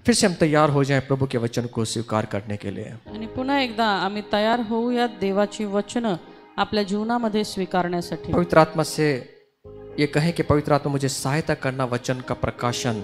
फिर से हम तैयार हो जाएं प्रभु के वचन को स्वीकार करने के लिए। आणि पुन्हा एकदा आम्ही तयार होऊया देवाची वचनं आपल्या जीवनामध्ये स्वीकारण्यासाठी। पवित्र आत्मा से ये कहें कि पवित्र आत्मा मुझे सहायता करना वचन का प्रकाशन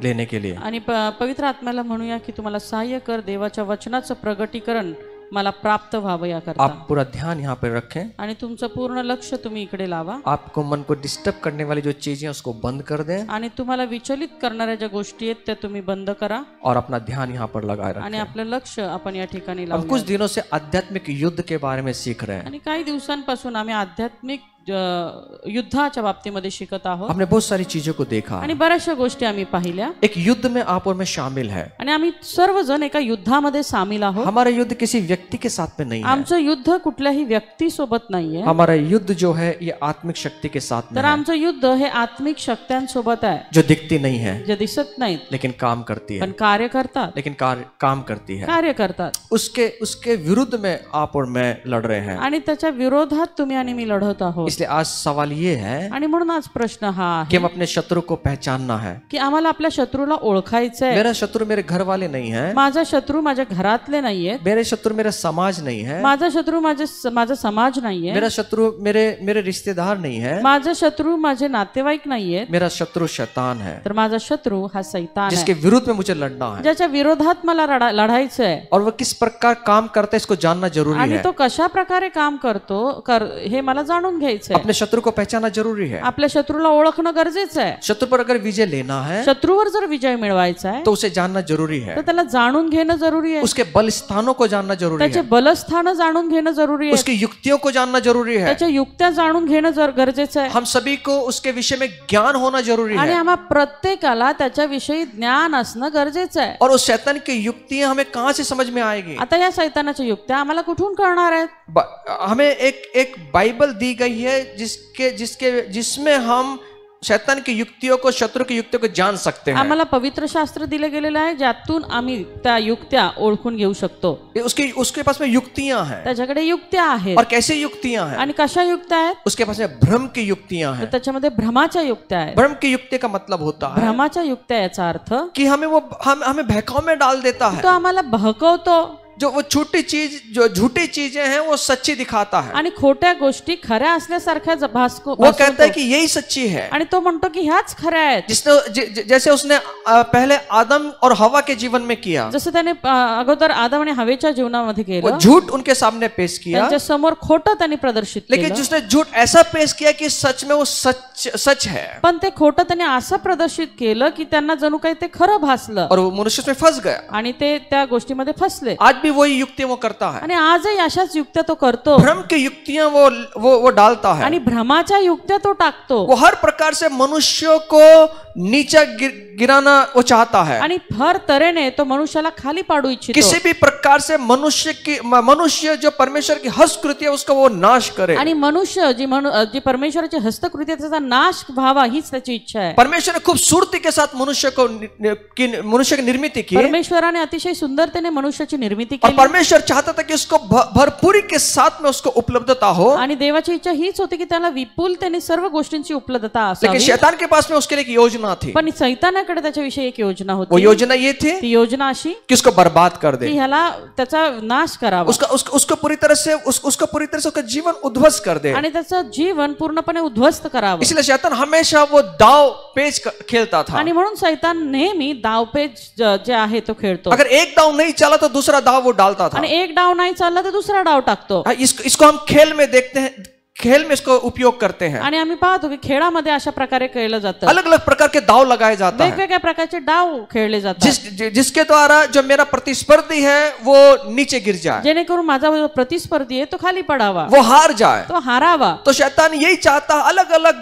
लेने के लिए। आणि पवित्र आत्म्याला म्हणूया की तुम्हाला सहाय्य कर देवाच्या वचनाचं प्रगटीकरण मला प्राप्त व्हावं याकरता। आप पूरा ध्यान यहाँ पे रखें आणि तुमचं पूर्ण लक्ष तुम्ही इकडे लावा। आपको मन को डिस्टर्ब करने वाली जो चीजें उसको बंद कर दें आणि तुम्हाला विचलित करणाऱ्या ज्या गोष्टी आहेत त्या तुम्ही बंद करा और अपना ध्यान यहाँ पर लगाए आणि रखें। आपलं लक्ष आपण या ठिकाणी हम लावूया। कुछ दिनों से आध्यात्मिक युद्ध के बारे में सीख रहे हैं। आणि काही दिवसांपासून आम्ही आध्यात्मिक युद्धाच्या बाबतीमध्ये शिकत आहोत। हमने बहुत सारी चीजों को देखा आणि बऱ्याचशा गोष्टी आम्ही पाहिल्या। एक युद्ध में आप और मैं शामिल है आणि आम्ही सर्वजण एका युद्धामध्ये सामील आहोत। हमारा युद्ध किसी व्यक्ति के साथ में नहीं है। आमचं युद्ध कुठल्याही व्यक्ती सोबत नाहीये। हमारा युद्ध जो है ये आत्मिक शक्ति के साथ में तर है आमचं युद्ध हे आत्मिक शक्त्यांसोबत आहे जो दिखती नहीं है जे दिसत नाहीत लेकिन काम करती है। पण कार्य करतात। लेकिन काम करती है। कार्य करतात उसके विरुद्ध में आप और मैं लड़ रहे हैं आणि त्याच्या विरोधात तुम्ही आणि मी लढत आहोत। इसलिए आज सवाल ये है आणि म्हणून आज प्रश्न हा कि आहे हम अपने शत्रु को पहचानना है। की आम्हाला आपल्या शत्रूला ओळखायचं आहे। मेरा शत्रु मेरे घर वाले नहीं है। माझा शत्रू माझ्या घरातले नाहीये। मेरे शत्रु मेरा समाज नहीं है। माझा शत्रू माझा समाज नाहीये। मेरा शत्रु मेरे रिश्तेदार नहीं है। माझा शत्रू माझे नातेवाईक नाहीये। मेरा शत्रु शैतान है तर माझा शत्रू हा शैतान आहे जिसके विरुद्ध में मुझे लड़ना है। ज्याच्या विरोधात मला लढायचं आहे और वह किस प्रकार काम करता है इसको जानना जरूरी आणि है। तो कशा प्रकारे काम करतो हे मला जाणून घ्यायचंय। अपने शत्रु को पहचानना जरूरी है। आपल्या शत्रूला ओळखणं गरजेचं आहे। शत्रु पर अगर विजय लेना है शत्रूवर जर विजय मिळवायचा आहे तो उसे जानना जरूरी है। तर त्याला जाणून घेणं जरुरी आहे। उसके बल स्थानों को जानना जरूरी त्याचे है। बलस्थान जाणून घेणं जरुरी आहे। उसकी युक्तियों को जानना जरूरी है। त्याच्या युक्त्या जाणून घेणं गरजेचं आहे। हम सभी को उसके विषय में ज्ञान होना जरूरी आणि है। आम्हा प्रत्येकाला त्याच्याविषयी ज्ञान असणं गरजेचं आहे। और उस शैतान की युक्तियां हमें कहां से समझ में आएगी? आता या शैतानाच्या युक्त्या आम्हाला कुठून कळणार आहेत? हमें एक बाइबल दी गई है जिसमें हम शैतान की युक्तियों को शत्रु की युक्तियों को जान सकते हैं। आम्हाला पवित्र शास्त्र दिले गेलेलं आहे ज्यातून आम्ही त्या युक्त्या ओळखून घेऊ शकतो। उसके पास में युक्तियां हैं। त्याच्याकडे युक्त्या आहेत। और कैसे युक्तियां हैं? आणि कशा युक्त्या आहेत? उसके पास में भ्रम की युक्तियां हैं। त्याच्यामध्ये भ्रमाच्या युक्त्या आहेत। भ्रम की युक्ति का मतलब होता है भ्रमाच्या युक्त्या याचा अर्थ कि हमें बहकाव में डाल देता है। तो आम्हाला बहकवतो। जो वो छोटी चीज जो झूठी चीजें हैं वो सच्ची दिखाता है। आणि खोट्या गोष्टी खऱ्या असल्यासारख्या वो कहता है कि यही सच्ची है। आणि तो म्हणतो की ह्याच खऱ्या आहेत। जैसे उसने पहले आदम और हवा के जीवन में किया। जसं त्याने अगोदर आदम आणि हवेच्या जीवनामध्ये केलं। वो झूठ उनके सामने पेश किया। त्यांच्या समोर खोटं त्यांनी प्रदर्शित केलं। लेकिन जिसने झूठ ऐसा पेश किया कि सच में वो सच है। पण ते खोटं त्यांनी असं प्रदर्शित केलं की त्यांना जणू काही ते खरं भासलं। और वो मनुष्य उसमें फंस गया। आणि ते त्या गोष्टीमध्ये फसले। आज भी वही युक्तियां वो करता है। आणि आजही अशाच युक्त्या तो करतो। भ्रम की युक्तियां वो डालता है। आणि भ्रमाच्या युक्त्या तो टाकतो। वो हर प्रकार से मनुष्यों को नीचा गिराना वो चाहता है। आणि हर तऱ्हेने तो मनुष्याला खाली पाडू इच्छितो। किसी भी प्रकार से मनुष्य जो परमेश्वर की हस्तकृति है उसका वो नाश करे। आणि मनुष्य जी परमेश्वराची हस्तकृती त्याचा नाश व्हावा हीच त्याची इच्छा आहे। परमेश्वर ने खूबसूरती के साथ मनुष्य की निर्मिती की। परमेश्वराने अतिशय सुंदरतेने मनुष्याची निर्मिती केली। और परमेश्वर चाहता था कि उसको भरपूरी के साथ में उसको उपलब्धता हो। आणि देवाची इच्छा हीच होती की त्याला विपुलतेने सर्व गोष्टींची उपलब्धता असावी। लेकिन शैतान के पास में उसके लिए एक योजना थी। पण सैतानाकडे त्याच्याविषयी एक योजना होती। वो योजना ये थी ती योजना अशी कि उसको बर्बाद कर दे। की ह्याला त्याचा नाश करावा। उसको पूरी तरह से उसका जीवन उद्ध्वस्त कर दे। आणि त्याचं जीवन पूर्णपणे उद्ध्वस्त करावं। इसलिए शैतान हमेशा वो दाव पेच खेलता था। आणि म्हणून शैतान नेहमी दावपेच जे आहे तो खेळतो। अगर एक दाव नहीं चला तो दूसरा दाव वो डालता था। आणि एक डाव नाही चालला तर दुसरा डाव टाकतो। इसको हम खेल में देखते हैं, खेल में इसको उपयोग करते हैं। आणि आम्ही पाहतो की खेळामध्ये अशा प्रकारे खेळलं जातं। अलग अलग प्रकार के दाव लगाए जाता है। वेगवेगळ्या प्रकारचे डाव खेळले जातात जिसके द्वारा जो मेरा प्रतिस्पर्धी है वो नीचे गिर जाए। जेणेकरून माझा जो प्रतिस्पर्धी आहे तो खाली पडावा, वो हार जाए, तो हारावा। तो शैतान यही चाहता है, अलग अलग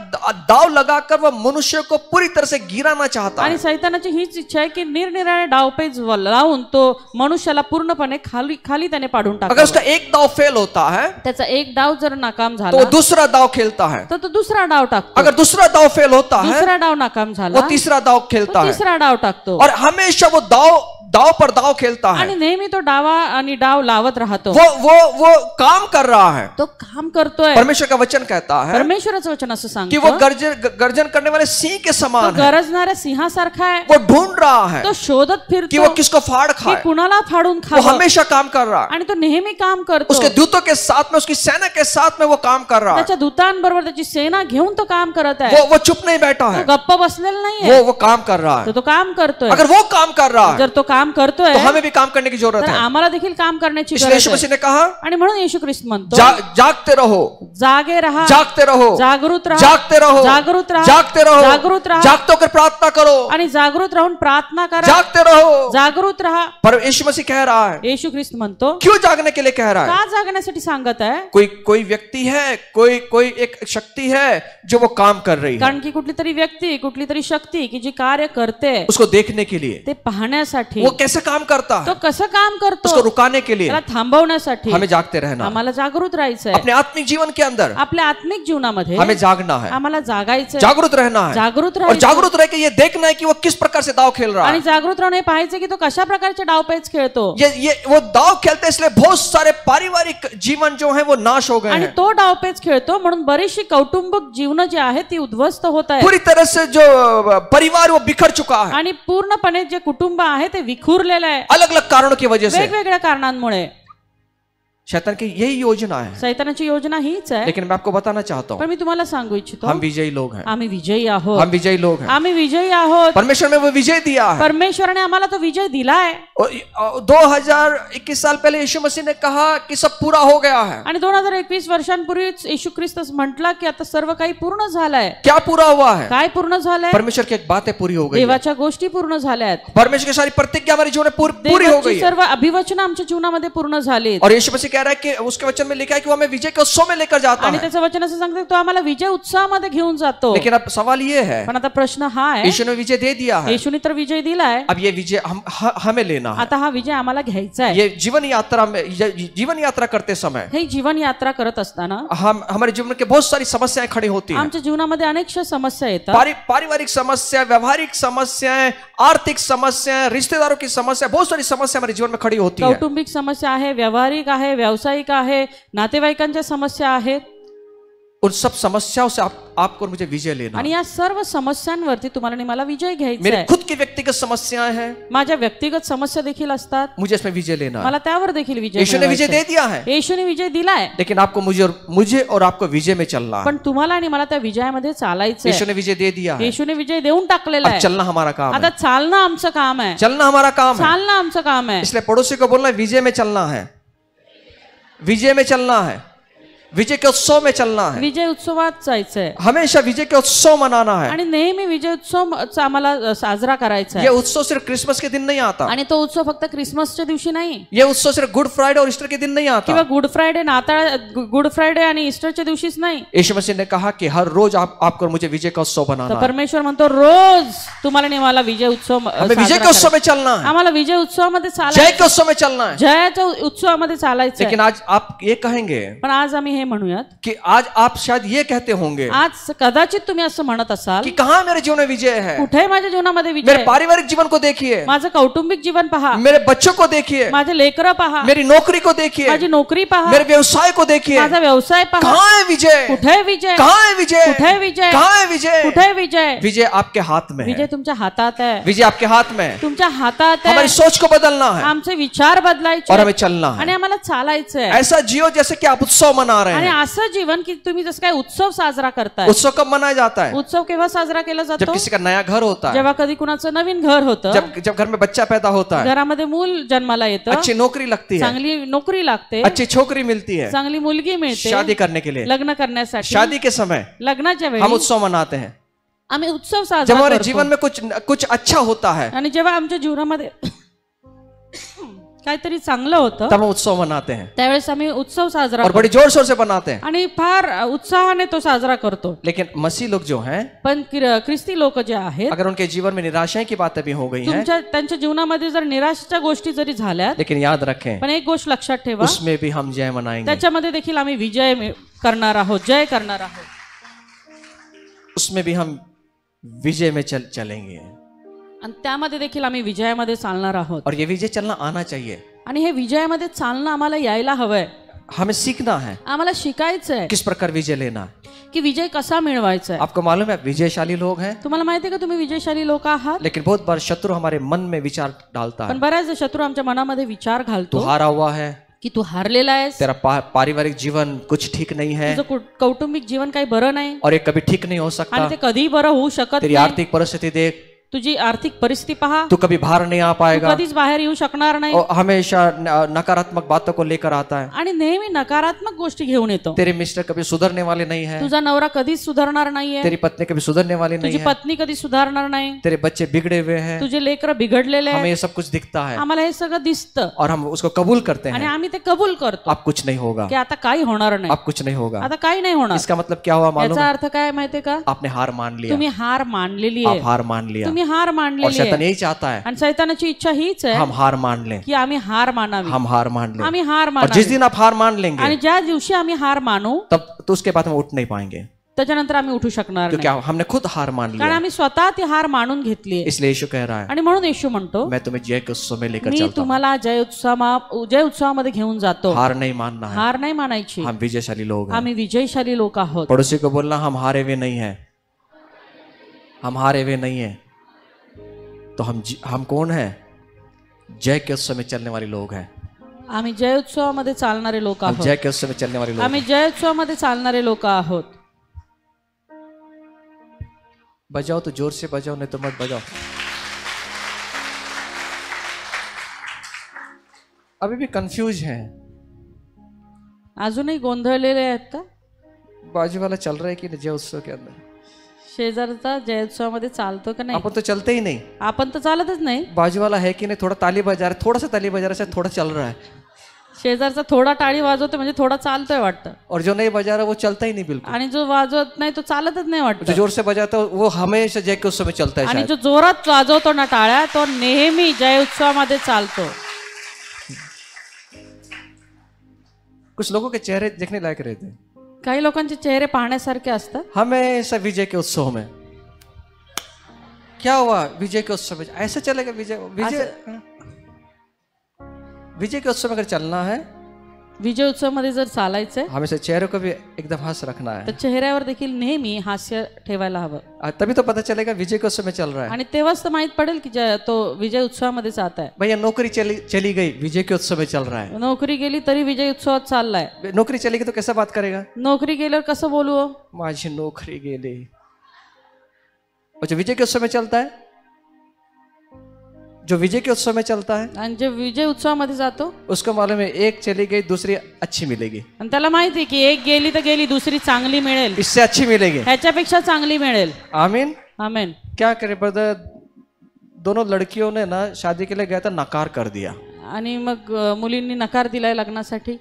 दाव लगाकर वह मनुष्य को पूरी तरह से गिराना चाहता है। आणि शैतानाची हीच इच्छा आहे की निरनिराळे डावपेच लावून तो मनुष्याला पूर्णपणे खाली त्याने पाडून टाकावा। अगर उसका एक दाव फेल होता है, त्याचा एक डाव जर नाकाम झाला तो दूसरा दाव खेलता है, तो दूसरा डाव टाकतो। अगर दूसरा दाव फेल होता है, दूसरा डाव नाकाम झाला, वो तीसरा दाव खेलता है, तीसरा डाव टाकतो। और हमेशा वो दाव दाव पर दाव खेलता है, आणि नेहमी तो डावा आणि डाव लावत राहतो. वो काम कर रहा है. तो काम करतोय. परमेश्वर का वचन कहता है परमेश्वराचं वचन असं कि वो सांगतो गर्जन करने वाले सिंह के तो समान है. गरजणाऱ्या सिंहासारखा आहे. वो ढूंढ रहा है तो शोधत कि फिरतो वो किसको फाड़ की खाए. कुणाला फाडून वो खावं. हमेशा काम कर रहा है. आणि तो नेहमी काम करतो. उसके दूतों के साथ में, उसकी सेना के साथ में वो काम कर रहा है. त्याच्या दूतांबरोबर त्याची सेना घेऊन तो काम करत आहे. वो चुप नहीं बैठा तो है, गप्प बसलेला नाहीये. वो काम कर रहा है. तो काम करतोय. अगर वो काम कर रहा है जर तो काम करतोय तो हमें भी काम करने की जरूरत तर है. आम्हाला देखील काम करण्याची इसलिए गरज यीशु आहे. मसीह ने कहा, आणि म्हणून येशू ख्रिस्त म्हणतो जागते रहो, जागे रहा, जागते रहो, जागृत राहा, जागते रहो, जागृत राहा, जागते रहो, जागृत राहा, जागते होकर प्रार्थना करो, आणि जागृत राहून प्रार्थना करा, जागते रहो. जागृत राहा. पर यीशु मसीह कह रहा है, येशू ख्रिस्त म्हणतो क्यों जागने के लिए कह रहा है? का जागण्यासाठी सांगत आहे. कोई व्यक्ति है, कोई एक शक्ति है जो वो काम कर रही है, कारण की कुठली तरी व्यक्ती, कुठली तरी शक्ती की जी कार्य करते उसको देखने के लिए. ते पाहण्यासाठी. वो कैसे काम करता तो है, कसं काम करतो उसको रुकाने के लिए त्याला थांबवण्यासाठी हमें जागते रहना. आम्हाला जागृत राहायचंय. अपने आत्मिक जीवन के अंदर आपल्या आत्मिक जीवनामध्ये हमें जागना है, आम्हाला जागायचंय, जागृत रहना है. जागृत और राहायचं. जागृत रह के ये देखना है कि वो किस प्रकार से दाव खेल रहा आणि है. जागृत राहून हे पाहायचं की तो कशा प्रकारचे डावपेच खेळतो. ये वो दाव खेलते इसलिए बहुत सारे पारिवारिक जीवन जो है वो नाश हो गए आणि हैं. तो डावपेच खेळतो म्हणून बरीचशी कौटुंबिक जीवन जे आहे ती उद्ध्वस्त होत आहे. पूरी तरह से जो परिवार वो बिखर चुका है, आणि पूर्णपणे जे कुटुंब आहे ते विखुरलेलं आहे अलग अलग कारणों की वजह से. वेगवेगळ्या कारणांमुळे. शैतान की यही योजना है. सैतानाची योजना हीच आहे. लेकिन मैं आपको बताना चाहता पण हूँ, मी तुम्हाला सांगू इच्छितो हम विजयी लोग हैं. आम्ही विजयी आहोत. हम विजयी लोग हैं. आम्ही विजयी आहोत. परमेश्वर ने वो विजय दिया है. परमेश्वराने आम्हाला तो विजय दिलाय. 2021 साल पहले यीशु मसीह ने कहा कि सब पूरा हो गया है. आणि 2021 वर्षांपूर्वीच येशू ख्रिस्त म्हटला की आता सर्व काही पूर्ण झालंय. क्या पूरा हुआ है? काय पूर्ण झालंय? परमेश्वर की एक बातें पूरी हो गई है. देवाच्या गोष्टी पूर्ण झाल्यात. परमेश्वर की सारी प्रतिज्ञा हमारे जीवन में पूरी हो गई देवाची है. सर्व अभिवचन आमच्या जीवनामध्ये पूर्ण झालीत. और यीशु मसीह कह रहा है कि उसके वचन में लिखा है कि वो हमें विजय के उत्सव में लेकर जाता आणि है. त्याचं वचन असं सांगतं तो आम्हाला विजय उत्सवामध्ये घेऊन जातो. लेकिन अब सवाल ये है, पण आता प्रश्न हा आहे यीशु ने विजय दे दिया है, येशूने तर विजय दिलाय. अब ये विजय हमें लेना है. आता हा विजय आम्हाला घ्यायचा आहे. ये जीवन यात्रा करते समय हे जीवन यात्रा करत असताना हमारे जीवन के बहुत सारी समस्याएं खड़ी होती हैं. आमच्या जीवनामध्ये अनेकशा समस्या येतात. पारिवारिक समस्या, व्यवहारिक समस्याएं, आर्थिक समस्याएं, रिश्तेदारों की समस्या, बहुत सारी समस्या हमारे जीवन में खड़ी होती है. कौटुंबिक समस्या आहे, व्यावहारिक आहे, व्यावसायिक आहे, नातेवाईकांच्या समस्या आहेत. उन सब समस्याओं से आपको और मुझे विजय लेना. आणि या सर्व समस्यांवरती तुम्हाला आणि मला विजय घ्यायचा मेरे आहे. खुद की व्यक्तिगत समस्याएं हैं, माझ्या व्यक्तिगत समस्या देखील असतात. मुझे इसमें विजय लेना है. मला त्यावर देखील विजय यीशु ने विजय मिळवायचा दे दिया है, आहे. येशूने विजय दिलाय. लेकिन आपको मुझे और आपको विजय में चलना है. पण तुम्हाला आणि मला त्या विजयामध्ये चालायचं यीशु आहे. ने विजय दे दिया है, येशूने विजय देऊन टाकलेला अब आहे. चलना हमारा काम आता है. चालणं आमचं काम आहे. चलना हमारा काम है. चालणं आमचं काम आहे. इसलिए पड़ोसी को बोलना है, विजय में चलना है, विजय में चलना है, विजय के उत्सव में चलना है. विजय उत्सवात जायचंय हमेशा विजय के उत्सव मनाना है. आणि नेहमी विजय उत्सव आम्हाला साजरा करायचा ये आहे. उत्सव सिर्फ क्रिसमस के दिन नहीं आता. आणि तो उत्सव फक्त क्रिसमसच्या दिवशी नाही ये उत्सव सिर्फ गुड फ्राइडे और ईस्टर के दिन नहीं आता. किंवा गुड फ्रायडे आणि ईस्टरच्या दिवशीच नाही. यीशु मसीह ने कहा कि हर रोज आपको और मुझे विजय का उत्सव बनाना तर है. परमेश्वर म्हणतो रोज तुम्हाला आणि मला विजय उत्सव हमें विजय के उत्सव में चलना है, आम्हाला विजय उत्सवामध्ये जय चालायचं, के उत्सव में चलना है. जयाच्या उत्सवामध्ये चालायचं. लेकिन आज आप ये कहेंगे पण आज आम्ही हे म्हणूयात कि आज आप शायद ये कहते होंगे आज कदाचित तुम्ही असं म्हणत असाल कि कहां मेरे जीवन में विजय है. कुठे माझ्या जीवनामध्ये मेरे विजय. पारिवारिक जीवन को देखिए, माझं कौटुंबिक जीवन पहा, मेरे बच्चों को देखिए, माझे लेकरं पहा, मेरी नौकरी को देखिए, माझी नोकरी पहा, मेरे व्यवसाय को देखिए. माझा व्यवसाय पहा. कहां है विजय? कुठे विजय? कहां है विजय? कुठे विजय? कहां है विजय? कुठे विजय? विजय आपके हाथ में विजय है. तुमच्या हातात आहे. विजय आपके हाथ में है. तुमच्या हातात आहे. हमारी सोच को बदलना है आमचे विचार बदलायचे और हमें चलना आणि है. आम्हाला चालायचं आहे. ऐसा जियो जैसे कि आप उत्सव मना रहे आणि हैं. असं जीवन की तुम्ही जसं काय उत्सव साजरा करताय. उत्सव कब मनाया जाता है? उत्सव केव्हा साजरा केला जब जातो? किसी का नया घर होता है, जेव्हा कधी कुणाचं नवीन घर होतं, जब घर में बच्चा पैदा होता है, घरामध्ये मूल जन्माला येतं, अच्छी नौकरी लगती है, चांगली नोकरी लागते, अच्छी छोकरी मिलती है, चांगली मुलगी मिळते शादी करने के लिए. लग्न करण्यासाठी. शादी के समय लग्नाच्या हम वेळी उत्सव मनाते हैं. आम्ही उत्सव जब साजरा हमारे करतो. जीवन में कुछ अच्छा होता है आणि जेव्हा आमच्या जीवनामध्ये काहीतरी चांगलं होतं तब हम उत्सव मनाते हैं त्यावेळेस आम्ही उत्सव साजरा और बड़ी जोर शोर से मनाते हैं. आणि फार उत्साहाने तो साजरा करतो. लेकिन मसीह लोग जो हैं, पण ख्रिस्ती लोक जे आहेत अगर उनके जीवन में निराशाएं की बातें भी हो गई हैं, त्यांच्या जीवनामध्ये जर निराशेच्या गोष्टी जरी झाल्या, लेकिन याद रखें पण एक गोष्ट लक्षात ठेवा, उसमें भी हम जय मनाएंगे. त्याच्यामध्ये देखील आम्ही विजय करणार आहोत, जय करणार आहोत. उसमें भी हम विजय में चलेंगे. आणि त्यामध्ये देखील आम्ही विजयामध्ये चालणार आहोत और ये विजय चलना आना चाहिए। आणि हे विजयामध्ये चालणं आम्हाला यायला हवंय। हमें सीखना है आम्हाला शिकायचंय किस प्रकार विजय लेना है। की विजय कसा मिळवायचा आहे। आपको मालूम है आप विजयशाली लोग हैं, तुम्हाला माहिती आहे का तुम्ही विजयशाली लोक आहात, लेकिन बहुत बार शत्रु हमारे मन में विचार डालता है, पण बऱ्याच शत्रू आमच्या मनामध्ये विचार तू घालतो हारा हुआ है, की तू हारलेला आहेस, तेरा पारिवारिक जीवन कुछ ठीक नहीं है, तुझं कौटुंबिक जीवन काही बरं नाही और ये कभी ठीक नहीं हो सकता, आणि ते कधीही बरं होऊ शकत तेरी नाही। आर्थिक परिस्थिति देख, तुझी आर्थिक परिस्थिती पहा, तू कभी बाहर नहीं आ तू पाएगा, कधीच बाहेर येऊ शकणार नाही और हमेशा नकारात्मक बातों को लेकर आता है। आणि नेहमी नकारात्मक गोष्टी घेऊन येतो। तेरे मिस्टर कभी सुधरने वाले नहीं है, तुझा नवरा कधीच सुधारणार नाहीये, तेरी पत्नी कभी सुधरने वाली नहीं तुझी है, पत्नी कधी सुधारणार नाही, तेरे बच्चे बिगड़े हुए हैं, तुझे लेकरं बिघडलेले हमें आहेत। ये सब कुछ दिखता है आम्हाला हे सगळं दिसतं और हम उसको कबूल करते आणि हैं। आम्ही ते कबूल करतो अब कुछ नहीं होगा, की आता काही होणार नाही, अब कुछ नहीं होगा। आता काही नाही होणार। इसका मतलब क्या हुआ मालूम याचा है? अर्थ काय माहितीये का, आपने हार मान लिया, तुम्ही हार मानलेली आप आहे, हार मान लिया, तुम्ही हार और मानलेली शैतान आहे। यही चाहता है आणि शैतानाची इच्छा हीच आहे हम हार मान लें, की आम्ही हार मानावी, हम हार मान लें, आम्ही हार और जिस मानावी। दिन आप हार मान लेंगे आणि ज्या दिवशी आम्ही हार मानू तब तो उसके बाद हम उठ नहीं पाएंगे, त्याच्यानंतर आम्ही उठू शकणार क्योंकि नाही, हमने खुद हार मान कारण लिया। आम्ही स्वतः ती हार मानून घेतली आहे। इसलिए यीशु कह रहा है आणि म्हणून येशू म्हणतो, मैं तुम्हें जय के उत्सव में लेकर मी चलता हूं। तुम्हाला जय उत्सवामध्ये घेऊन जातो। हार नहीं मानना है, हार नाही मानायची, हम विजयशाली लोग हैं। आम्ही विजयशाली लोक आहोत। पड़ोसी को बोलना हम हारे हुए नहीं हैं, हम हारे हुए नहीं हैं, तो हम कौन है? जय के उत्सव में चलने वाले लोग हैं, आम्ही जय उत्सवामध्ये चालणारे लोक हम आहोत, जय के उत्सव में चलने वाले लोग आम्ही जय उत्सवामध्ये चालणारे लोक आहोत। बजाओ तो जोर से बजाओ, नहीं तो मत बजाओ। अभी भी कंफ्यूज हैं, अजूनही गोंधळलेले आहेत का? बाजू वाला चल रहा है कि नहीं जय उत्सव के अंदर? शेजारचा जय उत्सवामध्ये चालतो का नाही? अपन तो चलते ही नहीं, आपण तर चालतच नाही। बाजू वाला है कि नहीं थोड़ा ताली बजा रहा है, थोड़ा सा ताली बजा रहा है, थोड़ा चल रहा है, शेजारचा थोडा टाळी वाजवतो म्हणजे थोडा चालतोय वाटतं, और जो नहीं बजा रहा वो चलता ही नहीं बिल्कुल, आणि जो वाजवत नाही तो चालतच नाही जो वाटतं, जोर से बजाता है वो हमेशा जय के उत्सव में चलता है आणि शायद। जो जोरात वाजवतो ना टाळ्या तो नेहमी जय उत्सवामध्ये चालतो। कुछ लोगों के चेहरे देखने लायक रहते हैं, काही लोकांचे चेहरे पाहण्यासारखे असतात। हमेशा विजय के उत्सव में क्या हुआ, विजय के उत्सव में ऐसे चलेगा, विजय विजय के उत्सव में अगर चलना है विजय उत्सवामध्ये जर चालायचंय हमेशा चेहरे को भी एकदम हंस रखना तर है, चेहऱ्यावर देखील नेहमी हास्य ठेवायला हवं, तभी तो पता चलेगा विजय के उत्सव में चल रहा है। आणि तेव्हाच तर माहित पडेल की तो विजय उत्सवामध्ये जात आहे। भैया नौकरी चली गई, विजय के उत्सव में चल रहा है, नोकरी गेली तरी विजय उत्सवात चाललाय। नौकरी चली गई तो कैसा बात करेगा, नोकरी गेल्यावर कसं बोलू हो? माझी नौकरी गेली। और जो विजय के उत्सव में चलता है, जो विजय के उत्सव में चलता है, आणि जे विजय उत्सवामध्ये जातो उसको मालूम है एक चली गई दूसरी अच्छी मिलेगी, आणि त्याला माहिती की एक गेली तर गेली, दुसरी चांगली मिळेल, इससे अच्छी मिलेगी। ह्याच्यापेक्षा चांगली मिळेल। आमीन। आमेन। क्या करे ब्रदर, दोनों लड़कियों ने ना शादी के लिए गया था, नकार कर दिया, आणि मग मुलींनी नकार दिलाय लग्नासाठी।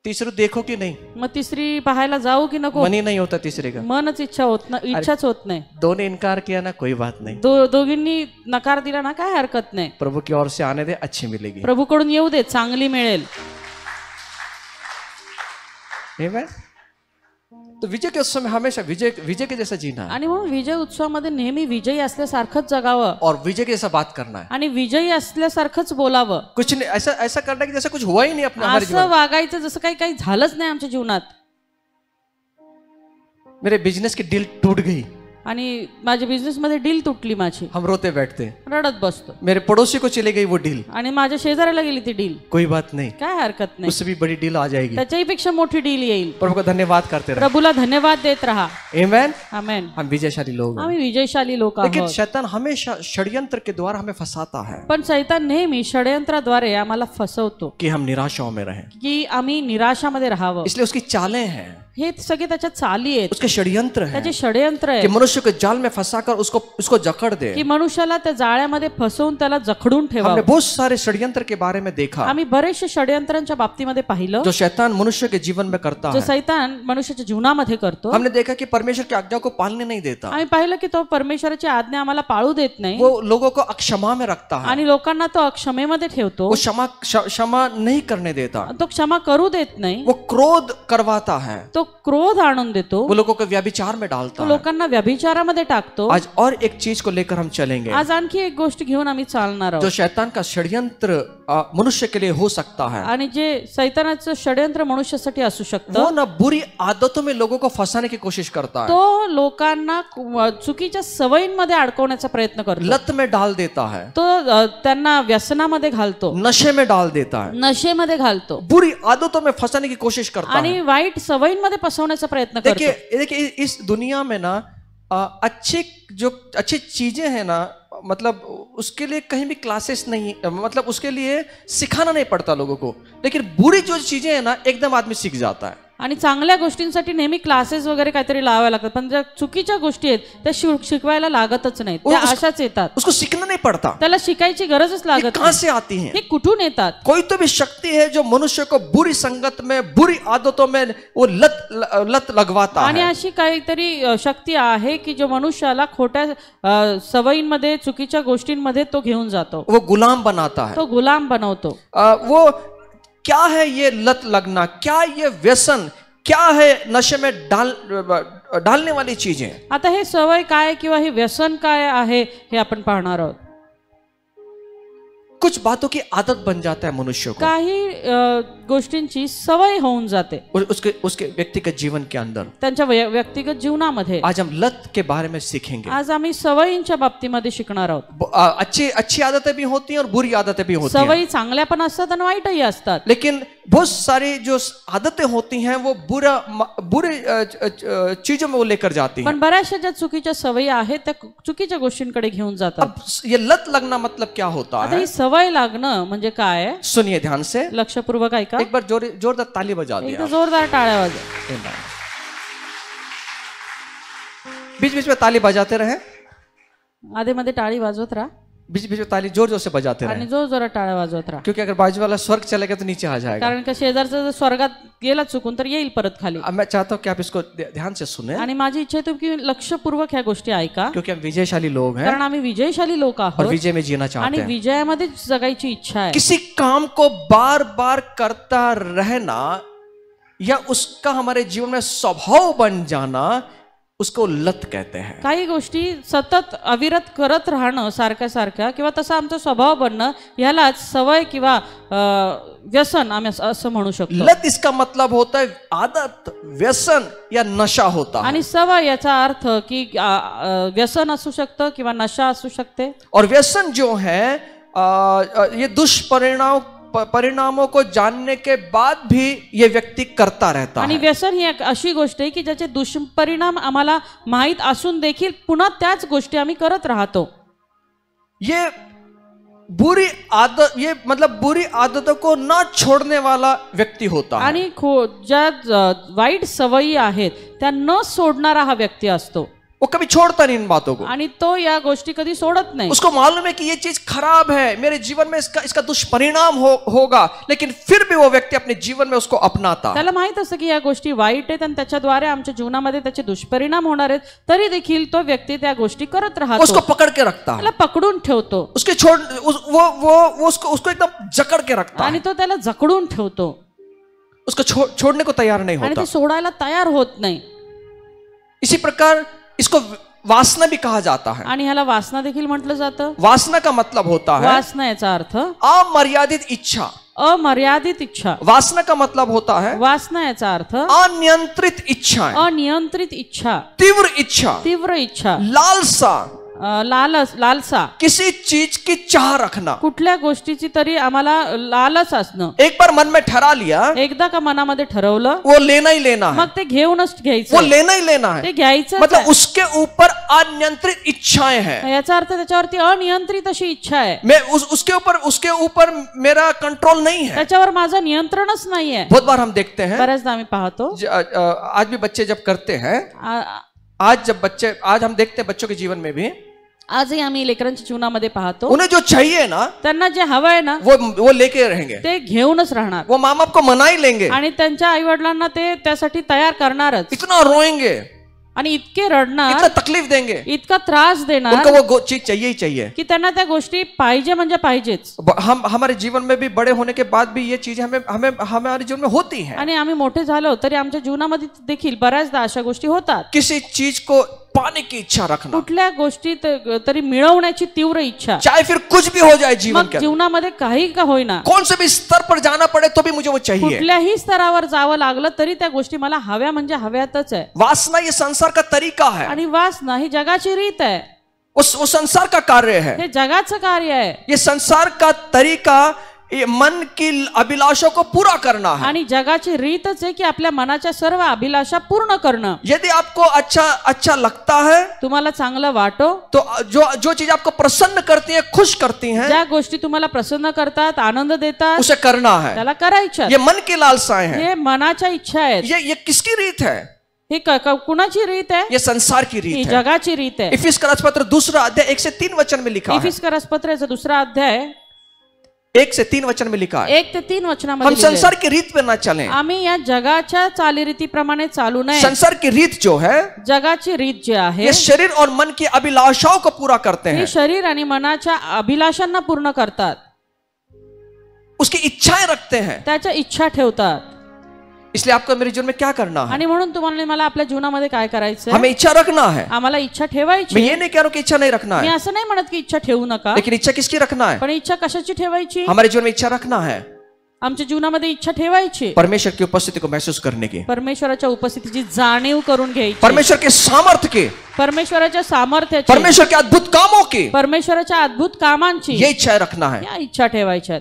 तीसरी देखो कि नहीं, मग तिसरी पाहायला जाऊ की नको? मन ही नहीं होता तीसरे का, मनच इच्छाच होत नाही। दो ने इनकार किया ना, कोई बात नहीं, दोघींनी नकार दिला ना, काय हरकत नाही, प्रभु की ओर से आने दे, अच्छी मिलेगी। प्रभूकडून येऊ दे, चांगली मिळेल। आमीन। तो विजय के उत्सव में हमेशा विजय के जैसा जीना है, आणि म्हणून विजय उत्सवामध्ये नेहमी विजयी असल्यासारखंच जगावं, और विजय के जैसा बात करना है, आणि विजयी असल्यासारखंच बोलावं। कुछ नहीं ऐसा करना कि जैसा कुछ हुआ ही नहीं अपने हमारे असं जीवन। वागायचं जसं काही झालंच नाही आमच्या जीवनात। मेरे बिजनेस की डील टूट गई, आणि माझ्या बिझनेस मध्ये डील तुटली माझी, हम रोते बैठते, रडत बसतो, मेरे पड़ोसी को चली गई वो डील, आणि माझ्या शेजाऱ्याला गेली ती डील, कोई बात नहीं, काय हरकत नाही, उससे भी बड़ी डील आ जाएगी, त्याच्याही पेक्षा मोठी डील येईल। प्रभु का धन्यवाद करते रहे। प्रभूला धन्यवाद देत राहा। आमीन। आमेन। हम विजयशाली लोग हैं, आम्ही विजयशाली लोक लेकिन आहोत, शैतान हमेशा षड्यंत्र के द्वारा हमें फंसाता है पण शैतान नेहमी षड्यंत्राद्वारे आम्हाला फसवतो कि हम निराशाओं में रहें, की आम्ही निराशामध्ये राहावं। इसलिए उसकी चालें हैं, हे सगळे त्याच्या चाली आहेत, उसके षड्यंत्र हैं त्याचे षड्यंत्र कि आहे मनुष्य को जाल में फंसाकर उसको जकड़ दे। की मनुष्याला त्या जाळ्यामध्ये फसवून त्याला जखडून हमने ठेवावं। बहुत सारे षड्यंत्र के बारे में देखा आम्ही बरेचसे षड्यंत्रांच्या बाबतीमध्ये पाहिलं जो शैतान मनुष्य के जीवन में करता जो है। शैतान मनुष्याच्या जीवनामध्ये करतो। हमने देखा कि परमेश्वर की आज्ञा को पालने नहीं देता, आम्ही पाहिलं की तो परमेश्वराची आज्ञा आम्हाला पाळू देत नाही, वो लोगों को अक्षमा में रखता है, आणि लोकांना तो अक्षमेमध्ये ठेवतो, वो क्षमा नहीं करने देता, तो क्षमा करू देत नाही, वो क्रोध करवाता है, तो क्रोध आणून देतो, वो लोगों को व्यभिचार में डालता तो है, लोकांना व्यभिचार विचारामध्ये टाकतो. आज और एक चीज को लेकर हम चलेंगे आज आणखी एक गोष्ट घेऊन आम्ही चालणार जो आहोत. शैतान का षड्यंत्र मनुष्य के लिए हो सकता है. आणि जे सैतानाचं षड्यंत्र मनुष्यासाठी असू शकतं, वो ना बुरी आदतों में लोगों को फंसाने की कोशिश करता है, तो लोकांना चुकीच्या सवयींमध्ये अडकवण्याचा प्रयत्न करतो. लत में डाल देता है, तो त्यांना व्यसनामध्ये घालतो, नशे में डाल देता है, नशेमध्ये घालतो बुरी आदतों में फंसाने की कोशिश करता आणि है. वाईट सवयींमध्ये फसवण्याचा प्रयत्न करतो. देखिए इस दुनिया में ना अच्छी चीजें हैं ना, मतलब उसके लिए कहीं भी क्लासेस नहीं, मतलब उसके लिए सिखाना नहीं पड़ता लोगों को, लेकिन बुरी जो चीजें हैं ना एकदम आदमी सीख जाता है. आणि चांगल्या गोष्टींसाठी नेहमी क्लासेस वगैरे काहीतरी लावावे लागतात, पण ज्या चुकीच्या गोष्टी आहेत त्या शिकवायला लागतच नाहीत, त्या अशाच येतात. उसको सीखना नहीं पड़ता, त्याला शिकायची गरजच लागत कहां से आती हैं? हे कुठून येतात? कोई तो भी शक्ति है जो मनुष्य को बुरी संगत में, बुरी आदतों में वो लत लगवाता आणि है. अशी काहीतरी शक्ती आहे की जो मनुष्याला खोट्या सवयींमध्ये, चुकीच्या गोष्टींमध्ये तो घेऊन जातो, वो गुलाम बनाता है. तो गुलाम बनवतो. वो क्या है ये लत लगना, क्या ये व्यसन, क्या है नशे में डालने वाली चीजें. आता हे सवय काय किंवा हे व्यसन काय आहे हे आपण पाहणार आहोत. कुछ बातों की आदत बन जाता है मनुष्य को, काही गोष्टींची सवय होऊन जाते उसके व्यक्तिगत जीवन के अंदर. त्यांच्या व्यक्तिगत जीवनामध्ये. आज हम लत के बारे में सीखेंगे. आज आम्ही सवयींच्या बाबतीमध्ये शिकणार आहोत. अच्छी आदतें भी होती हैं और बुरी आदतें भी होती हैं. सवयी चांगल्या पण असतात आणि वाईटही असतात. लेकिन बहुत सारी जो आदतें होती हैं वो बुरे चीजों में वो लेकर जाती हैं. पण बऱ्याचशा ज्या चुकीच्या सवयी आहेत त्या चुकीच्या गोष्टींकडे घेऊन जातात. अब ये लत लगना मतलब क्या होता आता है? ही सवय लागणं म्हणजे काय? सुनिए ध्यान से, लक्षपूर्वक ऐका. एक बार जोरदार ताली बजा एकदा दिया. जोरदार टाळ्या वाजवा. बीच बीच में ताली बजाते रहे, आधे मध्ये टाळी वाजवत राहा बीच बीच में ताली जोर जोर से बजाते आणि रहे, जोर जोरात टाळ्या वाजवत राहा. क्योंकि अगर बाजू वाला स्वर्ग चलेगा तो नीचे आ जाएगा. कारण का शेजारचा जर स्वर्गात गेला चुकून तर येईल परत खाली. अब मैं चाहता हूँ कि आप इसको ध्यान से सुने, आणि माझी इच्छा आहे की लक्षपूर्वक ह्या गोष्टी ऐका, क्योंकि हम विजयशाली लोग हैं कारण आम्ही विजयशाली लोक और आहोत विजय में जीना चाहते आणि हैं. विजयामध्ये जगायची इच्छा आहे. किसी काम को बार बार करता रहना या उसका हमारे जीवन में स्वभाव बन जाना, उसको लत कहते हैं. काही गोष्टी सतत अविरत करत राहणं सारख्या सारख्या किंवा तसा आमचा स्वभाव बनणं यालाच सवय किंवा व्यसन आम्ही असं म्हणू शकतो. लत इसका मतलब होता है आदत, व्यसन या नशा होता है. आणि सवय याचा अर्थ की व्यसन असू शकतं किंवा नशा असू शकते. और व्यसन जो है ये परिणामों को जानने के बाद भी ये व्यक्ति करता रहता आणि है. व्यसन ही एक अशी गोष्ट आहे की ज्याचे दुष्परिणाम आम्हाला माहित असून देखील पुन्हा त्याच गोष्टी आम्ही करत राहतो. ये मतलब बुरी आदतों को ना छोड़ने वाला व्यक्ति होता है. आणि ज्या वाईट सवयी आहेत त्या न सोडणारा हा व्यक्ती असतो. वो कभी छोड़ता नहीं इन बातों को. आणि तो या गोष्टी कधी सोडत नाही. उसको मालूम है कि ये चीज खराब है, मेरे जीवन में इसका दुष्परिणाम होगा, लेकिन फिर भी वो व्यक्ति अपने जीवन में उसको अपनाता. त्याला माहित असतं की या गोष्टी वाईट आहेत आणि त्याच्याद्वारे आमच्या जीवनामध्ये त्याचे दुष्परिणाम होणार आहेत, तरी देखील तो व्यक्ती त्या गोष्टी करत राहतो. उसको पकड़ के रखता है, त्याला पकडून ठेवतो. उसको एकदम जकड़ के रखता आणि है. तो त्याला जकडून ठेवतो. उसको छोड़ने को तैयार नहीं आणि होता. ते सोडायला तयार होत नाही. इसी प्रकार इसको वासना भी कहा जाता है. आणि ह्याला वासना देखील म्हटलं जातं. वासना का मतलब होता है वासना याचा अर्थ अमर्यादित इच्छा. अमर्यादित इच्छा. वासना का मतलब होता है वासना याचा अर्थ अनियंत्रित इच्छाएं, अनियंत्रित इच्छा, तीव्र इच्छा, तीव्र इच्छा, लालसा, लालसा, किसी चीज की चाह रखना. कुठल्या गोष्टीची तरी आम्हाला लालच असणं. एक बार मन में ठहरा लिया, एकदा का मनामध्ये ठरवलं, वो लेना ही लेना है, मग ते घेऊनच वो घ्यायचं. लेना ही लेना है. ते घ्यायचं. मतलब उसके ऊपर अनियंत्रित इच्छाएं हैं. याचा अर्थ त्याच्यावरती अनियंत्रित अशी इच्छा आहे. मैं उसके ऊपर मेरा कंट्रोल नहीं है. त्याच्यावर माझं नियंत्रणच नाहीये. बहुत बार हम देखते हैं, बऱ्याचदा आम्ही पाहतो, आज भी बच्चे जब करते हैं, आज हम देखते हैं बच्चों के जीवन में भी, आजही आम्ही लेकरांच्या जीवनामध्ये पाहतो, उन्हें जो चाहिए ना त्यांना जे हवं आहे ना वो लेके रहेंगे. ते घेऊनच राहणार. वो माँ बाप को मना ही लेंगे, आणि त्यांच्या आई वडिलांना ते त्यासाठी तयार करणारच. इतना रोएंगे, आणि इतके रडणार, इतना तकलीफ देंगे, इतका त्रास देणार, उनको वो चीज चाहिए ही चाहिए की त्यांना त्या गोष्टी पाहिजे म्हणजे पाहिजेच. हम हमारे जीवन में भी बड़े होने के बाद भी ये चीजें हमारे जीवन में होती हैं. आणि आम्ही मोठे झालो तरी आमच्या जीवनामध्ये देखील बऱ्याचदा अशा गोष्टी होतात. किसी चीज को पाने की इच्छा रखना, कुठल्या गोष्टीत तरी मिळवण्याची तीव्र इच्छा, चाहे फिर कुछ भी हो जाए जीवन मग के अंदर, जीवनामध्ये काही का होईना, कौन से भी स्तर पर जाना पड़े तो भी मुझे वो चाहिए. कुठल्याही स्तरावर जावं लागलं तरी त्या गोष्टी मला हव्या म्हणजे हव्यातच आहे. वासना ये संसार का तरीका है, आणि वासना ही जगाची रीत आहे, वो संसार का कार्य है. हे जगाचं कार्य आहे. ये संसार का तरीका ये मन की अभिलाषों को पूरा करना है. आणि जगाची रीतच आहे की आपल्या मनाच्या सर्व अभिलाषा पूर्ण करणं. यदि आपको अच्छा लगता है, तुम्हाला चांगलं वाटो, तो जो चीज आपको प्रसन्न करती है, खुश करती हैं, ज्या गोष्टी तुम्हाला प्रसन्न करतात, आनंद देतात, उसे करना है. त्याला करायच्या. ये मन की लालसाएं हैं. हे मनाच्या इच्छा आहेत. ये किसकी रीत है? ही कुणाची रीत आहे? ये संसार की ही रीत है. जगाची रीत आहे. इफिसियों पत्र 2 अध्याय 1 से 3 वचन में लिखा है. इफिसियों पत्राचा 2 अध्याय 1 से 3 वचन में लिखा है. 1 ते 3 वचनामध्ये हम संसार की रीत पे ना चलें. आम्ही या जगाच्या चालीरीतीप्रमाणे चालू नये. संसार की रीत जो है, जगाची रीत जी आहे, ये शरीर और मन की अभिलाषाओं को पूरा करते हैं. हे शरीर आणि मनाच्या अभिलाषांना पूर्ण करतात, उसकी इच्छाएं रखते हैं. त्याच्या इच्छा ठेवतात. इसलिए आपको मेरे जीवन में क्या करना है? आणि म्हणून तुम्हाला मला आपल्या जीवनामध्ये काय करायचं? हमें इच्छा रखना है. आम्हाला इच्छा ठेवायची. मैं ये नहीं कह रहा हूं कि इच्छा नहीं रखना मी है, असं नाही म्हणत की इच्छा ठेवू नका, लेकिन इच्छा किसकी रखना है? पण इच्छा कशाची ठेवायची? हमारे जीवन में इच्छा रखना है आमच्या जीवनामध्ये इच्छा ठेवायची, परमेश्वर की उपस्थिति को महसूस करने की, परमेश्वराच्या उपस्थितीची जाणीव करून घ्यायची, परमेश्वर के सामर्थ्य की, परमेश्वराच्या सामर्थ्याची, परमेश्वर के अद्भुत कामों की, परमेश्वराच्या अद्भुत कामांची, ये इच्छाएं रखना है. या इच्छा ठेवायच्या.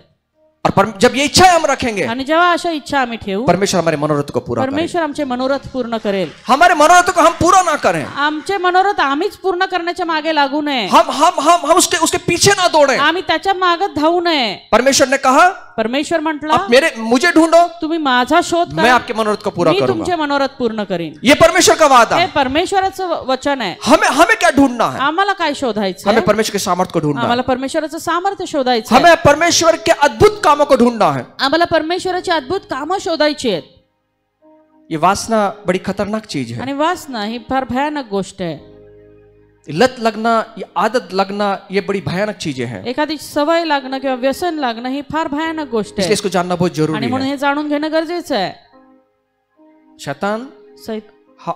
और जब ये इच्छाएं हम रखेंगे, आणि जेव्हा अशा इच्छा आम्ही ठेवू, परमेश्वर हमारे मनोरथ को पूरा करेगा. परमेश्वर आमचे मनोरथ पूर्ण करेल. हमारे मनोरथ को हम पूरा ना करें, आमचे मनोरथ आम्हीच पूर्ण करण्याच्या मागे लागू नये, हम उसके पीछे ना दौड़ें. आम्ही त्याच्या मागे धावू नये. परमेश्वर ने कहा, परमेश्वर म्हटला, आप मुझे ढूंढो, तुम्ही माझा शोध मैं करा, आपके मनोरथ को पूरा मी करूंगा. तुमचे मनोरथ पूर्ण करीन. ये परमेश्वर का वादा हे है. परमेश्वराचं वचन आहे. हमें क्या ढूंढना है? आम्हाला काय शोधायचं? हमें परमेश्वर के सामर्थ्य को ढूंढना है. आम्हाला परमेश्वराचं सामर्थ्य शोधायचं. हमें परमेश्वर के अद्भुत कामों को ढूंढना है. आम्हाला परमेश्वराची अद्भुत कामं शोधायची आहेत. ये वासना बड़ी खतरनाक चीज है. आणि वासना ही फार भयानक गोष्ट आहे. लत लगना, ये आदत लगना, ये बड़ी भयानक चीजें हैं. एखादी सवय लागणं किंवा व्यसन लागणं ही फार भयानक गोष्ट इसलिए आहे. इसको जानना बहुत आणि जरूरी म्हणून है. हे जाणून घेणं गरजेचं आहे. शैतान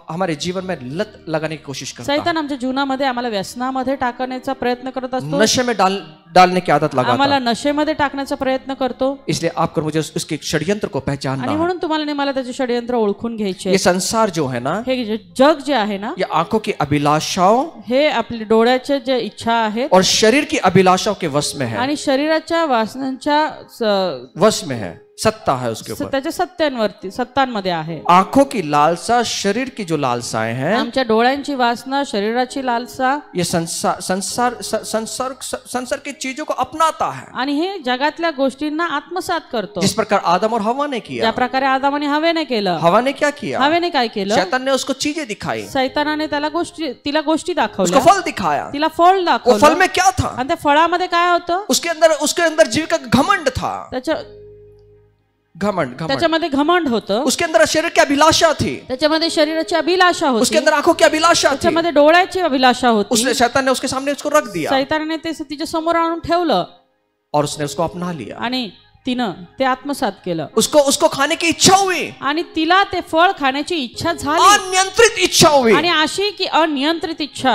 हमारे जीवन में लत लगाने की कोशिश करता है. सैतान आमच्या जीवनामध्ये आम्हाला व्यसनामध्ये टाकण्याचा प्रयत्न करत असतो. नशे में डालने की आदत लगाता आम्हाला है. नशेमध्ये टाकण्याचा प्रयत्न करतो. इसलिए आपको मुझे उसके षड्यंत्र को पहचानना आणि है. म्हणून तुम्हाला आणि मला त्याचे षड्यंत्र ओळखून घ्यायचे. ये संसार जो है ना, हे जग जे आहे ना, ये आंखों की अभिलाषाओं हे आपली डोळ्याच्या जे इच्छा आहेत और शरीर की अभिलाषाओं के वश में है. आणि शरीराच्या वासनांच्या वश में है, सत्ता है उसके ऊपर. त्याच्या सत्तांमध्ये आहे. आंखों की लालसा, शरीर की जो लालसाएं हैं, आमच्या डोळ्यांची वासना, शरीराची लालसा, ये संसार की चीजों को अपनाता है. आणि हे जगातल्या गोष्टींना आत्मसात करतो. जिस प्रकार आदम और हवा ने किया. ज्या प्रकारे आदम आणि हवेने केलं. हवा ने क्या किया? हवेने काय केलं? शैतान ने उसको चीजें दिखाई, सैतानाने तिला गोष्टी दाखवल्या, उसको फल दिखाया. तिला फळ वो दाखवलं. फल में क्या था? आणि त्या फळामध्ये काय होतं? उसके अंदर जीव का घमंड था. घमंड. त्याच्यामध्ये घमंड होतं. उसके अंदर शरीर की अभिलाषा थी. त्याच्यामध्ये शरीराची अभिलाषा होती. उसके अंदर आंखों की अभिलाषा थी. त्याच्यामध्ये डोळ्याची अभिलाषा होती. उसने शैतान ने उसके सामने उसको रख दिया. सैतानाने ते तिच्या समोर आणून ठेवलं और उसने उसको अपना लिया. आणि तिनं ते आत्मसात केलं. उसको खाने की इच्छा हुई. आणि तिला ते फळ खाण्याची इच्छा झाली. अनियंत्रित इच्छा हुई. आणि अशी की अनियंत्रित इच्छा.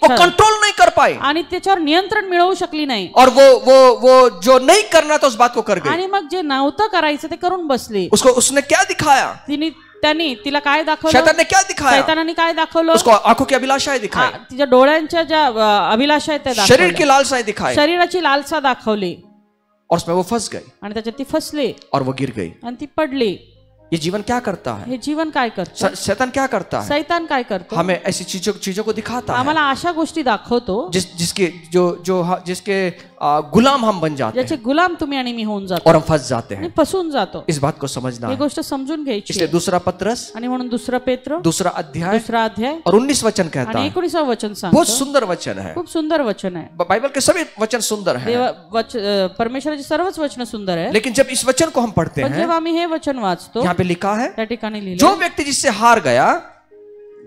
वो कंट्रोल नहीं कर पाई. आणि त्याच्यावर नियंत्रण मिळवू शकली नाही. और वो जो नहीं करना था उस बात को कर गई. आणि मग जे नव्हतं करायचं ते करून बसली. उसने क्या दिखाया? त्यांनी तिला काय दाखवलं? शैतान ने क्या दिखाया? शैतानाने काय दाखवलं? उसको आंखों की अभिलाषाएं दिखाई. तिच्या डोळ्यांच्या ज्या अभिलाषा आहेत त्या दाखवल्या. शरीर की लालसाएं दिखाई. शरीराची लालसा दाखवली. और उसमें वो फंस गई. आणि त्याच्यात ती फसली. और वो गिर गई. आणि ती पडली. ये जीवन क्या करता है? हे जीवन काय करतं? शैतान क्या करता है? शैतान काय करतो? हमें ऐसी चीजों को दिखाता है. आम्हाला अशा गोष्टी दाखवतो जिसके गुलाम हम बन जाते हैं. ज्याचे गुलाम तुम्ही आणि मी होऊन जातो. और हम फंस जाते हैं. फसून जातो. इस बात को समझना ही है. गोष्ट समजून घ्यायची. इसलिए दूसरा पत्रस आणि म्हणून दुसरा पेत्र 2 अध्याय और 19 वचन कहता है. 19 वचन सांगतो. बहुत सुंदर वचन है. खूप सुंदर वचन आहे. बाइबल के सभी वचन सुंदर हैं. परमेश्वराची सर्वच वचन सुंदर आहे. लेकिन जब इस वचन को हम पढ़ते हैं, जेव्हा आम्ही हे वचन वाचतो, यहाँ पे लिखा है, त्या ठिकाणी लिहिलं, जो व्यक्ति जिससे हार गया,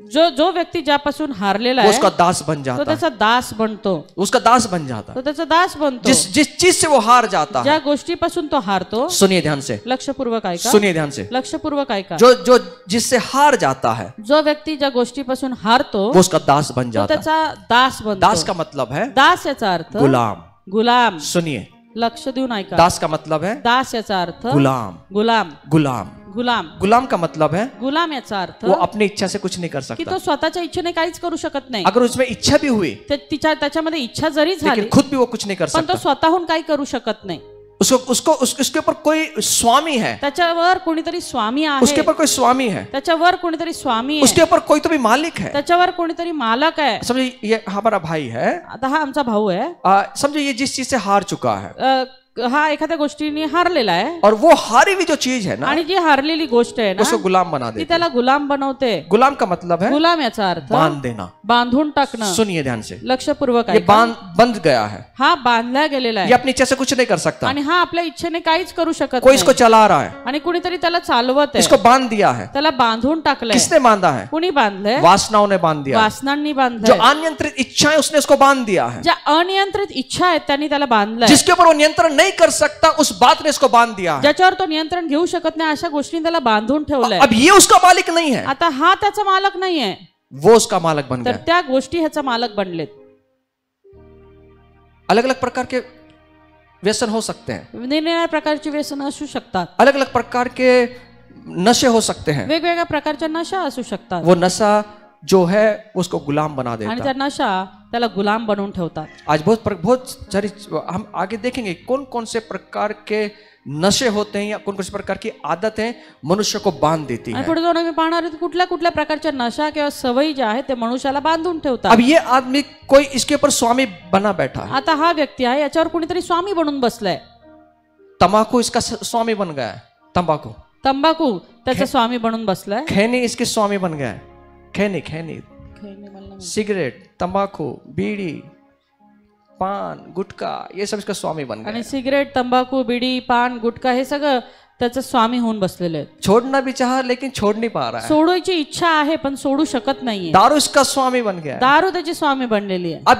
जो व्यक्ति ज्यापासून हारलेला वो आहे उसका दास बन तो जाता है, त्याचा दास बनतो, उसका दास बन जाता तो त्याचा दास बनतो. जिस चीज से वो हार जाता है. ज्या गोष्टीपासून तो हारतो, सुनिए ध्यान से, लक्षपूर्वक ऐका, सुनिए ध्यान से, लक्षपूर्वक ऐका. जो जिससे हार जाता है जो व्यक्ती ज्या गोष्टीपासून हारतो वो उसका दास बन तो जाता है. त्याचा दास बनतो. दास का मतलब है दास याचा अर्थ गुलाम. गुलाम. सुनिए, लक्ष देऊन ऐका. दास का मतलब है दास याचा अर्थ गुलाम. गुलाम. गुलाम. गुलाम. गुलाम का मतलब है गुलाम याचा अर्थ वो अपनी इच्छा से कुछ नहीं कर की सकता. तो स्वतःच्या इच्छेने काहीच करू शकत नाही. अगर उसमें इच्छा भी हुई त्याच्यामध्ये इच्छा जरी झाली लेकिन खुद भी वो कुछ नहीं कर पण तो सकता. स्वतःहून काही करू शकत नाही. उसके ऊपर कोई स्वामी है, त्याच्यावर कोणीतरी स्वामी उसके आहे, ऊपर कोई स्वामी है, त्याच्यावर कोणीतरी स्वामी उसके आहे, ऊपर कोई तो भी मालिक है. त्याच्यावर कोणीतरी मालक आहे. समझिए ये हमारा भाई है, आता हा आमचा भाऊ आहे. समझो ये जिस चीज से हार चुका है हा एखाद्या गोष्टीने हारलेला आहे और वो हारी हुई जो चीज है ना आणि जी हारलेली गोष्ट आहे ना उसको गुलाम बना ती देती. त्याला गुलाम बनवते. गुलाम का मतलब है गुलाम याचा अर्थ बांध देना. बांधून टाकणं. सुनिए ध्यान से, लक्षपूर्वक ये ऐका. बंध गया है, हा बांधला गेलेला ये आहे अपनी इच्छा से कुछ नहीं कर सकता. आणि हा आपल्या इच्छेने काहीच करू शकत कोई इसको नाही चला रहा है, आणि कुणीतरी त्याला चालवत आहे, इसको बांध दिया है. त्याला बांधून टाकलंय. किसने बांधा है? कुणी बांधलंय? वासनाओं ने बांध दिया. वासनांनी जो बांधलंय. अनियंत्रित इच्छाएं उसने उसको बांध दिया है. ज्या अनियंत्रित इच्छा आहेत त्यांनी त्याला बांधलंय. जिसके ऊपर वो नियंत्रण नहीं कर सकता उस बात ने इसको बांध दिया है. ज्याच्यावर तो नियंत्रण घेऊ शकत नाही अशा गोष्टीने त्याला बांधून ठेवलंय. अब ये उसका मालिक नहीं है, आता हा त्याचा मालक नाहीये, वो उसका मालिक बन तर गया. त्या गोष्टी ह्याचा मालक बनलेत. अलग अलग प्रकार के व्यसन हो सकते हैं, निरनिराळ्या प्रकारची व्यसन असू शकतात, अलग अलग प्रकार के नशे हो सकते हैं. वेगवेगळ्या प्रकारच्या नशा असू शकतात वो नशा जो है उसको गुलाम बना आणि देता त्या है. नशा त्याला गुलाम बनवून ठेवतात. आज बहुत सारी हम आगे देखेंगे कौन कौन से प्रकार के नशे होते हैं या कौन कौन से प्रकार की आदतें मनुष्य को बांध देती आणि है. पुढे जाऊन आम्ही पाहणार आहोत कुठल्या कुठल्या प्रकारच्या नशा किंवा सवयी ज्या आहेत ते मनुष्याला बांधून ठेवतात. अब ये आदमी कोई इसके ऊपर स्वामी बना बैठा है. आता हा व्यक्ती आहे याच्यावर कुणीतरी स्वामी बनून बसलाय. तंबाकू इसका स्वामी बन गया है. तंबाकू तंबाखू त्याचा स्वामी बनून बसलाय. खैनी इसके स्वामी बन गया है. खैनी सिगरेट, तंबाकू, बीड़ी, पान, गुटखा ये सब इसका स्वामी बन गया. आणि सिगरेट, तंबाखू, बिडी, पान, गुटखा हे सगळं त्याचं स्वामी होऊन बसलेले आहेत. छोड़ना भी चाहा लेकिन छोड़ नहीं पा रहा है. सोडायची इच्छा आहे पण सोडू शकत नाहीये. दारू इसका स्वामी बन गया है. दारू त्याची स्वामी बनलेली आहे. अब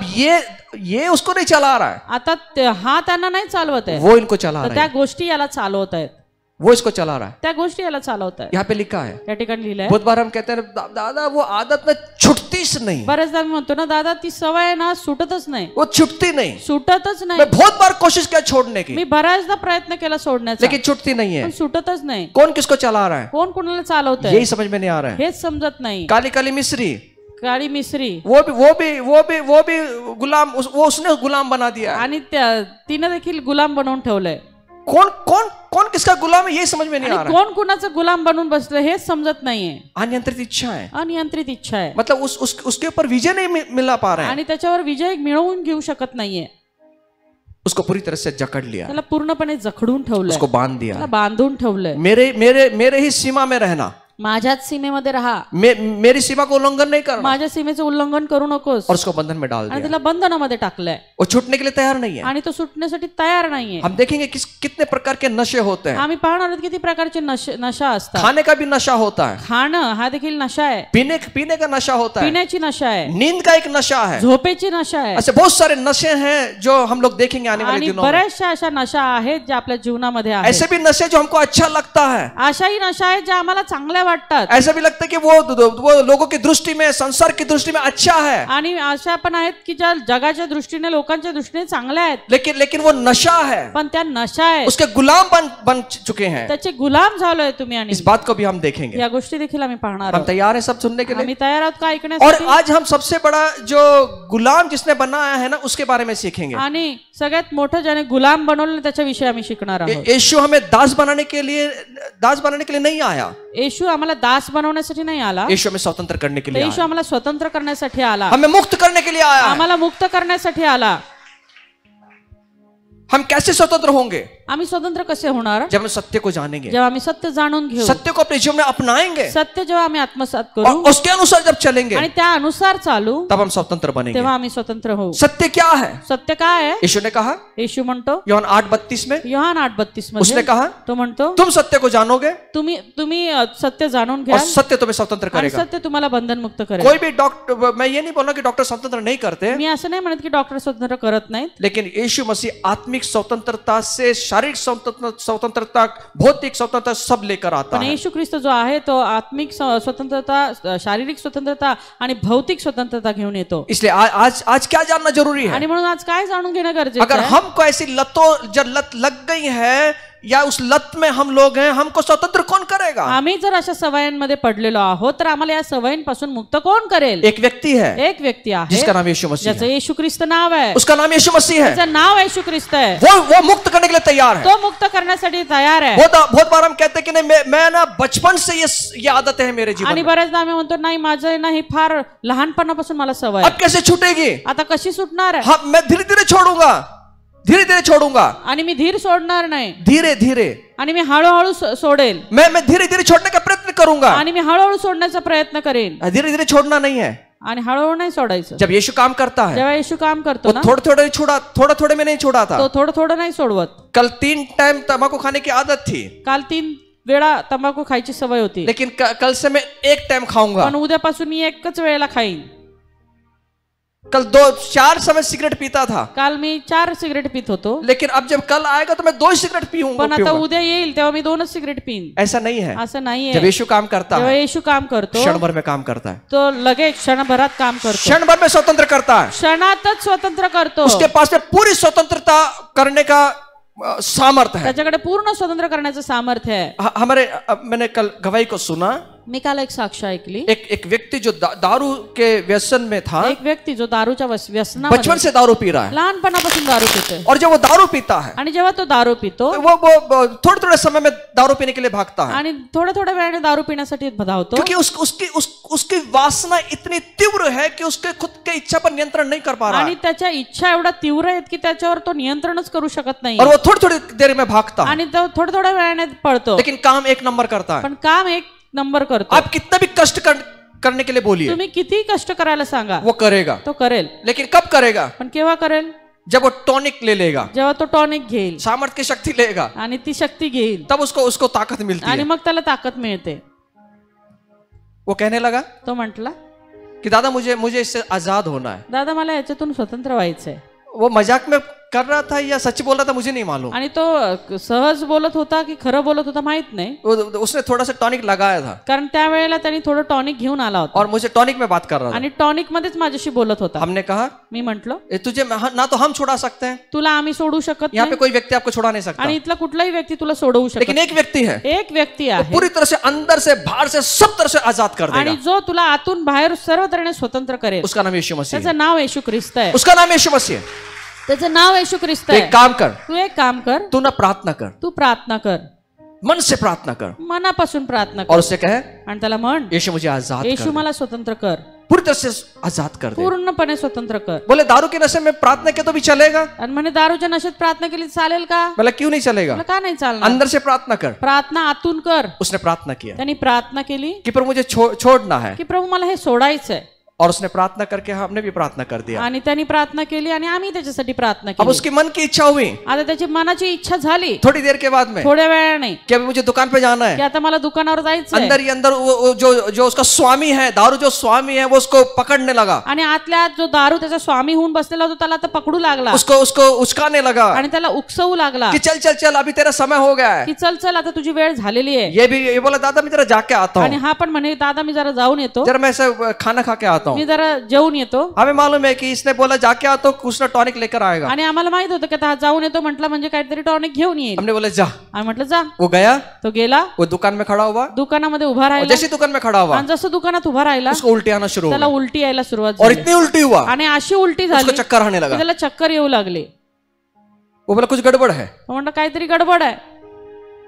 ये उसको नहीं चला रहा है, आता हा त्यांना नाही चालवत आहे, वो इनको चला तर रहा त्या है. गोष्टी याला चालवत आहेत. वो इसको चला रहा है. त्या गोष्टी याला चालवत आहेत. यहाँ पे लिखा है, या ठिकाणी लिहिलंय. बहुत बार हम कहते हैं दादा वो आदत ना छुटतीच नहीं, बऱ्याचदा मी म्हणतो ना दादा ती सवय आहे ना सुटतच नाही, वो छुटती नहीं. सुटतच नाही. मैं बहुत बार कोशिश किया छोड़ने की मी बऱ्याचदा प्रयत्न केला सोडण्याचा लेकिन छुटती नहीं है. पण सुटतच नाही. कौन किसको चला रहा है कोण कोणाला चालवत यही आहे समझ में नहीं आ रहा है. हेच समजत नाही. काली काली मिस्री काळी मिसरी वो भी गुलाम वो उसने गुलाम बना दिया है. आणि तिने देखील गुलाम बनवून ठेवलंय. कौन कौन कौन किसका गुलाम है ये समझ में नहीं आ आणि रहा है. कोण कुणाचं गुलाम बनवून बसलं हेच समजत नाहीये. अनियंत्रित इच्छा है, अनियंत्रित इच्छा आहे मतलब उसके ऊपर विजय नहीं मिला पा रहे हैं. आणि त्याच्यावर विजय मिळवून घेऊ शकत नाहीये. उसको पूरी तरह से जकड़ लिया, त्याला पूर्णपणे जखडून ठेवलंय, उसको बांध दिया. त्याला बांधून ठेवलंय. मेरे ही सीमा में रहना, माझ्याच सीमेमध्ये राहा, मेरी सीमा को उल्लंघन नहीं करना माझ्या सीमेचं उल्लंघन करू नकोस. और उसको बंधन में डाल आणि दिया. तिला बंधनामध्ये टाकलंय वो छूटने के लिए तैयार नहीं है. आणि तो सुटण्यासाठी तयार नाहीये. हम देखेंगे कितने प्रकार के नशे होते हैं. आम्ही पाहणार आहोत किती प्रकारचे नशा असतात. खाने का भी नशा होता है, खाणं हा देखील नशा आहे, पीने का नशा होता है, पिण्याची नशा आहे, नींद का एक नशा है. झोपेची नशा आहे. ऐसे बहुत सारे नशे हैं जो हम लोग देखेंगे आने वाले आणि दिनों में. बऱ्याचशा अशा नशा आहेत ज्या आपल्या जीवनामध्ये आहेत. ऐसे भी नशे जो हमको अच्छा लगता है, अशाही नशा आहेत ज्या आम्हाला चांगल्या वाटतात. ऐसा भी लगता है कि वो लोगों की दृष्टी में संसार की दृष्टी में अच्छा है, आणि अशा पण आहेत की ज्या जगाच्या दृष्टीने लोकांच्या दृष्टीने चांगल्या आहेत, लेकिन वो नशा है, पण त्या नशा आहेत, उसके गुलाम बन चुके हैं. त्याचे गुलाम झालोय तुम्ही. आणि इस बात को भी हम देखेंगे. या गोष्टी देखील आम्ही पाहणार हम आहोत. तैयार हैं सब सुनने के लिए. आम्ही तयार आहोत का और ऐकण्यासाठी. आज हम सबसे बड़ा जो गुलाम जिसने बनाया है ना उसके बारे में सीखेंगे. आणि सगळ्यात मोठं ज्याने गुलाम बनवलं त्याच्याविषयी आम्ही शिकणार आहोत. यीशु हमें दास बनाने के लिए नहीं आया. येशू आम्हाला दास बनवण्यासाठी नाही आला, यीशु हमें स्वतंत्र करने के लिए येशू आया. आम्हाला स्वतंत्र करण्यासाठी आला, हमें मुक्त करने के लिए आया. आम्हाला मुक्त करण्यासाठी आला. हम कैसे स्वतंत्र होंगे? आम्ही स्वतंत्र कसे होणार? जब हम सत्य को जानेंगे, जेव्हा आम्ही सत्य जाणून घेऊ, सत्य को अपने जीवन में अपनाएंगे सत्य जेव्हा आम्ही आत्मसात और करू उसके अनुसार जब चलेंगे आणि त्यानुसार चालू, तब हम स्वतंत्र बनेंगे। तेव्हा आम्ही स्वतंत्र होऊ। सत्य क्या है? सत्य काय आहे? यीशु ने कहा, येशू म्हणतो यूहन्ना 8:32 में, योहान 8:32 उसने मध्ये कहा, तो म्हणतो तुम सत्य को जानोगे तुम्ही सत्य जाणून और घ्या सत्य तुम्हें स्वतंत्र आणि करेगा। सत्य तुम्हाला बंधनमुक्त करेल। कोई भी डॉक्टर, मैं ये नहीं बोल रहा कि डॉक्टर स्वतंत्र नहीं करते, मी असं नाही म्हणत की डॉक्टर स्वतंत्र करत नाहीत, लेकिन यीशु मसीह आत्मिक स्वतंत्रता से शारीरिक स्वतंत्रता, भौतिक स्वतंत्रता सब लेकर आता पण है। येशू ख्रिस्त जो आहे तो आत्मिक स्वतंत्रता, शारीरिक स्वतंत्रता आणि भौतिक स्वतंत्रता घेऊन येतो। इसलिए आज क्या जानना जरूरी है? आणि म्हणून आज काय जाणून घेणं गरजेचं अगर आहे? हमको ऐसी लत लग गई है या उस लत में हम लोग हैं, हमको स्वतंत्र कौन करेगा? आम्ही जर अशा सवयींमध्ये पडलेलो आहोत तर आम्हाला या सवयींपासून मुक्त कोण करेल? एक व्यक्ती है, एक व्यक्ति आहे जिसका नाम यीशु मसीह ज्याचं है। येशू ख्रिस्त नाव आहे, उसका नाम यीशु मसीह है। त्याचं नाव येशू ख्रिस्त आहे। वो मुक्त करने के लिए तैयार है। तो मुक्त करण्यासाठी तयार आहे। बहुत बार हम कहते हैं कि नहीं, मैं ना बचपन से ये आदत है मेरे जीवन आणि में, बऱ्याचदा आम्ही म्हणतो नाही माझं नाही, फार लहानपणापासून मला सवय अब कैसे छूटेगी? आता कशी सुटणार आहे? हाँ, मैं धीरे धीरे छोड़ूंगा आणि मी धीर सोडणार नाही, धीरे धीरे आणि मी हळूहळू सोडेल, मैं धीरे धीरे छोड़ने का प्रयत्न करूंगा। आणि मी हळूहळू सोडण्याचा प्रयत्न करेन। धीरे धीरे छोड़ना नहीं है। आणि हळूहळू नाही सोडायचं। जब यीशु काम करता है, जेव्हा येशू काम करतो वो ना, थोड़ा में नहीं छोड़ा था। तो थोडं थोडं नाही सोडवत। कल 3 टाइम तंबाकू खाने की आदत थी, काल 3 वेळा तंबाखू खायची सवय होती, लेकिन कल से मैं 1 टाइम खाऊंगा। पण उद्यापासून मी एकच वेळेला खाईन। कल 2-4 समय सिगरेट पीता था, काल मी 4 सिगरेट पीत होतो, लेकिन अब जब कल आएगा तो मैं 2 सिगरेट पीऊंगा। पण आता उद्या येईल तेव्हा मी 2च सिगरेट पीन। ऐसा नहीं है। असं नाहीये। जब यीशु काम करता जेव्हा है, येशू काम करतो क्षण भर में काम करता है, तो लगेच क्षणभरात काम करतो, क्षण भर में स्वतंत्र करता है। क्षणातच स्वतंत्र करतो। उसके पास में पूरी स्वतंत्रता करने का सामर्थ्य है। त्याच्याकडे पूर्ण स्वतंत्र करण्याचं सामर्थ्य आहे। मैंने कल गवाही को सुना, मी काल एक साक्ष ऐकली। एक व्यक्ति जो दारू के व्यसन में था, एक व्यक्ति जो दारूच्या व्यसनामध्ये, बचपन से दारू पी रहा है, लहानपणापासून दारू पितो, और जब वो दारू पीता है, आणि जेव्हा तो दारू पितो, वो थोड़े समय में दारू पीने के लिए भागता है, आणि थोड्या वेळाने दारू पिण्यासाठी धावतो, क्योंकि उसकी वासना इतनी तीव्र है कि उसके खुद के इच्छा पर नियंत्रण नहीं कर पा रहा आणि है, त्याच्या इच्छा एवढा तीव्र आहेत की त्याच्यावर तो नियंत्रणच करू शकत नाही, और वो थोड़ी देर में भागता है, आणि तो थोड्या वेळाने पळतो, लेकिन काम 1 नंबर करता है। पण काम 1 नंबर करतो। आप कितना भी कष्ट करने के लिए बोलिए, तुम्ही किती कष्ट करायला सांगा, वो करेगा, तो करेल, लेकिन कब करेगा? पण केव्हा करेल? जब वो टॉनिक ले लेगा, जेव्हा तो टॉनिक घेईल, सामर्थ्य की शक्ति लेगा, आणि ती शक्ती घेईल, तब उसको ताकत मिलती आणि है। मग त्याला ताकद मिळते। वो कहने लगा तो म्हटला कि दादा मुझे इससे आजाद होना है। दादा मला याच्यातून स्वतंत्र व्हायचंय। वो मजाक में कर रहा था या सच बोल रहा था मुझे नहीं मालूम, आणि तो सहज बोलत होता की खरं बोलत होता माहित नाही, उसने थोड़ा सा टॉनिक लगाया था, कारण त्यावेळेला त्यांनी थोडं टॉनिक घेऊन आला होता, और मुझे टॉनिक में बात कर रहा था। आणि टॉनिक मध्येच माझ्याशी बोलत होता। हमने कहा, मी म्हंटल तुझे ना तो हम छुड़ा सकते हैं, तुला आम्ही सोडू शकत यहाँ पे नाही, कोई व्यक्ति आपको छुड़ा नहीं सकता, आणि इथला कुठलाही व्यक्ती तुला सोडवू शकत लेकिन एक व्यक्ती है, एक व्यक्ती आहे, पूरी तरह से अंदर से बाहर से सब तरह से आजाद कर आणि देगा। जो तुला आतून बाहेर सर्व तऱ्हेने स्वतंत्र करेल। उसका नाम यीशु मसीह है। त्याचं नाव येशू ख्रिस्त आहे। उसका नाम यीशु मसीह है। त्याचं नाव येशू ख्रिस्त तो आहे। एक काम कर, तू एक काम कर, तू ना प्रार्थना कर, तू प्रार्थना कर, मन से प्रार्थना कर, मनापासून प्रार्थना कर, और उससे कहे, आणि त्याला म्हण यीशु मुझे आजाद येशू कर, मला स्वतंत्र कर, पूरी तरह से आजाद कर दे। पूर्णपणे स्वतंत्र कर। बोले दारू के नशे में प्रार्थना के तो भी चलेगा? आणि म्हणे दारूच्या नशेत प्रार्थना केली चालेल का? बोला क्यों नहीं चलेगा? मला का नाही चालणार? अंदर से प्रार्थना कर। प्रार्थना आतून कर। उसने प्रार्थना किया त्यांनी प्रार्थना केली कि प्रभु मुझे छोड़ना है, की प्रभू मला हे सोडायचंय, और उसने प्रार्थना करके हमने भी प्रार्थना कर दिया। आणि त्यांनी प्रार्थना केली आणि आम्ही त्याच्यासाठी प्रार्थना अब केली। उसकी मन की इच्छा हुई, आता त्याची मनाची इच्छा झाली थोड़ी देर के बाद में, थोड्या वेळाने, कि अभी मुझे दुकान पे जाना की है। आता मला दुकानावर जायचंय। अंदर ही अंदर वो जो उसका स्वामी है, दारू जो स्वामी है, वो उसको पकड़ने लगा, आणि आतल्या आत जो दारू त्याचा स्वामी होऊन बसलेला होता त्याला आता पकडू लागला, उसको उचकाने लगा आणि त्याला उकसवू लागला कि चल चल चल अभी तेरा समय हो गया है। की चल चल आता तुझी वेळ झालेली आहे। ये बोला दादा मैं जरा जाके आता आणि हूँ, हा पण म्हणे दादा मी जरा जाऊन येतो, जरा मैं ऐसे खाना खा के आता मी हूँ। जरा जेवून येतो। हमें मालूम है कि इसने बोला जाके आता हूँ, कुछ ना टॉनिक लेकर आएगा। आणि आम्हाला माहित होतं की आता हा जाऊन येतो म्हटलं म्हणजे काहीतरी टॉनिक घेऊन येईल। हमने बोला जा, आम्ही म्हटलं जा। वो गया, तो गेला, वो दुकान में खड़ा हुआ, दुकानामध्ये उभा और राहिला, जैसे दुकान में खड़ा हुआ आणि जसं दुकानात उभा राहिला उसको उल्टी आना शुरू हो त्याला गया, उलटी यायला सुरुवात और झाली, इतनी उल्टी हुआ आणि अशी उलटी उसको झाली चक्कर आने की लगा। त्याला चक्कर येऊ लागली। वो बोला कुछ गड़बड़ है, तो म्हणलं काहीतरी गडबड आहे।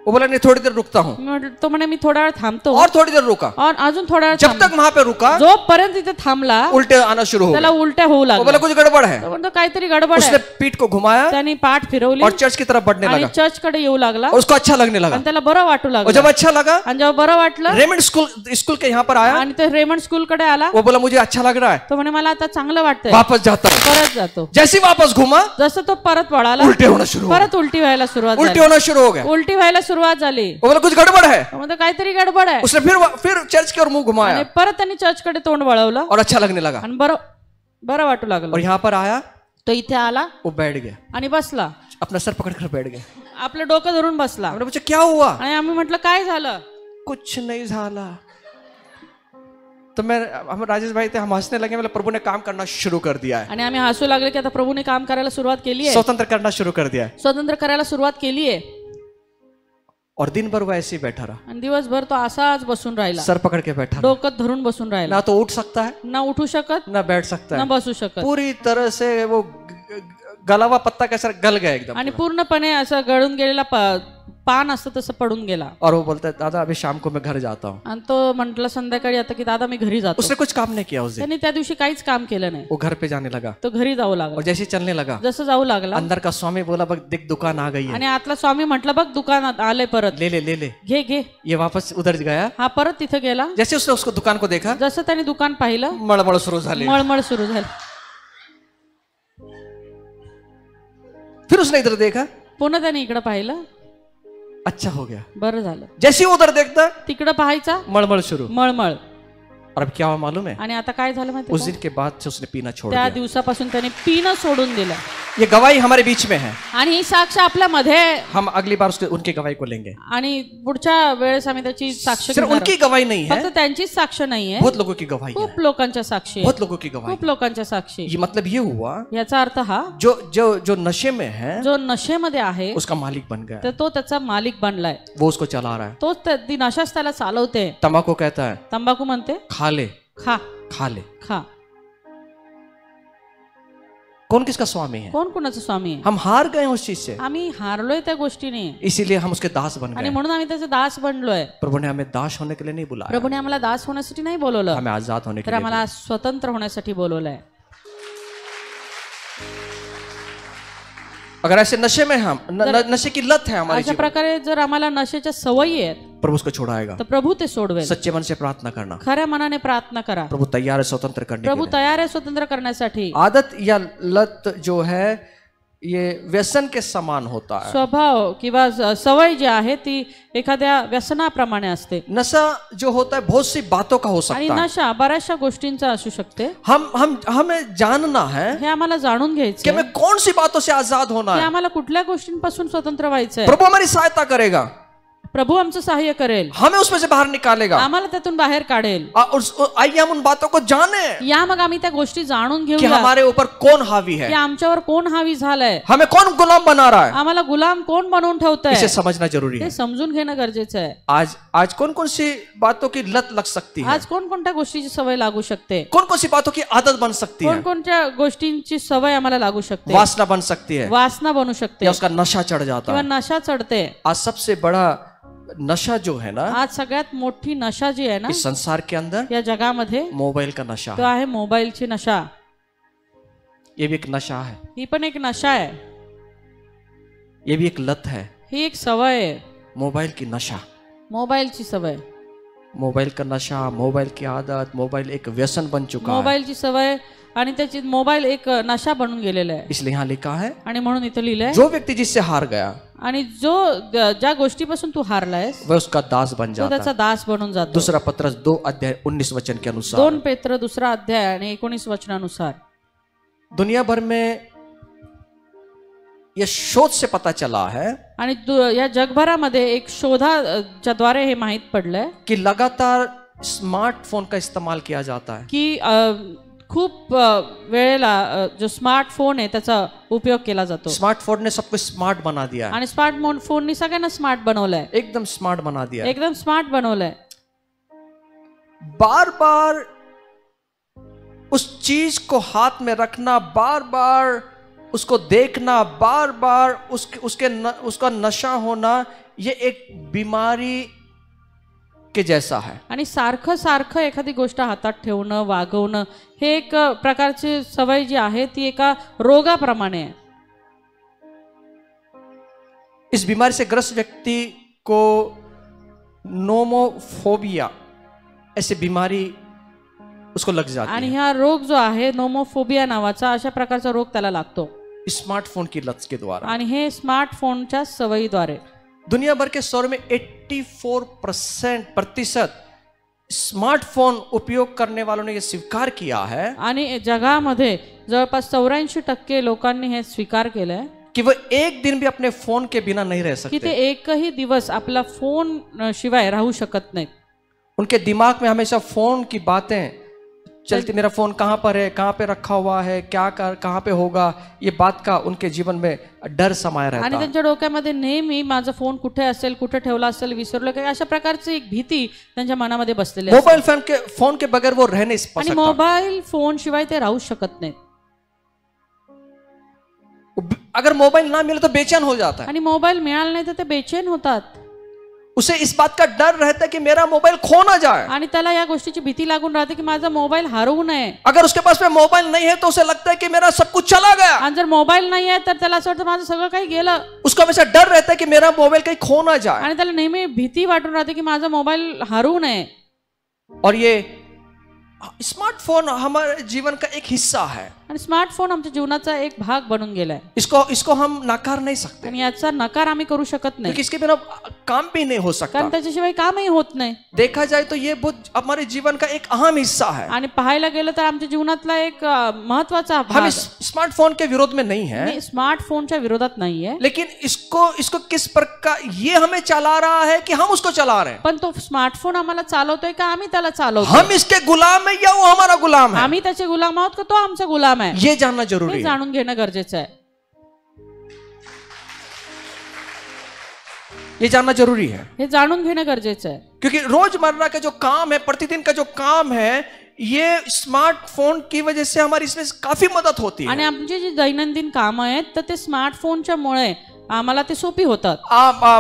वो बोला नहीं थोड़ी देर रुकता हूँ, तो म्हणे मी थोडा वेळ थांबतो और थोड़ी देर रुका। और अजून थोडा वेळ जब तक वहां पे रुका जोपर्यंत तिथे थांबला उल्टे आना शुरू हो त्याला गए। उलट्या होऊ वो लागल्या। बोला कुछ गड़बड़ है, तो म्हणतो काहीतरी गडबड उसने आहे। पीठ को घुमाया त्याने पाठ फिरवली और चर्च की तरफ बढ़ने आणि लगा चर्चकडे येऊ लागला और उसको अच्छा लगने लगा। आणि त्याला बरं वाटू और लागलं। जब अच्छा लगा आणि जेव्हा बरं वाटलं रेमंड स्कूल के यहाँ पर आया, आणि तो रेमंड स्कूलकडे आला, वो बोला मुझे अच्छा लग रहा है, तो म्हणे मला आता चांगलं वाटतंय, वापस जाता हूँ। परत जातो। जैसे ही वापस घूमा जसं तो परत वळाला उल्टे होना शुरू हो गए, परत उलटी व्हायला सुरुवात उल्टे झाली। होना शुरू हो गए। उलटी व्हायला सुरुवात झाली। वो बोला कुछ गड़बड़ है, तो म्हणतो काहीतरी गडबड आहे। उसने फिर चर्च की ओर मुंह घुमाया आणि परत त्यांनी चर्चकडे तोंड वळवलं और अच्छा लगने लगा। आणि बरं वाटू लागलं। और यहाँ पर आया, तो इथे आला वो बैठ गया, आणि बसला, अपना सर पकड़कर बैठ गया। आपलं डोकं धरून बसला। हमने पूछा क्या हुआ? आणि आम्ही म्हटलं काय झालं? कुछ नहीं झाला। तो हम राजेश भाई थे, हम हंसने लगे, मतलब प्रभु ने काम करना शुरू कर दिया है, आणि आम्ही हसू लागले की आता प्रभूने काम करायला सुरुवात केली आहे, स्वतंत्र करना शुरू कर दिया है। स्वतंत्र करायला सुरुवात केली आहे। और दिन भर वो ऐसे ही बैठा रहा, आणि दिवसभर तो असाच बसून राहिला, सर पकड़ के बैठा रहा। डोकं धरून बसून राहिला। ना तो उठ सकता है, ना उठू शकत ना बैठ सकता ना है, बसू शकत, पूरी तरह से वो गला हुआ पत्ता कैसा गल गया एकदम। आणि पूर्णपणे असं गळून गेलेला पान असतं तसं पडून गेला। और वो बोलता है दादा अभी शाम को मैं घर जाता हूँ। आणि तो म्हटलं संध्याकाळी आता की दादा मी घरी जातो। उसने कुछ काम नहीं किया उस दिन, त्यांनी त्या दिवशी काहीच काम केलं नाही। वो घर पे जाने लगा तो घरी जाऊ और लागला। जैसे ही चलने लगा जसं जाऊ लागला अंदर का स्वामी बोला बग देख दुकान आ गई है, आणि आतला स्वामी म्हटलं बघ दुकानात आले, परत ले ले ले ले। घे घे। ये वापस उधर गया, हा परत तिथे गेला। जैसे उसने उसको दुकान को देखा जसं त्याने दुकान पाहिलं मळमळ सुरू झाली। मळमळ सुरू झाली। फिर उसने इधर देखा, पुन्हा त्याने इकडं पाहिलं, अच्छा हो गया। बरं झालं। जैसे ही उधर देखता तिकडं पाहायचा, मळमळ शुरू। मळमळ। और अब क्या हुआ मालूम है? आणि आता काय झालं माहिती उस दिन के बाद से उसने पीना छोड़ त्या दिया। दिवसापासून त्याने पिणं सोडून दिलं। ये गवाही हमारे बीच में है, आणि ही साक्ष आपल्यामध्ये, हम अगली बार उनकी गवाही को लेंगे। आणि पुढच्या वेळेस आम्ही त्याची साक्ष सिर्फ घेणार उनकी आहोत। गवाही नहीं है, फक्त त्यांचीच साक्ष नाहीये, बहुत लोगों की गवाही है, खूप लोकांच्या साक्षी आहेत, बहुत लोगों की गवाही। खूप लोकांच्या साक्षी। ये मतलब ये हुआ याचा अर्थ हा, जो जो जो नशे में है जो नशेमध्ये आहे उसका मालिक बन गया, तर तो त्याचा मालिक बनलाय, वो उसको चला रहा है। तोच ती नशाच त्याला चालवते। तंबाकू कहता है तंबाखू म्हणते खा ले खा खा ले। खा। कौन किसका स्वामी है? कोण कोणाचा स्वामी आहे? हम हार गए उस चीज से, आम्ही हारलोय त्या गोष्टीने, इसीलिए हम उसके दास बन आणि गए। म्हणून आम्ही त्याचे दास बनलोय। प्रभु ने हमें दास होने के लिए नहीं बुलाया, प्रभूने आम्हाला दास होण्यासाठी नाही बोलवलं, हमें आजाद होने के तर लिए आम्हाला स्वतंत्र होण्यासाठी बोलवलंय। अगर ऐसे नशे में हम नशे की लत है हमारे अशा जीवन, प्रकारे जर आम्हाला नशेच्या सवयी आहेत प्रभु उसको छुड़ाएगा। तर प्रभू ते सोडवेल। सच्चे मन से प्रार्थना करना, खऱ्या मनाने प्रार्थना करा। प्रभु तैयार है स्वतंत्र करने के प्रभू लिए। तयार आहे स्वतंत्र करण्यासाठी। आदत या लत जो है ये व्यसन के समान होता है। स्वभाव किंवा सवय जी आहे ती एखाद्या व्यसनाप्रमाणे असते। नशा जो होता है बहुत सी बातों का हो आणि सकता है। नशा बऱ्याचशा गोष्टींचा असू शकते। हमें जानना है हे आम्हाला जाणून कि घ्यायचं हमें कौन सी बातों से आजाद होना की है। आम्हाला कुठल्या गोष्टींपासून स्वतंत्र व्हायचंय। प्रभु हमारी सहायता करेगा, प्रभू आमचं सहाय्य करेल, हमें उसमें से बाहर निकालेगा। आम्हाला त्यातून बाहेर काढेल। आइए हम उन बातों को जाने या मग आम्ही त्या गोष्टी जाणून कि घेऊया हमारे ऊपर कौन हावी की है, आमच्यावर कोण हावी झालाय, हमें कौन गुलाम बना रहा है। आम्हाला गुलाम कोण बनवून ठेवतंय, इसे समझना जरूरी हे है। समजून घेणं गरजेचं आहे। आज कौन कौन सी बातों की लत लग सकती है, आज कोणकोणत्या गोष्टीची सवय लागू शकते, कौन कौन सी बातों की आदत बन सकती है, कोणकोणत्या गोष्टींची सवय आम्हाला लागू शकते, वासना बन सकती है, वासना बनू शकते या उसका नशा चढ़ जाता किंवा है। नशा चढते। आज सबसे बड़ा नशा जो है ना आज सगळ्यात मोठी नशा जी आहे ना इस संसार के अंदर, या जगामध्ये, मोबाइल का नशा तो है। आहे मोबाईलची नशा। ये भी एक नशा है, ही पण एक नशा आहे, ये भी एक लत है। ही एक सवय आहे, मोबाइल की नशा, मोबाईलची सवय। मोबाइल का नशा, मोबाइल की आदत, मोबाइल एक व्यसन बन चुका है। मोबाईलची सवय आणि त्याची मोबाईल एक नशा बनून गेलेला आहे। इसलिए यहाँ लिखा है आणि म्हणून इथं लिहिलंय, जो व्यक्ति जिससे हार गया आणि ज्या गोष्टीपासून तू हारलायस वह उसका दास बन तो जाता त्याचा है। दास बनून जातो। दूसरा पत्रस 2:19 के अनुसार, 2 पेत्र 2 अध्याय आणि 19 वचनानुसार। दुनिया भर में यह शोध से पता चला है आणि या जगभरामध्ये एक शोधाच्या द्वारे हे माहित पडलंय कि लगातार स्मार्टफोन का इस्तेमाल किया जाता है। की खूप वेळेला जो स्मार्टफोन आहे त्याचा उपयोग केला जातो। स्मार्टफोन ने सब कुछ स्मार्ट बना दिया है, आणि स्मार्टफोननी सगळ्यांना स्मार्ट बनवलंय, एकदम स्मार्ट बना दिया है। एकदम स्मार्ट बनवलंय। बार बार उस चीज को हाथ में रखना, बार बार उसको देखना, बार बार उसका नशा होना, ये एक बीमारी के जैसा है. आणि सारखं सारखं एखादी गोष्ट हातात ठेवणं, वागवणं हे एक प्रकारची सवय जी आहे ती एका रोगाप्रमाणे आहे. इस बीमारी से ग्रस्त व्यक्ति को नोमोफोबिया ऐसी बीमारी उसको लग जाती आणि है. हा रोग जो आहे नोमोफोबिया नावाचा, अशा प्रकारचा रोग त्याला लागतो. स्मार्टफोन की लत के द्वारा. आणि हे स्मार्टफोनच्या सवयीद्वारे. दुनिया भर के शहरों में 84% स्मार्टफोन उपयोग करने वालों ने यह स्वीकार किया है. आणि जगामध्ये जवळपास 84% लोकांनी हे स्वीकार केलंय कि वो एक दिन भी अपने फोन के बिना नहीं रह की सकते. ते एकही दिवस आपला फोन शिवाय राहू शकत नाहीत. उनके दिमाग में हमेशा फोन की बातें चलती. मेरा फोन कहाँ पर है, कहाँ पे रखा हुआ है, कहाँ पे होगा, ये बात का उनके जीवन में डर समाया रहता आणि है. त्यांच्या डोक्यामध्ये नेहमी माझा फोन कुठे असेल, कुठे ठेवला असेल, विसरलो काय, अशा प्रकारची एक भीती त्यांच्या मनामध्ये बसलेली असते. मोबाइल फोन के बगैर वो रह नहीं आणि सकता. मोबाईल फोन शिवाय ते राहू शकत नाहीत. अगर मोबाइल ना मिले तो बेचैन हो जाता है. आणि मोबाईल मिळाला नाही तर ते बेचैन होतात. उसे इस बात का डर रहता है कि मेरा मोबाइल खो ना जाए. आणि त्याला या गोष्टीची भीती लागून राहते की माझा मोबाईल हरवू नये. अगर उसके पास में मोबाइल नहीं है तो उसे लगता है कि मेरा सब कुछ चला गया. आणि जर मोबाईल नाही आहे तर त्याला असं वाटतं माझं सगळं काही गेलं. उसको हमेशा डर रहता है कि मेरा मोबाइल कहीं खो ना जाए. आणि त्याला नेहमी भीती वाटून राहते की माझा मोबाईल हरवू नये. और ये स्मार्टफोन हमारे जीवन का एक हिस्सा है. आणि स्मार्टफोन आमच्या जीवनाचा एक भाग बनून गेलाय. इसको हम नकार नहीं सकते. आणि याचा नकार आम्ही करू शकत नाही. क्योंकि इसके बिना काम भी नहीं हो सकता. कारण त्याच्याशिवाय कामही होत नाही. देखा जाए तो ये बहुत हमारे जीवन का एक अहम हिस्सा है. आणि पाहायला गेलं तर आमच्या जीवनातला एक महत्वाचा भाग. हम स्मार्टफोन के विरोध में नहीं है. स्मार्टफोनच्या विरोधात नाहीये. लेकिन इसको किस प्रकार ये हमें चला रहा है कि हम उसको चला रहे हैं. पण तो स्मार्टफोन आम्हाला चालवतोय का आम्ही त्याला चालवतोय. हम इसके गुलाम है या वो हमारा गुलाम है. आम्ही त्याचे गुलाम आहोत का तो आमचा गुलाम आहे. ये जानना जरूरी है. जाणून घेणं गरजेचं आहे. ये जानना जरूरी है. हे जाणून घेणं गरजेचं आहे. क्योंकि रोजमर्रा का जो काम है, प्रतिदिन का जो काम है, ये स्मार्टफोन की वजह से हमारी इसमें काफी मदद होती है. आणि आमची जी दैनंदिन कामं आहेत तर ते स्मार्टफोनच्या मुळे आम्हाला ते सोपी होतात.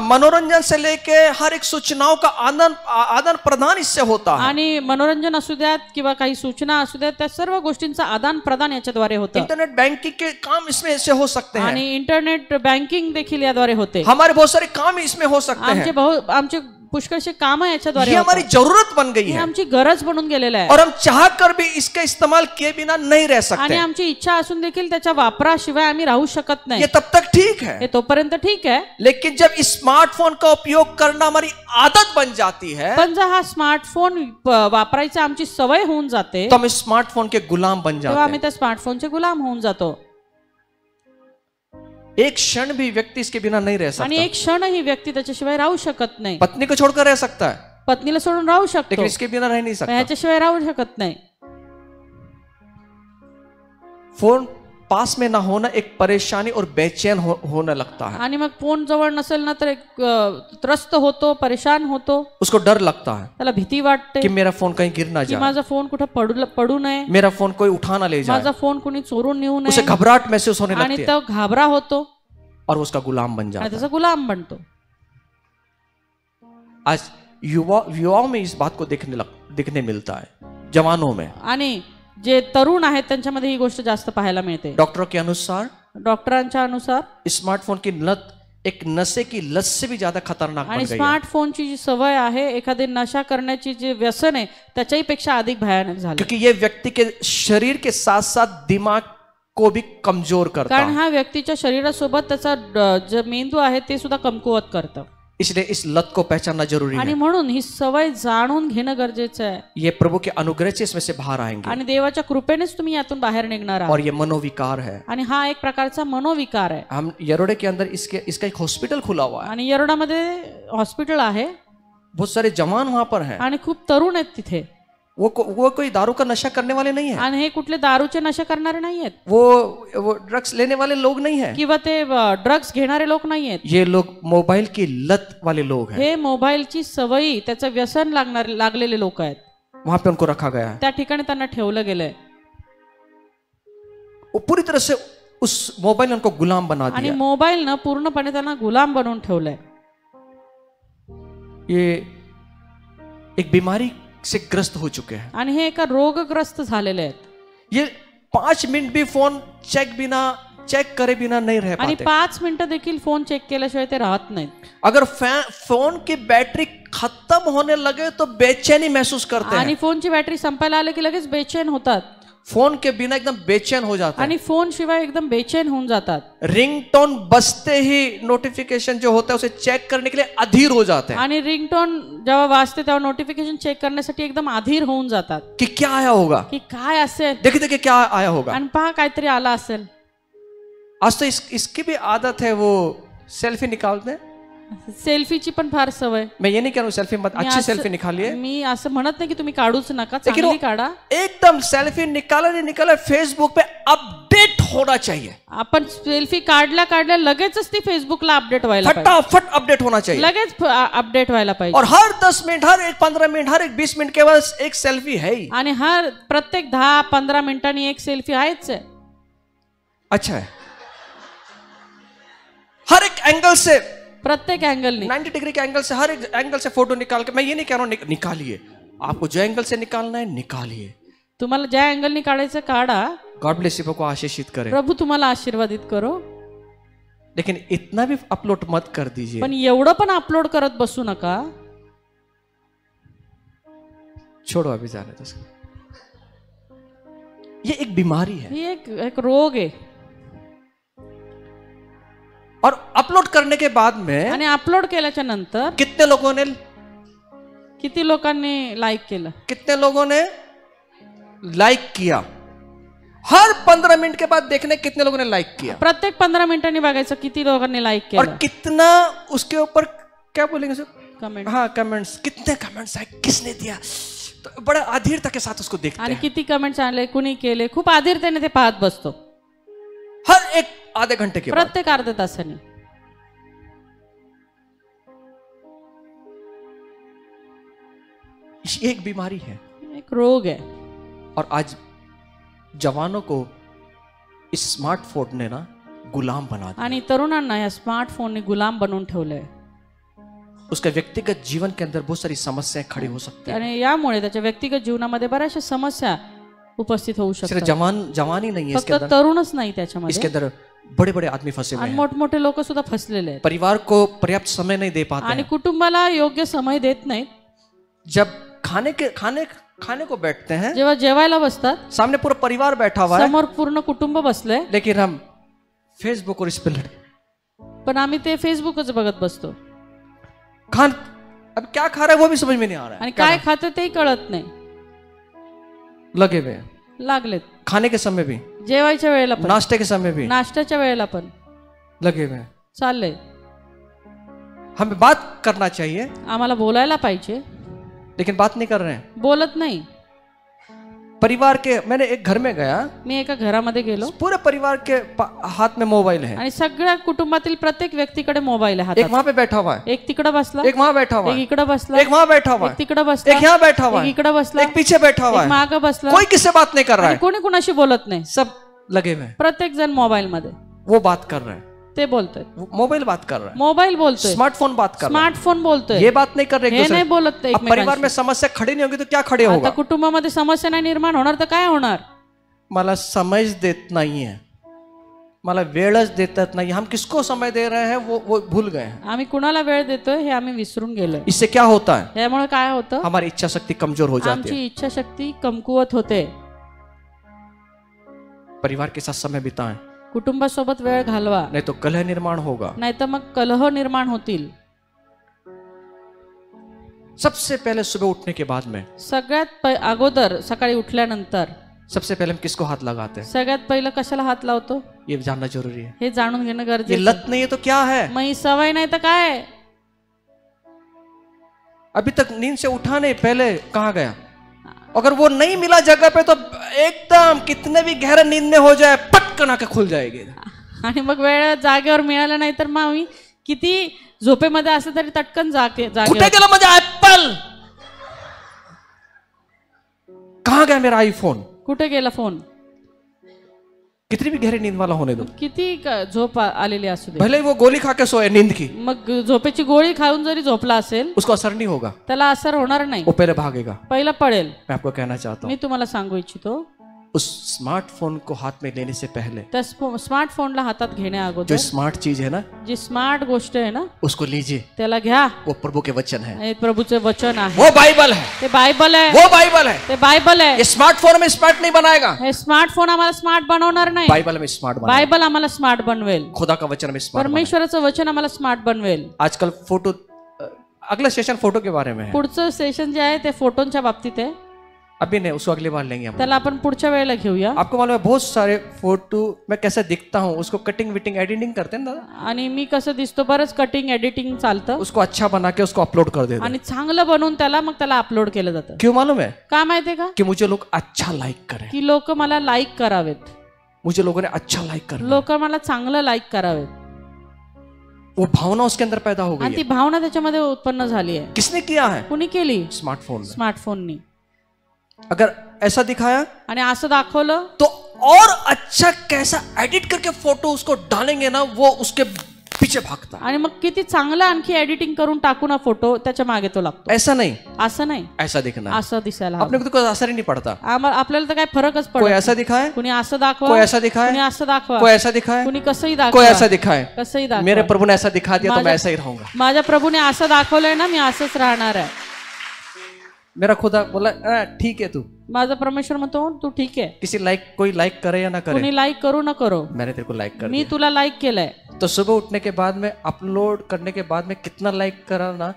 मनोरंजन से लेके हर एक सूचनाओं का आदान प्रदान इससे होता है. आणि मनोरंजन असू द्यात किंवा काही सूचना असू द्यात त्या सर्व गोष्टींचा आदान प्रदान याच्याद्वारे होतं. इंटरनेट बैंकिंग के काम इसमें से हो सकते हैं. आणि इंटरनेट बँकिंग देखील याद्वारे होते. हमारे बहुत सारे काम इसमें हो सकते हैं. आमचे पुष्कळशे काम याच्याद्वारे. ये हमारी जरूरत बन गई है. आमची गरज बनून गेलेला आहे. और हम चाहकर भी इसका इस्तेमाल किए बिना नहीं रह सकते. आणि आमची इच्छा असून देखील त्याच्या वापराशिवाय आम्ही राहू शकत नाही. ये तब तक ठीक है. हे तोपर्यंत ठीक आहे. लेकिन जब इस स्मार्टफोन का उपयोग करना हमारी आदत बन जाती है, पण जर हा स्मार्टफोन वापरायची आमची सवय होऊन जाते तो हम इस स्मार्टफोन के गुलाम बन जाते तेव्हा आम्ही हैं. त्या स्मार्टफोनचे गुलाम होऊन जातो. एक क्षण भी व्यक्ति इसके बिना नहीं रह आणि सकता. एक क्षण ही व्यक्ती त्याच्याशिवाय राहू शकत नाही. पत्नी को छोड़कर रह सकता है, पत्नीला सोडून राहू शकतो, लेकिन इसके बिना रह नहीं सकता. ह्याच्याशिवाय राहू शकत नाही. फोन पास में ना होना एक परेशानी और बेचैन होने लगता है. आणि मग फोन जवळ नसेल ना तर एक त्रस्त होतो, परेशान होतो. उसको डर लगता है त्याला भीती वाटते कि मेरा फोन कहीं गिर ना की जाए, माझा फोन कुठे पडू नये, मेरा फोन कोई उठा ना ले जाए. माझा फोन कोणी चोरून नेऊ उसे नये. घबराहट महसूस होने आणि लगती है तो घाबरा होतो और वो उसका गुलाम बन आणि जाता है. त्याचा गुलाम बनतो. आज युवाओं में इस बात को दिखने मिलता है, जवानों में. आणि जे तरुण आहेत त्यांच्यामध्ये ही गोष्ट जास्त पाहायला मिळते. डॉक्टरों के अनुसार, डॉक्टरांच्या अनुसार स्मार्टफोन की लत एक नशे की लत से भी ज्यादा खतरनाक बन आणि गई है. स्मार्टफोनची जी सवय आहे, एखादी नशा करण्याची जे व्यसन आहे त्याच्याही पेक्षा अधिक भयानक झालं. क्योंकि ये व्यक्ति के शरीर के साथ साथ दिमाग को भी कमजोर करता कारण है. हा व्यक्तीच्या शरीरासोबत त्याचा जो मेंदू आहे ते सुद्धा कमकुवत करतं. इसलिए इस लत को पहचानना जरूरी आणि है. म्हणून ही सवय जाणून घेणं गरजेचं आहे. ये प्रभु के अनुग्रह से इसमें से बाहर आएंगे. आणि देवाच्या कृपेनेच तुम्ही यातून बाहेर निघणार और आहात. ये मनोविकार है. आणि हा एक प्रकारचा मनोविकार आहे. हम येरोडे के अंदर इसका एक हॉस्पिटल खुला हुआ है. आणि येरोडामध्ये हॉस्पिटल आहे बहुत सारे जवान वहां पर हैं. आणि खूप तरुण आहेत तिथे. वो कोई दारू का नशा करने वाले नहीं है. आणि हे कुठले दारूचे नशा करणारे नाही आहेत, वो ड्रग्स लेने वाले लोग नहीं है. किंवा ते ड्रग्स घेणारे लोक नाही आहेत. ये लोग मोबाइल की लत वाले लोग हैं. हे मोबाईलची सवयी, त्याचं व्यसन लागलेले लोक आहेत. वहां पे उनको रखा गया है. त्या ठिकाणी त्यांना ठेवलं गेलंय. वो पूरी तरह से उस मोबाइल ने उनको गुलाम बना आणि दिया. मोबाईलनं पूर्णपणे त्यांना गुलाम बनवून ठेवलंय. ये एक बीमारी से ग्रस्त हो चुके हैं। आणि हे एका रोगग्रस्त झालेले आहेत। ये 5 मिनट भी फोन चेक करे बिना नहीं रह आणि पाते। 5 मिनिटं देखील फोन चेक केल्याशिवाय ते राहत नाहीत। अगर फोन की बैटरी खत्म होने लगे तो बेचैनी महसूस करते हैं। आणि फोनची बॅटरी संपायला आले की लगेच बेचैन होतात। फोन के बिना एकदम बेचैन हो जाते हैं। आणि फोन शिवाय एकदम बेचैन होऊन जातात। रिंगटोन बजते ही नोटिफिकेशन जो होता है उसे चेक करने के लिए अधीर हो जाते हैं। आणि रिंगटोन जेव्हा वाजते तेव्हा नोटिफिकेशन चेक करण्यासाठी एकदम अधीर होऊन जातात कि क्या आया होगा, की काय असेल, देखिए क्या आया होगा। आणि पहा काहीतरी आला असेल। आज तो इसकी भी आदत है, वो सेल्फी निकालते हैं। सेल्फीची पण फार सवय। मैं ये नहीं कह रहा हूँ सेल्फी मत, अच्छी सेल्फी निकालिए। मी असं म्हणत नाही की तुम्ही काढूच नका, लेकिन चांगली काढा। एकदम सेल्फी निकाला फेसबुक पे अपडेट होना चाहिए। आपण सेल्फी काढल्या लगेचच ती फेसबुकला अपडेट व्हायला पाहिजे, फटाफट अपडेट होना चाहिए, लगेच अपडेट व्हायला पाहिजे। और हर 10 मिनट, हर 15 मिनट, हर 20 मिनट के बाद एक सेल्फी है ही। आणि हर प्रत्येक 10-15 मिनिटांनी एक सेल्फी आहेच आहे। अच्छा है, हर एक एंगल से, प्रत्येक एंगलनी 90 डिग्री के एंगल से, हर एक एंगल से फोटो निकाल के, मैं ये नहीं कह रहा हूं निकालिए, आपको जो एंगल से निकालना है निकालिए। तुम्हाला ज्या एंगलनी काढायचं काढा। गॉड ब्लेस यू को आशीषित करे, प्रभू तुम्हाला आशीर्वादित करो। लेकिन इतना भी अपलोड मत कर दीजिए, पण एवढं पण अपलोड करत बसू नका। छोड़ो अभी जाने दो। ये एक बीमारी है, ही एक रोग आहे। और अपलोड करने के बाद में, आणि अपलोड केल्याच्या नंतर कितने लोगों ने, किती लोकांनी लाईक केलं, कितने लोगों ने लाइक किया, हर 15 मिनट के बाद देखने कितने लोगों ने लाइक किया। प्रत्येक 15 मिनिटांनी बघायचं किती लोकांनी लाईक केलं, और कितना उसके ऊपर क्या बोलेंगे सर, कमेंट। हाँ कमेंट्स, कितने कमेंट्स आए, किसने दिया, तो बड़ा अधीरता के साथ उसको देखते आणि हैं। किती कमेंट्स आले, कुणी केले, खूप आधीरतेने ते पाहत बसतो, हर एक आधे घंटे के बाद। प्रत्येक अर्ध्या तासाने। ये एक बीमारी है, एक रोग है। और आज जवानों को इस स्मार्टफोन ने ना गुलाम बना दिया। आणि तरुणांना या स्मार्टफोनने गुलाम बनवून ठेवलंय। उसके व्यक्तिगत जीवन के अंदर बहुत सारी समस्याएं खड़ी हो सकती हैं। आणि यामुळे त्याच्या व्यक्तिगत जीवनामध्ये बऱ्याचशा समस्या उपस्थित होऊ सिर्फ शकतात। जवानी नहीं है इसके फक्त अंदर, तरुणच नाही त्याच्यामध्ये, इसके अंदर बड़े बड़े आदमी फंसे हुए आणि हैं। मोठमोठे लोक सुद्धा फसलेले आहेत। परिवार को पर्याप्त समय नहीं दे पाते आणि हैं। कुटुंबाला योग्य समय देत नाहीत। जब खाने को बैठते हैं, जेव्हा जेवायला बसतात, सामने पूरा परिवार बैठा हुआ है, समोर पूर्ण कुटुंब बसलंय, लेकिन हम फेसबुक और इस पे पण आम्ही ते फेसबुकच बघत बसतो। अब क्या खा रहा है वो भी समझ में नहीं आ रहा है, आणि काय खातो तेही कळत नाही। लगे हुए हैं। लागलेत, खाने के समय भी, जेवायच्या वेळेला पण, नाश्ते के समय भी नाश्त्याच्या वेळेला पण लगे हुए हैं। चाललंय। हमें बात करना चाहिए, आम्हाला बोलायला पाहिजे, लेकिन बात नहीं कर रहे हैं। बोलत नाही। परिवार के, मैंने एक घर में गया, मी एका घरामध्ये गेलो, पूरे परिवार के हाथ में मोबाइल है, आणि सगळ्या कुटुंबातील प्रत्येक व्यक्तीकडे मोबाईल आहे एक हातात। वहां पे बैठा हुआ है, एक तिकडे बसला, एक वहां बैठा हुआ एक है, इकडे बसला, एक वहां बैठा हुआ एक है, तिकडे बसला, एक यहाँ बैठा हुआ एक है, इकडे बसला, एक पीछे बैठा हुआ एक है, मागे बसला, कोई किससे बात नहीं कर रहा आणि है, कोणी कुणाशी बोलत नाही। सब लगे हुए हैं। प्रत्येक जण मोबाईल मध्ये वो बात कर रहे हैं, ते बोलतोय, मोबाइल बात कर रहा है, मोबाईल बोलतोय, स्मार्टफोन बात कर रहा है, स्मार्टफोन बोलतोय, ये बात नहीं कर रहे एक हे दूसरे नाही से। बोलत अब परिवार एकमेकांशी। में समस्या खड़ी नहीं होगी तो क्या खड़े आता होगा। कुटुंबामध्ये समस्या नाही निर्माण होणार तर काय होणार। मला समझ देत नहीं है, मला वेळच देतात नहीं, हम किसको समय दे रहे हैं वो भूल गए हैं। आम्ही कुणाला वेळ देतोय हे आम्ही विसरून गेलोय। इससे क्या होता है, यामुळे काय होतं, हमारी इच्छा शक्ति कमजोर हो जाती है, आमची इच्छाशक्ती कमकुवत होते। परिवार के साथ समय बिताएं, कुटुंबासोबत वेळ घालवा, नहीं तो कलह निर्माण होगा। नाही तर मग कलह निर्माण होतील। सबसे पहले सुबह उठने के बाद में, सगळ्यात अगोदर सकाळी उठल्यानंतर सबसे पहले हम किसको हाथ लगाते हैं, सगळ्यात पहिलं कशाला हात लावतो ये जानना जरूरी है। हे जाणून घेणं ये गरजेचं। लत नहीं है तो क्या है, मग ही सवय नाही तर काय। अभी तक नींद से उठा नहीं, पहले कहाँ गया। अगर वो नहीं मिला जगह पे तो एकदम कितने भी गहरा नींद में हो जाए पटकन आके खुल जाएगी। आणि मग वेळ जागेवर मिळाला नाही तर मग आम्ही किती झोपेमध्ये असलं तरी तटकन कुठे जागे। गेला माझा ऍपल, कहाँ गया मेरा आईफोन, कुठे गेला फोन। कितनी भी गहरी नींद वाला होने दो, किती झोप आलेली असू दे, भले ही वो गोली खा के सोए नींद की, मग झोपेची गोळी खाऊन जरी झोपला असेल उसको असर नहीं होगा, त्याला असर होणार नाही, वो पहले भागेगा। पहिला पडेल। मैं आपको कहना चाहता हूँ, मी तुम्हाला सांगू इच्छितो, उस स्मार्टफोन को हाथ में लेने से पहले त्या स्मार्टफोनला हातात घेण्या जो अगोदर स्मार्ट चीज है ना, जी स्मार्ट गोष्ट आहे ना, उसको लीजिए। त्याला घ्या। वो प्रभु के वचन है, हे प्रभूचे वचन आहे, वो बाइबल है, ते बायबल आहे, वो बाइबल है। ते बायबल आहे। ये स्मार्टफोन में स्मार्ट नहीं बनाएगा, हे स्मार्टफोन आम्हाला स्मार्ट बनवणार नाही, बाइबल में स्मार्ट बनाएगा। बायबल आम्हाला स्मार्ट बनवेल, खुदा का वचन में स्मार्ट बनाएगा। परमेश्वराचं वचन आम्हाला स्मार्ट बनवेल। आजकल फोटो, अगला सेशन फोटो के बारे में है, पुढचं सेशन जे आहे ते फोटोंच्या बाबतीत आहे, अभी नहीं, उसको अगली बार लेंगे हम। त्याला आपण पुढच्या वेळेला घेऊया। आपको मालूम है बहुत सारे फोटो मैं कैसा दिखता हूँ, उसको कटिंग विटिंग एडिटिंग करते हैं ना, आणि मी कसं दिसतो, बरंच कटिंग एडिटिंग चालतं, उसको अच्छा बना के उसको अपलोड कर देते हैं। आणि चांगलं बनवून त्याला मग त्याला अपलोड केलं जातं। क्यों मालूम है? का माहितीये का? कि मुझे लोग अच्छा लाइक करें, की लोक मला लाईक करावेत, मुझे लोगों ने अच्छा लाइक कर, लोक मला चांगलं लाईक करावेत, वो भावना उसके अंदर पैदा हो गई आणि ती है। भावना त्याच्यामध्ये उत्पन्न झाली आहे। किसने किया है? कुणी केली? स्मार्टफोन ने। स्मार्टफोननी। अगर ऐसा दिखाया आणि असं दाखवलं तो और अच्छा कैसा एडिट करके फोटो उसको डालेंगे ना, वो उसके पीछे भागता है। आणि मग किती चांगलं आणखी एडिटिंग करून टाकू ना फोटो, त्याच्या मागे तो लागतो। ऐसा नहीं, असं नाही, ऐसा दिखना है। असं दिसायला अपने हवं। को तो कोई असर ही नहीं पड़ता। आपल्याला तर काय फरकच कोई पडत ऐसा दिखाए, कुणी असं दाखवा, कोई ऐसा दिखाए, कुणी असं दाखवा, कोई ऐसा दिखाए, कुणी कसंही कोई दाखवा, ऐसा दिखाए। कसंही दाखवा। मेरे प्रभु ने ऐसा दिखा दिया तो मैं माझ्या- ऐसा ही रहूंगा। माझ्या प्रभूने असं दाखवलंय ना, मी असंच राहणार आहे। मेरा खुदा बोला ठीक है तू, माझा परमेश्वर म्हणतो तू ठीक आहे, किसी लाइक, कोई लाइक करे या ना करे, कुणी लाईक करू न करो, मैंने तेरे को लाइक कर मी दिया। तुला लाईक केलंय। तो सुबह उठने के बाद में अपलोड करने के बाद में कितना लाइक करा ना,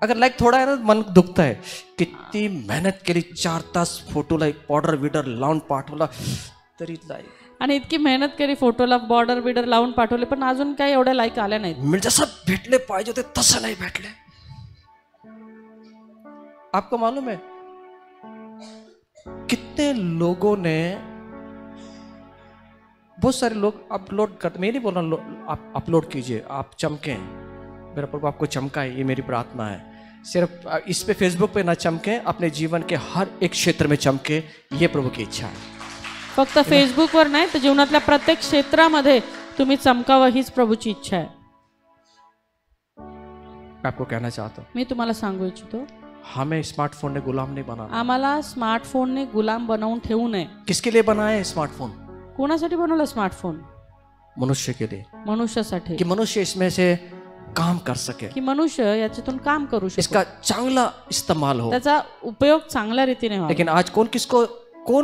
अगर लाइक थोड़ा है ना मन दुखता है, कितनी मेहनत केली, 4 तास फोटोला बॉर्डर विडर लावून पाठवला तरी लाईक, आणि इतकी मेहनत केली, फोटोला बॉर्डर बिडर लावून पाठवले, पण अजून काही एवढ्या लाईक आल्या नाहीत। मी जसं भेटले पाहिजे होते तसं नाही भेटले। आपको मालूम है कितने लोगों ने, बहुत सारे लोग अपलोड करते, मैं नहीं बोल रहा आप अपलोड कीजिए, आप चमकें, मेरा प्रभु आपको चमकाए, ये मेरी प्रार्थना है। सिर्फ इस पे फेसबुक पे ना चमके, अपने जीवन के हर एक क्षेत्र में चमके, ये प्रभु की इच्छा है। फक्त फेसबुकवर नाही तर जीवनातल्या प्रत्येक क्षेत्रामध्ये तुम्ही चमकावं, हीच प्रभूची इच्छा आहे। मैं आपको कहना चाहता हूँ, मी तुम्हाला सांगू इच्छितो, हमें स्मार्टफोन ने गुलाम नहीं बनाना। आम्हाला स्मार्टफोनने गुलाम बनवून ठेवू नये। किसके लिए बनाया है स्मार्टफोन? कोणासाठी बनवलं स्मार्टफोन? मनुष्य के लिए, मनुष्यासाठी, कि मनुष्य इसमें से काम कर सके, की मनुष्य याच्यातून काम करू शकतो, इसका चांगला इस्तेमाल हो। त्याचा उपयोग चांगल्या रीतीने व्हावा। लेकिन आज कौन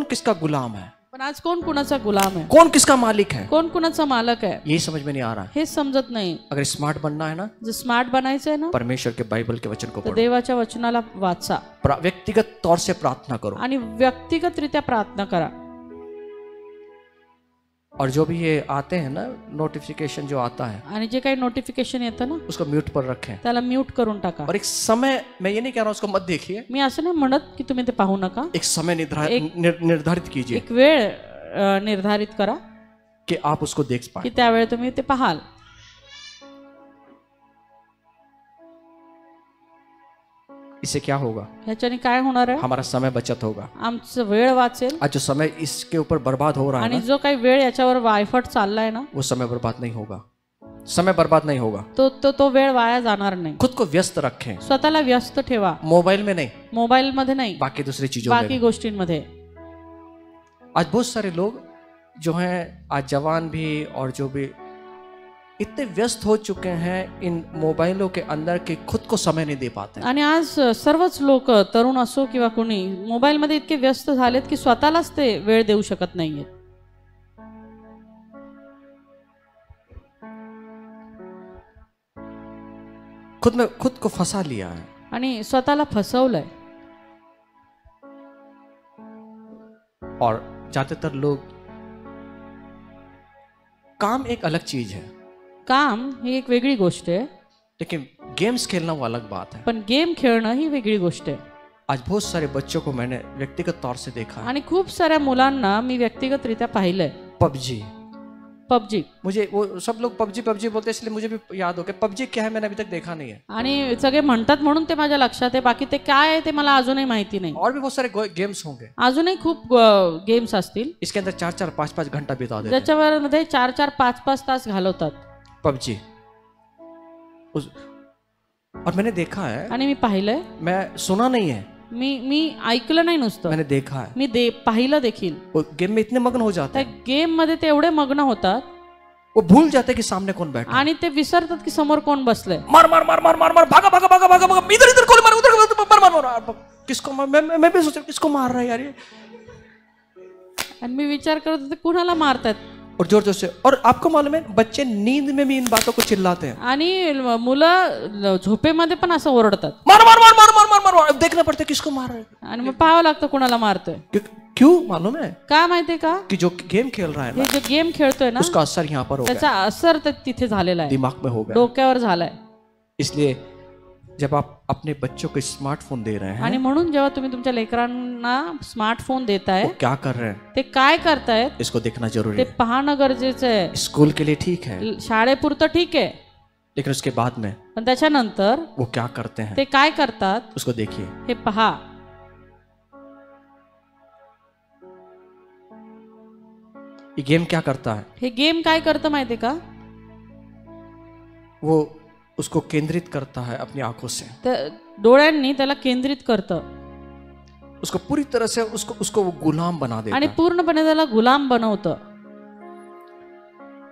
किसका गुलाम है, पण आज कोण कुणाचा गुलाम आहे, कौन किसका मालिक है, कोण कुणाचा मालक आहे, यही समझ में नहीं आ रहा है। हे समजत नाही। अगर स्मार्ट बनना है ना, जर स्मार्ट बनायचंय ना, परमेश्वर के बाइबल के वचन को तर पढ़ो, देवाच्या वचनाला वाचा व्यक्तिगत तौर से प्रार्थना करो, आणि व्यक्तिगतरित्या प्रार्थना करा। और जो भी ये आते हैं ना नोटिफिकेशन जो आता है, आणि जे काही नोटिफिकेशन येतं ना, उसको म्यूट पर रखें। त्याला म्यूट करून टाका। और एक समय, मैं ये नहीं कह रहा हूं उसको मत देखिए, मी असं नाही म्हणत की तुम्ही ते पाहू नका, एक समय निर्धारित कीजिए एक वेळ निर्धारित करा कि आप उसको देख पाए। की त्यावेळी तुम्ही ते पाहाल। इससे क्या होगा? ह्याच्याने काय होणार आहे? हमारा समय बचत होगा। आमचं वेळ वाचेल, आज जो समय इसके ऊपर बर्बाद हो रहा है आणि ना, जो काही वेळ याच्यावर वायफट चाललाय ना, वो समय बर्बाद नहीं होगा, समय बर्बाद नहीं होगा। तो वेळ वाया जाणार नाही। खुद को व्यस्त रखें, स्वतःला व्यस्त ठेवा, मोबाइल में नहीं, मोबाईल मध्ये नाही, बाकी दूसरी चीजों में। बाकी गोष्टींमध्ये। आज बहुत सारे लोग जो हैं, आज जवान भी और जो भी, इतने व्यस्त हो चुके हैं इन मोबाइलों के अंदर कि खुद को समय नहीं दे पाते। आणि आज सर्वच लोक, तरुण असो किंवा कोणी, मोबाईल मध्ये इतके व्यस्त झालेत की स्वतःलाच ते वेळ देऊ शकत नाहीये। खुद को फंसा लिया है आणि स्वतःला फसवलंय। और ज्यादातर लोग, काम एक अलग चीज है, काम ही एक वेगळी गोष्ट आहे, लेकिन गेम्स खेलना वो अलग बात है। पण गेम खेळणं ही वेगळी गोष्ट आहे। आज बहुत सारे बच्चों को मैंने व्यक्तिगत तौर से देखा है, आणि खूप साऱ्या मुलांना मी व्यक्तिगतरित्या पाहिलंय, पबजी, पबजी. मुझे वो सब लोग पबजी पबजी बोलते हैं, इसलिए मुझे भी याद हो गया पबजी क्या है, मैंने अभी तक देखा नहीं है. आणि सगळे म्हणतात म्हणून ते माझ्या लक्षात आहे. बाकी ते काय आहे ते मला अजूनही माहिती नाही. और भी बहुत सारे गेम्स होंगे. अजूनही खूप गेम्स असतील इसके अंदर 4-4 5-5 घंटा बिता देते हैं ज्याच्यामध्ये 4-4 5-5 तास घालवतात पबजी. और मैंने देखा है, आणि मी पाहिलंय. मैं सुना नहीं है, मी ऐकलं नाही नुसतं, मैंने देखा है. मी पाहिलं देखील. वो गेम में इतने मग्न हो जाते त्या हैं, गेम मध्ये ते एवढे मग्न होतात वो भूल जाते हैं कि सामने कौन बैठा है. आणि ते विसरतात की समोर कोण बसलंय. मार मार मार मार मार मार भागा भागा भागा भागा भागा, इधर इधर गोली मार, उधर मार मार मार. किसको मार, मैं भी सोचा किसको मार रहा है यार ये. आणि मी विचार करत होते कुणाला मारतात. और जोर जोर से. और आपको मालूम है बच्चे नींद में भी इन बातों को चिल्लाते हैं. आणि मुलं झोपेमध्ये पण असं ओरडतात. मार मार मार मार मार मार मार मार. देखना पड़ता है किसको मार रहा है. आणि मग पाहावं लागतं कुणाला मारतोय. क्यों मालूम है? का माहितीये का? कि जो गेम खेल रहा है हे ना, जो गेम खेळतोय ना, उसका असर यहाँ पर हो गया, त्याचा असर तिथे झालेला आहे, दिमाग में हो गया, डोक्यावर झालाय. इसलिए जब आप अपने बच्चों को स्मार्टफोन दे रहे हैं, आणि म्हणून जेव्हा तुम्ही तुमच्या लेकरांना स्मार्टफोन देताय, वो क्या कर रहे हैं ते काय करतायत इसको देखना जरूरी ते है. पाहणं गरजेचं आहे. स्कूल के लिए ठीक है, शाळेपुरतं ठीक आहे, लेकिन उसके बाद में पण त्याच्यानंतर वो क्या करते हैं ते काय करतात उसको देखिए. हे पहा. ये गेम क्या करता है, हे गेम काय करतं माहितीये का? वो उसको केंद्रित करता है अपनी आंखों से, डोळ्यांनी त्याला केंद्रित करतं, उसको पूरी तरह से उसको वो गुलाम बना देता आणि है. पूर्णपणे त्याला गुलाम बनवतं.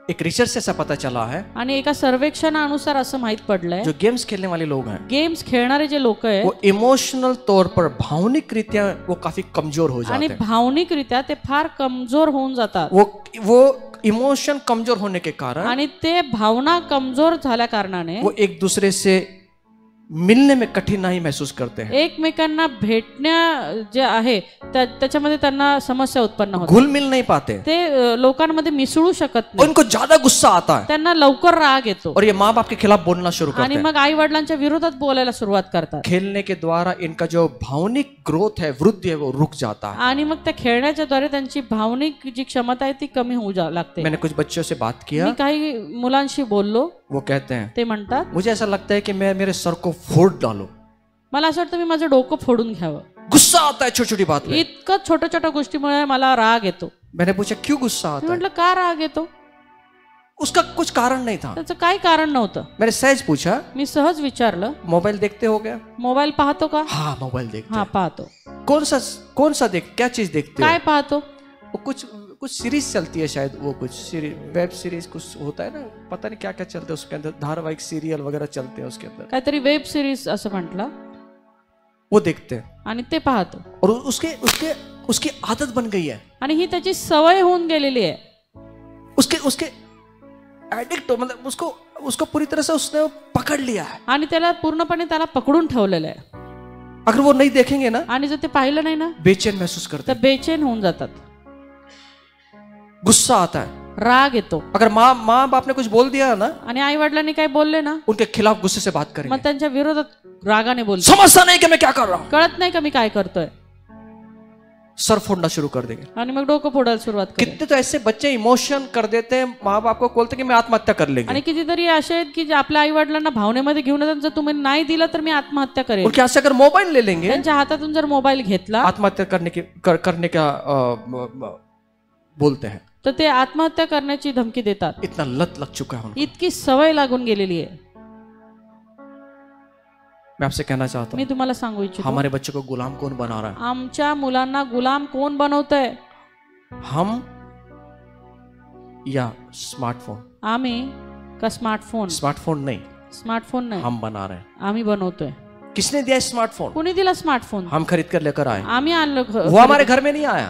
एक रिसर्च से ऐसा पता चला है, आणि एका सर्वेक्षणानुसार असं माहित पडलंय, जो गेम्स खेलने वाले लोग हैं, गेम्स खेळणारे जे लोक आहेत, वो इमोशनल तौर पर भावनिक रीत्या वो काफी कमजोर हो आणि जाते हैं. भावनिकरित्या ते फार कमजोर होऊन जातात. वो इमोशन कमजोर होने के कारण आणि ते भावना कमजोर झाल्या कारणाने वो एक दूसरे से मिलने में कठिनाई महसूस करते हैं, एकमेकांना भेटण्या जे आहे त्याच्यामध्ये त्यांना समस्या उत्पन्न होते. घुल मिल नहीं पाते, ते लोकांमध्ये मिसळू शकत नाही, उनको ज्यादा गुस्सा आता है, त्यांना लवकर राग येतो, और ये माँ बाप के खिलाफ बोलना शुरू करते आणि हैं. मग आई वडिलांच्या विरोधात बोलायला सुरुवात करतात. खेलने के द्वारा इनका जो भावनिक ग्रोथ है, वृद्धि है, वो रुक जाता है. आणि मग त्या खेळण्याच्या द्वारे त्यांची भावनिक जी क्षमता आहे ती कमी होऊ लागते. मैंने कुछ बच्चों से बात किया, मी काही मुलांशी बोललो, वो कहते हैं ते म्हणतात मुझे ऐसा लगता है कि मैं मेरे सर को फोड़ डालूं. मला असं वाटतं मी माझं डोकं फोडून घ्यावं. गुस्सा आता है छोटी छोटी बात में. इतकं छोट्या छोट्या गोष्टीमुळे मला राग येतो. मैंने पूछा क्यों गुस्सा मी आता है, म्हटलं का राग येतो? उसका कुछ कारण नहीं था. त्याचं काही कारण नव्हतं. मैंने सहज पूछा, मी सहज विचारलं, मोबाइल देखते हो क्या? मोबाइल पाहतो का? हाँ मोबाइल देखते हा हैं. पाहतो. कौन सा देख, क्या चीज देखते हो? काय पाहतो? वो कुछ सीरीज चलती है शायद, वो कुछ सीरीज, वेब सीरीज कुछ होता है ना, पता नहीं क्या क्या चलते हैं उसके अंदर, धारावाहिक सीरियल वगैरह चलते हैं उसके अंदर, काहीतरी वेब सिरीज असं म्हटलं, वो देखते हैं. आणि ते पाहतो. और उसकी आदत बन गई है, आणि ही त्याची सवय होऊन गेलेली आहे. उसके एडिक्ट, मतलब उसको पूरी तरह से उसने पकड़ लिया है. आणि त्याला पूर्णपणे त्याला पकडून ठेवलेलं आहे. अगर वो नहीं देखेंगे ना, आणि जर ते पाहिलं नाही ना, बेचैन महसूस करते तर हैं, बेचैन होऊन जातात, गुस्सा आता है. राग येतो. अगर माँ बाप ने कुछ बोल दिया ना, आणि आई वडिलांनी काय बोलले ना, उनके खिलाफ गुस्से से बात मग करेंगे. त्यांच्या विरोधात रागाने बोलतो. समझता नहीं कि मैं क्या कर रहा हूँ, कळत नाही का मी काय करतोय, सर फोड़ना शुरू कर देंगे. आणि मग डोकं फोडायला सुरुवात करेल. कितने तो ऐसे बच्चे इमोशन कर देते हैं, माँ बाप को बोलते कि मैं आत्महत्या कर लेंगे. आणि कितीतरी असे आहेत की जे आपल्या आई वडिलांना भावनेमध्ये घेऊन येतात, जर तुम्ही नाही दिलं तर मी आत्महत्या करेन. उनके हाथ से अगर मोबाइल ले लेंगे, त्यांच्या हातातून जर मोबाईल घेतला, आत्महत्या करने का बोलते हैं. तर ते आत्महत्या करण्याची धमकी देतात. इतना लत लग चुका है उनको. इतकी सवय लागून गेलेली आहे. मैं आपसे कहना चाहता मी हूँ, तुम्हाला सांगू इच्छितो, हमारे बच्चों को गुलाम कौन बना रहा है? आमच्या मुलांना गुलाम कोण बनवतंय? हम या स्मार्टफोन? आम्ही का स्मार्टफोन? स्मार्टफोन नहीं, स्मार्टफोन नाही, हम बना रहे हैं. आम्ही बनवतोय. किसने दिया स्मार्टफोन? कुणी दिला स्मार्टफोन? हम खरीद कर लेकर आए. आम्ही आणलं. वो हमारे घर में नहीं आया.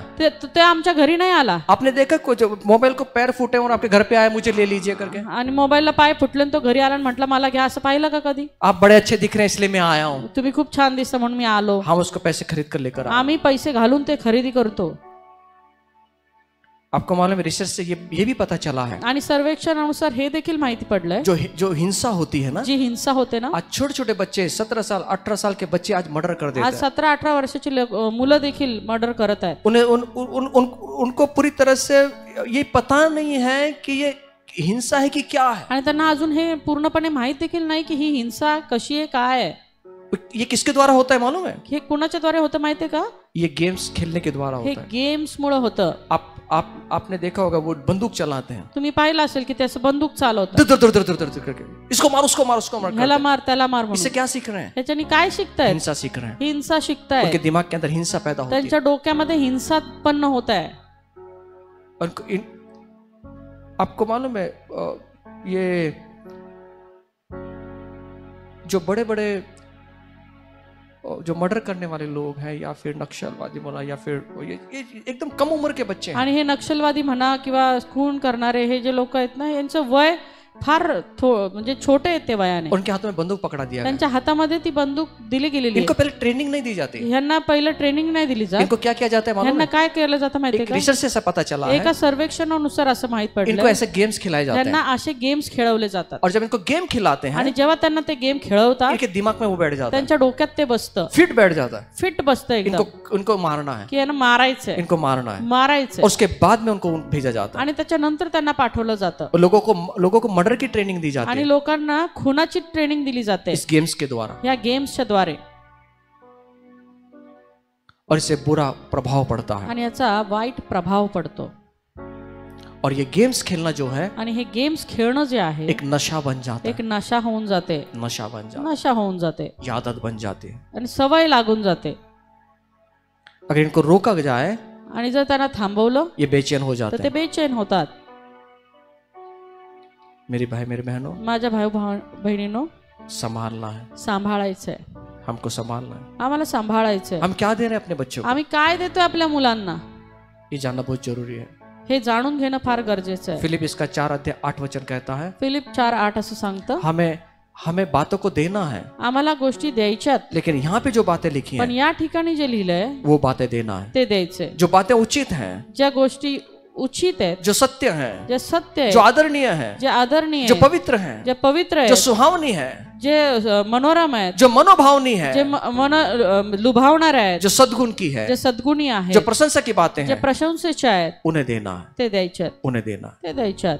ते आमच्या घरी नाही आला. आपने देखा कुछ मोबाइल को पैर फूटे और आपके घर पे आया, मुझे ले लीजिए करके. आणि मोबाईलला पाय फुटले आणि तो घरी आला आणि म्हटलं मला घ्या. असं पाहिलं का कधी? आप बड़े अच्छे दिख रहे हैं इसलिए मैं आया हूँ. तुम्ही खूप छान दिसता म्हणून मी आलो. हम उसको पैसे खरीद कर लेकर आए. आम्ही पैसे घालून ते खरेदी करतो. आपको मालूम है रिसर्च से ये भी पता चला है आणि सर्वेक्षणानुसार हे देखील माहिती पडलंय, जो हिंसा होती है ना, जी हिंसा होते ना, आज छोटे छोटे बच्चे 17 साल 18 साल के बच्चे आज मर्डर कर देते आज हैं। 17-18 वर्षाची मुलं देखील मर्डर करत आहेत. उन्हें उनको पूरी तरह से ये पता नहीं है कि ये हिंसा है कि क्या है। आणि त्यांना अजून हे पूर्णपणे माहित देखील नाही की ही हिंसा कशी आहे, काय आहे. ये किसके द्वारा होता है मालूम है? हे कुणाच्या द्वारे होतं माहितीये का? ये गेम्स खेलने के द्वारा हे होता है। गेम्स मुळे होतं. आपने देखा होगा वो बंदूक चलाते हैं, तुम्ही पाहिलं असेल की त्याचं बंदूक चालवतं, दर दर दर दर दर दर करके इसको मार उसको मार उसको मार ह्याला करते मार त्याला मार हैं। इससे म्हणून. क्या सीख रहे हैं? ह्याच्यानी काय शिकतायत? हिंसा सीख रहे हैं। हिंसा शिकतायत. उनके दिमाग के अंदर हिंसा पैदा होती है। त्यांच्या डोक्यामध्ये हिंसा उत्पन्न होत आहे. आपको मालूम है ये जो बड़े बड़े जो मर्डर करने वाले लोग हैं या फिर नक्सलवादी बोला या फिर ये एकदम कम उम्र के बच्चे हैं। आणि हे नक्षलवादी म्हणा किंवा खून करणारे हे जे लोक आहेत ना, यांचं वय फार म्हणजे छोटे आहेत ते वयाने. उनके हाथों में बंदूक पकड़ा दिया गया। त्यांच्या हातामध्ये ती बंदूक दिली गेलेली इनको आहे. पहले ट्रेनिंग नहीं दी जाती। ह्यांना पहिलं ट्रेनिंग नाही दिली जात. इनको क्या किया जाता है मालूम ह्यांना है? काय केलं जातं माहितीये एक का? रिसर्च से ऐसा पता चला है एका सर्वेक्षणानुसार असं माहित इनको पडलं, ऐसे गेम्स खिलाए जाते त्यांना हैं असे गेम्स खेळवले जातात. और जब इनको गेम खिलाते हैं आणि जेव्हा त्यांना ते गेम खेळवतात, इनके दिमाग में वो बैठ जाता है, त्यांच्या डोक्यात ते बसतं, फिट बैठ जाता है। फिट बसतं एकदम उनको मारना है, की यांना मारायचंय, इनको मारना है मारायचंय. और उसके बाद में उनको भेजा जाता है। आणि त्याच्यानंतर त्यांना पाठवलं जातं और लोगों को मर्डर की ट्रेनिंग दी जाती आणि है लोकांना खुनाची ट्रेनिंग दिली जाते इस गेम्स के द्वारा या गेम्सच्या द्वारे. और इससे बुरा प्रभाव पड़ता है। आणि याचा वाईट प्रभाव पडतो. और ये गेम्स खेलना जो है आणि हे गेम्स खेळणं जे आहे एक नशा बन जाता एक नशा होऊन जाते, है, नशा बन जाता नशा होऊन जाते है, आदत बन जाती है। आणि सवय लागून जाते. अगर इनको रोका जाए आणि जर त्यांना थांबवलं ये बेचैन हो तर जाते ते हैं। बेचैन होतात. मेरे भाई मेरे बहनों, माझ्या भाऊ बहिणींनो, संभालना है, सांभाळायचंय, हमको संभालना है। आम्हाला सांभाळायचंय. हम क्या दे रहे हैं अपने बच्चों को आम्ही काय देतोय आपल्या मुलांना ये जानना बहुत जरूरी है। हे जाणून घेणं फार गरजेचं आहे. फिलिप इसका 4:8 कहता है फिलिप 4:8 असं सांगतं, हमें बातों को देना है, आम्हाला गोष्टी द्यायच्यात, लेकिन यहाँ पे जो बातें लिखी पण हैं या ठिकाणी जे लिहिलंय वो बातें देना है। ते द्यायचे. जो बातें उचित हैं, ज्या गोष्टी उचित आहेत, जो सत्य हैं, जे सत्य जो आहे, आदरणीय हैं, जे आदरणीय जो आहे, पवित्र हैं, जे पवित्र जो आहे, सुहावनी है, जे मनोरम आहेत, जो मनोभावनी है, जे मन लुभावणार आहेत, जो सद्गुण की है, जे सद्गुणी जो आहेत, प्रशंसा की बातें जे हैं, प्रशंसेचे आहेत, उन्हें देना है, ते द्यायच्यात, उन्हें देना है। ते द्यायच्यात.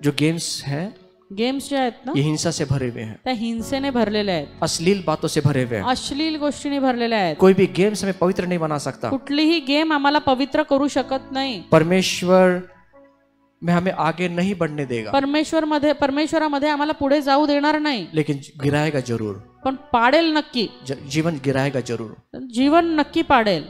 जो गेम्स है गेम्स जे आहेत ना, ये हिंसा से भरे हुए हैं, त्या हिंसेने भरलेल्या आहेत, अश्लील बातों से भरे हुए हैं। अश्लील गोष्टीने भरलेल्या आहेत. कोई भी गेम्स हमें पवित्र नहीं बना सकता। कुठलीही गेम आम्हाला पवित्र करू शकत नाही. परमेश्वर में हमें आगे नहीं बढ़ने देगा, परमेश्वरामध्ये आम्हाला पुढे जाऊ देणार नाही, लेकिन गिराएगा जरूर, पण पाडेल नक्की, जीवन गिराएगा जरूर। जीवन नक्की पाडेल.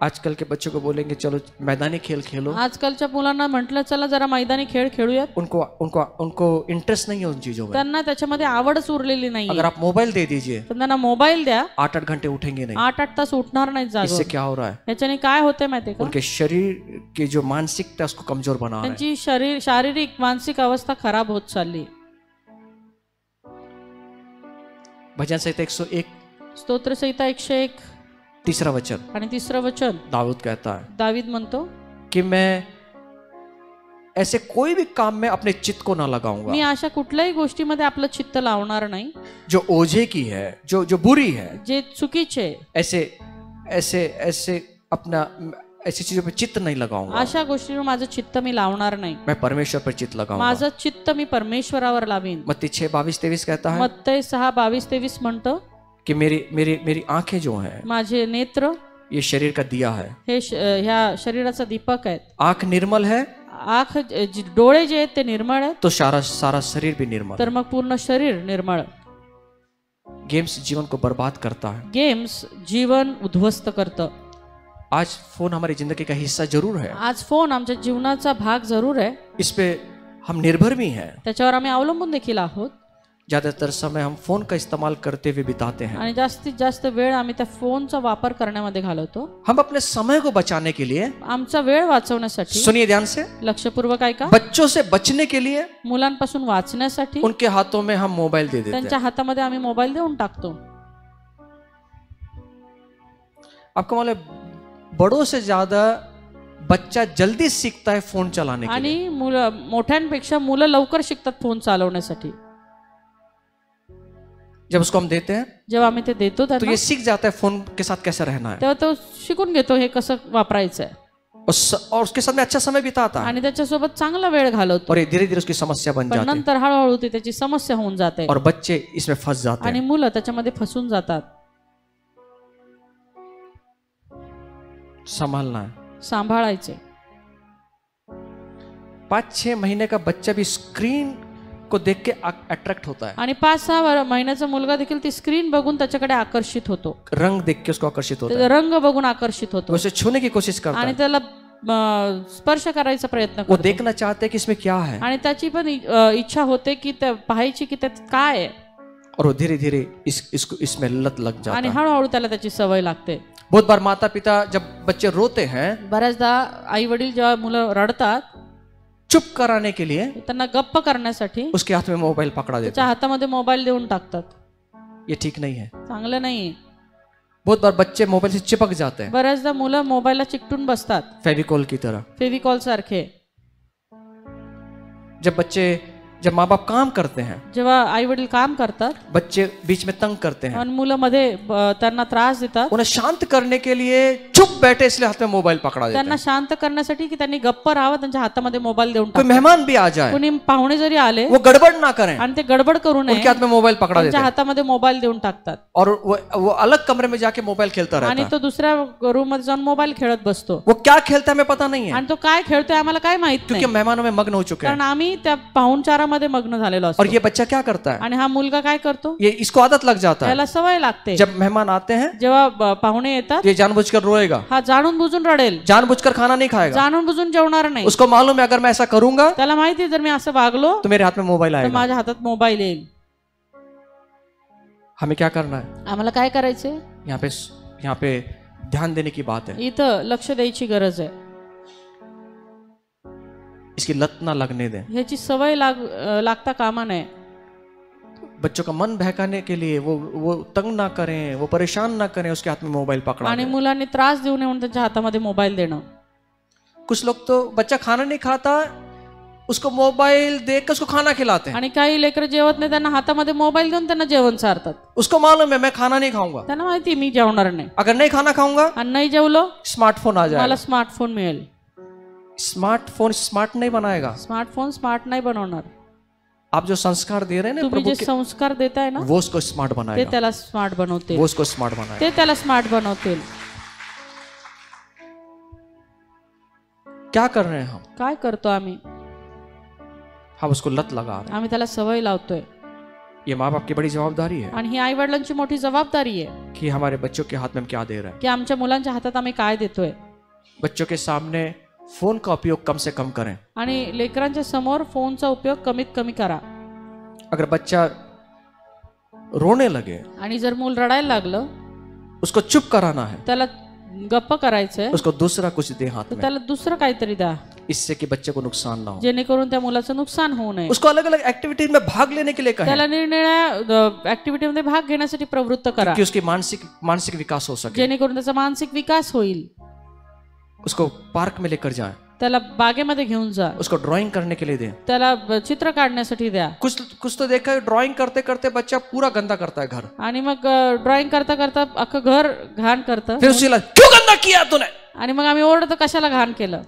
आजकल के बच्चों को बोलेंगे चलो मैदानी खेल खेलो, आजकालच्या मुलांना म्हटलं चला जरा मैदानी खेळ खेळूयात, उनको इंटरेस्ट नहीं है उन चीजों में। त्यांना त्याच्यामध्ये आवडच उरलेली नाही. अगर आप मोबाइल दे दीजिए त्यांना मोबाईल द्या, 8-8 घंटे उठेंगे नहीं। 8-8 तास उठणार नाही इससे जागून. क्या हो रहा है? ह्याच्याने काय होतंय माहितीये का? उनके शरीर की जो मानसिकता उसको कमजोर बना रहा है। त्यांची शारीरिक मानसिक अवस्था खराब होत चालली. भजन संहिता 101 स्तोत्रसंहिता 101 3रा वचन आणि 3रं वचन दाऊद कहता है दावीद म्हणतो कि मैं ऐसे कोई भी काम में अपने चित्त को ना लगाऊंगा, मी अशा कुठल्याही गोष्टीमध्ये आपलं चित्त लावणार नाही जो ओझे की है, जो बुरी है, जे चुकीचे, ऐसे अपना ऐसी चीजों पे चित्त नहीं लगाऊंगा। अशा गोष्टीवर माझं चित्त मी लावणार नाही, मैं परमेश्वर पर चित्त लगाऊंगा। माझं चित्त मी परमेश्वरावर लावीन. मत्ती 6:22-23 कहता है मत्तई 6:22-23 म्हणतो कि मेरी आंखें जो हैं, माझे नेत्र ये शरीर का दिया है, हे ह्या शरीराचा दीपक आहेत. आंख निर्मल है डोळे जे आहेत ते निर्मळ आहेत, तो सारा शरीर भी निर्मल। तर मग पूर्ण शरीर निर्मळ. गेम्स जीवन को बर्बाद करता है। गेम्स जीवन उद्ध्वस्त करतं. आज फोन हमारी जिंदगी का हिस्सा जरूर है, आज फोन आमच्या जीवनाचा भाग जरूर आहे, इस पे हम निर्भर भी हैं। त्याच्यावर आम्ही अवलंबून देखील आहोत. ज्यादातर समय हम फोन का इस्तेमाल करते हुए बिताते हैं। आणि जास्तीत जास्त वेळ आम्ही त्या फोनचा वापर करण्यामध्ये घालवतो. हम अपने समय को बचाने के लिए, आमचा वेळ वाचवण्यासाठी, सुनिए ध्यान से, लक्षपूर्वक ऐका, बच्चों से बचने के लिए मुलांपासून वाचण्यासाठी उनके हाथों में हम मोबाइल दे देते त्यांच्या हैं। हातामध्ये आम्ही मोबाईल देऊन टाकतो. आपको मालूम है बड़ों से ज्यादा बच्चा जल्दी सीखता है फोन चलाने के लिए। आणि मुलं मोठ्यांपेक्षा मुलं लवकर शिकतात फोन चालवण्यासाठी। जब उसको हम देते हैं जेव्हा आम्ही ते देतो तो त्यांना ये सीख जाता है फोन के साथ कैसे रहना है, तेव्हा तो शिकून घेतो हे कसं वापरायचं आहे और उसके साथ में अच्छा समय बिताता है, आणि त्याच्यासोबत चांगला वेळ घालवतो। और ये धीरे धीरे उसकी समस्या बन पण जाती है नंतर हळूहळू ती त्याची समस्या होऊन जाते और बच्चे इसमें फंस जाते आणि हैं। मुलं त्याच्यामध्ये फसून जातात। संभालना है। सांभाळायचे। 5-6 महीने का बच्चा भी स्क्रीन को देख के अट्रैक्ट होता है, आणि 5-6 महिन्याचा मुलगा देखील ती स्क्रीन बघून त्याच्याकडे आकर्षित होतो, रंग देख के उसको आकर्षित होता है, त्याचा रंग बघून आकर्षित होतो वो उसे छूने की कोशिश करता आणि है, त्याला स्पर्श करायचा प्रयत्न वो करतो देखना चाहते हैं कि इसमें क्या है, आणि त्याची पण इच्छा होते की त्या पाहायची की त्यात काय आहे और वो धीरे धीरे इसको इसमें लत लग जाता आणि है। हळूहळू त्याला त्याची सवय लागते। बहुत बार माता पिता जब बच्चे रोते हैं बऱ्याचदा आई वडील जेव्हा मुलं रडतात चुप कराने के लिए त्यांना गप्प करण्यासाठी उसके हाथ में मोबाइल पकड़ा देते त्याच्या हातामध्ये मोबाईल देऊन टाकतात। हैं। ये ठीक नहीं है। चांगलं नाही। बहुत बार बच्चे मोबाइल से चिपक जाते हैं, बऱ्याचदा मुलं मोबाईलला चिकटून बसतात फेविकॉल की तरह। फेविकॉल सारखे। जब माँ बाप काम करते हैं, जेव्हा आई वडील काम करतात बच्चे बीच में तंग करते हैं, आणि मुलं मध्ये त्यांना त्रास देतात, उन्हें शांत करने के लिए चुप बैठे इसलिए हाथ में मोबाइल पकड़ा देते त्यांना हैं। शांत करण्यासाठी की त्यांनी गप्प राहावं त्यांच्या हातामध्ये मोबाईल देऊन कोई टाकतात। मेहमान भी आ जाए, कोणी पाहुणे जरी आले वो गड़बड़ ना करें, आणि ते गडबड करू नये उनके हाथ में मोबाइल पकड़ा देते त्यांच्या हैं हातामध्ये मोबाईल देऊन टाकतात और वो अलग कमरे में जाके मोबाइल खेलता रहता आणि है। तो दुसऱ्या रूम मध्ये जाऊन मोबाईल खेळत बसतो वो क्या खेलता है हमें पता नहीं है, आणि तो काय खेळतोय आम्हाला काय माहित क्योंकि नाही, मेहमानों में मग्न हो चुके हैं। कारण आम्ही त्या पाहुणचारामध्ये मग्न झालेलो और असतो। ये बच्चा क्या करता है, आणि हा मुलगा काय करतो, ये इसको आदत लग जाता है। त्याला सवय लागते। जब मेहमान आते हैं जेव्हा पाहुणे येतात तो ये जानबूझकर रोएगा, हा जाणून बुजून रडेल, जानबूझकर खाना नहीं खाएगा। जाणून बुजून जेवणार नाही। उसको मालूम है अगर मैं ऐसा करूंगा त्याला माहिती जर मी असं वागलो तो मेरे हाथ में मोबाइल तर आएगा। माझ्या हातात मोबाईल येईल। हमें क्या करना है, आम्हाला काय करायचंय, यहाँ पे ध्यान देने की बात है। इथं लक्ष द्यायची गरज आहे। इसकी लत ना लगने दें। ह्याची सवय लागता कामा नये। बच्चों का मन बहकाने के लिए वो तंग ना करें, वो परेशान ना करें, उसके हाथ में मोबाइल पकड़ा आणि दें। मुलांनी त्रास देऊ नये म्हणून त्यांच्या हातामध्ये मोबाईल देणं। कुछ लोग तो बच्चा खाना नहीं खाता, उसको मोबाइल देख के उसको खाना खिलाते हैं। आणि काही लेकर जेवत नाही त्यांना हातामध्ये मोबाईल देऊन त्यांना जेवण चारतात। उसको मालूम है मैं खाना नहीं खाऊंगा, त्यांना माहिती मी जेवणार नाही, अगर नहीं खाना खाऊंगा आणि नाही जेवलो स्मार्टफोन आ मला जाएगा। स्मार्टफोन मिळेल। स्मार्टफोन स्मार्ट नहीं बनाएगा। स्मार्टफोन स्मार्ट नाही बनवणार। आप जो संस्कार दे रहे हैं ना तुम्ही प्रभु जे संस्कार देताय ना वो उसको स्मार्ट ते बनाएगा, त्याला स्मार्ट बनवतील, वो उसको स्मार्ट बनाएगा। ते त्याला स्मार्ट बनवतील। क्या कर रहे हैं हम काय करतो आम्ही, उसको लत लगा रहे हैं। आम्ही त्याला सवय लावतोय ये माँ बाप की बड़ी जवाबदारी है आणि ही आई वडिलांची मोठी जबाबदारी आहे कि हमारे बच्चों के हाथ में हम क्या दे रहे हैं। की आमच्या मुलांच्या हातात आम्ही काय देतोय। बच्चों के सामने फोन का उपयोग कम से कम करें। आणि लेकरांच्या समोर फोनचा उपयोग कमीत कमी करा। अगर बच्चा रोने लगे आणि जर मूल रडायला लागलं उसको चुप कराना है, त्याला गप्प करायचंय, उसको दूसरा कुछ दे हाथ तर में, त्याला दुसरं काहीतरी द्या इससे कि बच्चे को नुकसान ना हो। जेणेकरून त्या मुलाचं नुकसान होऊ नये। उसको अलग अलग एक्टिविटीज में भाग लेने के लिए कहें त्याला निरनिराळ्या ऍक्टिव्हिटीमध्ये भाग घेण्यासाठी प्रवृत्त करा कि उसकी मानसिक विकास हो सके। जेणेकरून त्याचा मानसिक विकास होईल। उसको पार्क में लेकर जाएं, त्याला बागेमध्ये घेऊन जा, उसको ड्राइंग करने के लिए दें। त्याला चित्र काढण्यासाठी द्या। कुछ तो देखा है ड्राइंग करते करते बच्चा पूरा गंदा करता है घर, आणि मग ड्रॉइंग करता करता अख्खं घर घाण करतं फिर उसके लिए क्यों गंदा किया तूने, आणि मग आम्ही ओरडतो कशाला घाण केलं।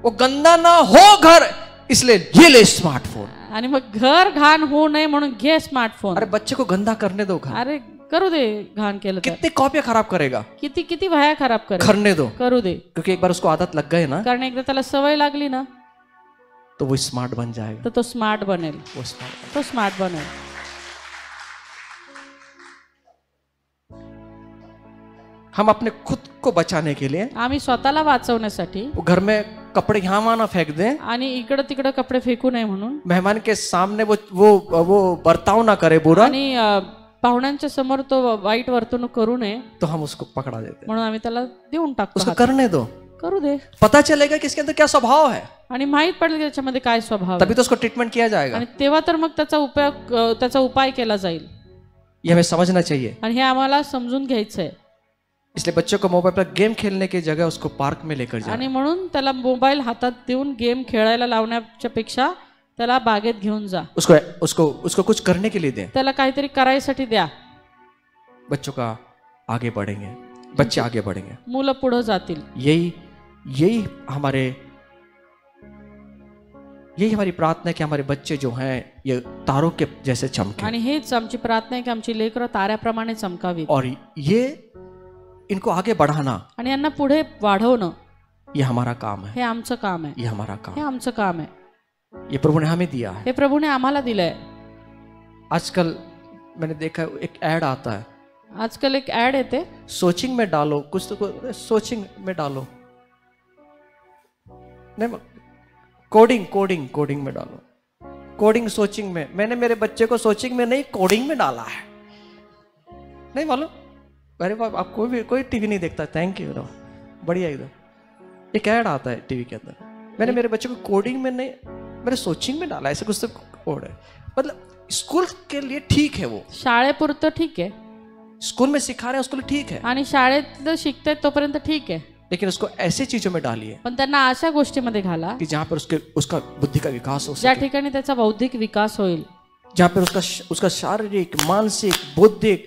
वो गंदा ना हो घर इसलिए ये ले स्मार्टफोन। आणि मग घर घाण होऊ नये म्हणून घे स्मार्टफोन। अरे बच्चे को गंदा करने दो घर, अरे करू दे घाण केलं तर, कितनी कॉपियां खराब करेगा, किती किती वह्या खराब करे, करने दो, करू दे। क्योंकि एक बार उसको आदत लग गए ना कारण एकदा त्याला सवय लागली ना तो वो स्मार्ट बन जाएगा। तर तो स्मार्ट बनेल, वो स्मार्ट तो स्मार्ट बनेल। हम अपने खुद को बचाने के लिए आम्ही स्वतःला वाचवण्यासाठी वो घर में कपड़े यहाँ वहां फेंक दें, आणि इकडं तिकडं कपडे फेकू नये म्हणून, मेहमान के सामने वो बर्ताव ना करे बुरा, आणि पाहुण्यांच्या समोर तो वाईट वर्तणूक करू नये तो हम उसको पकड़ा देते हैं। म्हणून आम्ही त्याला देऊन टाकतो उसको हातात। करने दो, करू दे, पता चलेगा कि इसके अंदर क्या स्वभाव है, आणि माहित पडेल की त्याच्यामध्ये काय स्वभाव तभी आहे। तो उसको ट्रीटमेंट किया जाएगा। आणि तेव्हा तर मग त्याचा उपयोग त्याचा उपाय केला जाईल। ये हमें समझना चाहिए। आणि हे आम्हाला समजून घ्यायचंय। इसलिए बच्चों को मोबाइल पर गेम खेलने की जगह उसको पार्क में लेकर जाए आणि म्हणून त्याला मोबाईल हातात देऊन गेम खेळायला लावण्याच्या पेक्षा त्याला बागेत घेऊन जा. उसको उसको उसको कुछ करने के लिए दें. त्याला काहीतरी करायसाठी द्या. बच्चों का आगे बढ़ेंगे, बच्चे आगे बढ़ेंगे, मुलं पुढे जातील. यही हमारी प्रार्थना है कि हमारे बच्चे जो हैं ये तारों के जैसे चमके. आणि हेच आमची प्रार्थना आहे की आमची लेकरं ताऱ्याप्रमाणे चमकावी. और ये इनको आगे बढ़ाना आणि यांना पुढे वाढवणं ये हमारा काम है. हे आमचं काम आहे. ये हमारा काम, हे आमचं काम आहे. ये प्रभु ने हमें दिया है. हे प्रभूने आम्हाला दिलंय. आजकल मैंने देखा एक ऐड आता है, आजकल एक ऍड येते, सोचिंग में डालो कुछ तो सोचिंग में डालो, नहीं कोडिंग में डालो, कोडिंग सोचिंग में. मैंने मेरे बच्चे को सोचिंग में नहीं कोडिंग में डाला है. नहीं मालूम. अरे बाप, आप कोई टीवी नहीं देखता. थैंक यू, बढ़िया एकदम. एक ऐड आता है टीवी के अंदर, मैंने मेरे बच्चे को कोडिंग में नहीं, मैंने सोचिंग में डाला. ऐसे कुछ तो कोड है. मतलब स्कूल के लिए ठीक है, वो शाळेपुरतं ठीक आहे, स्कूल में सिखा रहे हैं उसके लिए ठीक है, आणि शाळेत शिकतायत तोपर्यंत ठीक आहे. लेकिन उसको ऐसी चीजों में डालिए पण त्यांना अशा गोष्टीमध्ये घाला कि जहां पर उसका बुद्धि का विकास हो ज्या सके, ठिकाणी त्याचा बौद्धिक विकास होईल, जहां पर उसका शारीरिक, मानसिक, बौद्धिक,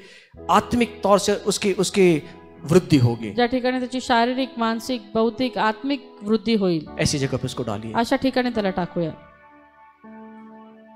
आत्मिक तौर से उसकी वृद्धि होगी. ज्या ठिकाणी त्याची शारीरिक, मानसिक, बौद्धिक, आत्मिक वृद्धी होईल, ऐसी जगह पे उसको डालिए. अशा ठिकाणी त्याला टाकूया.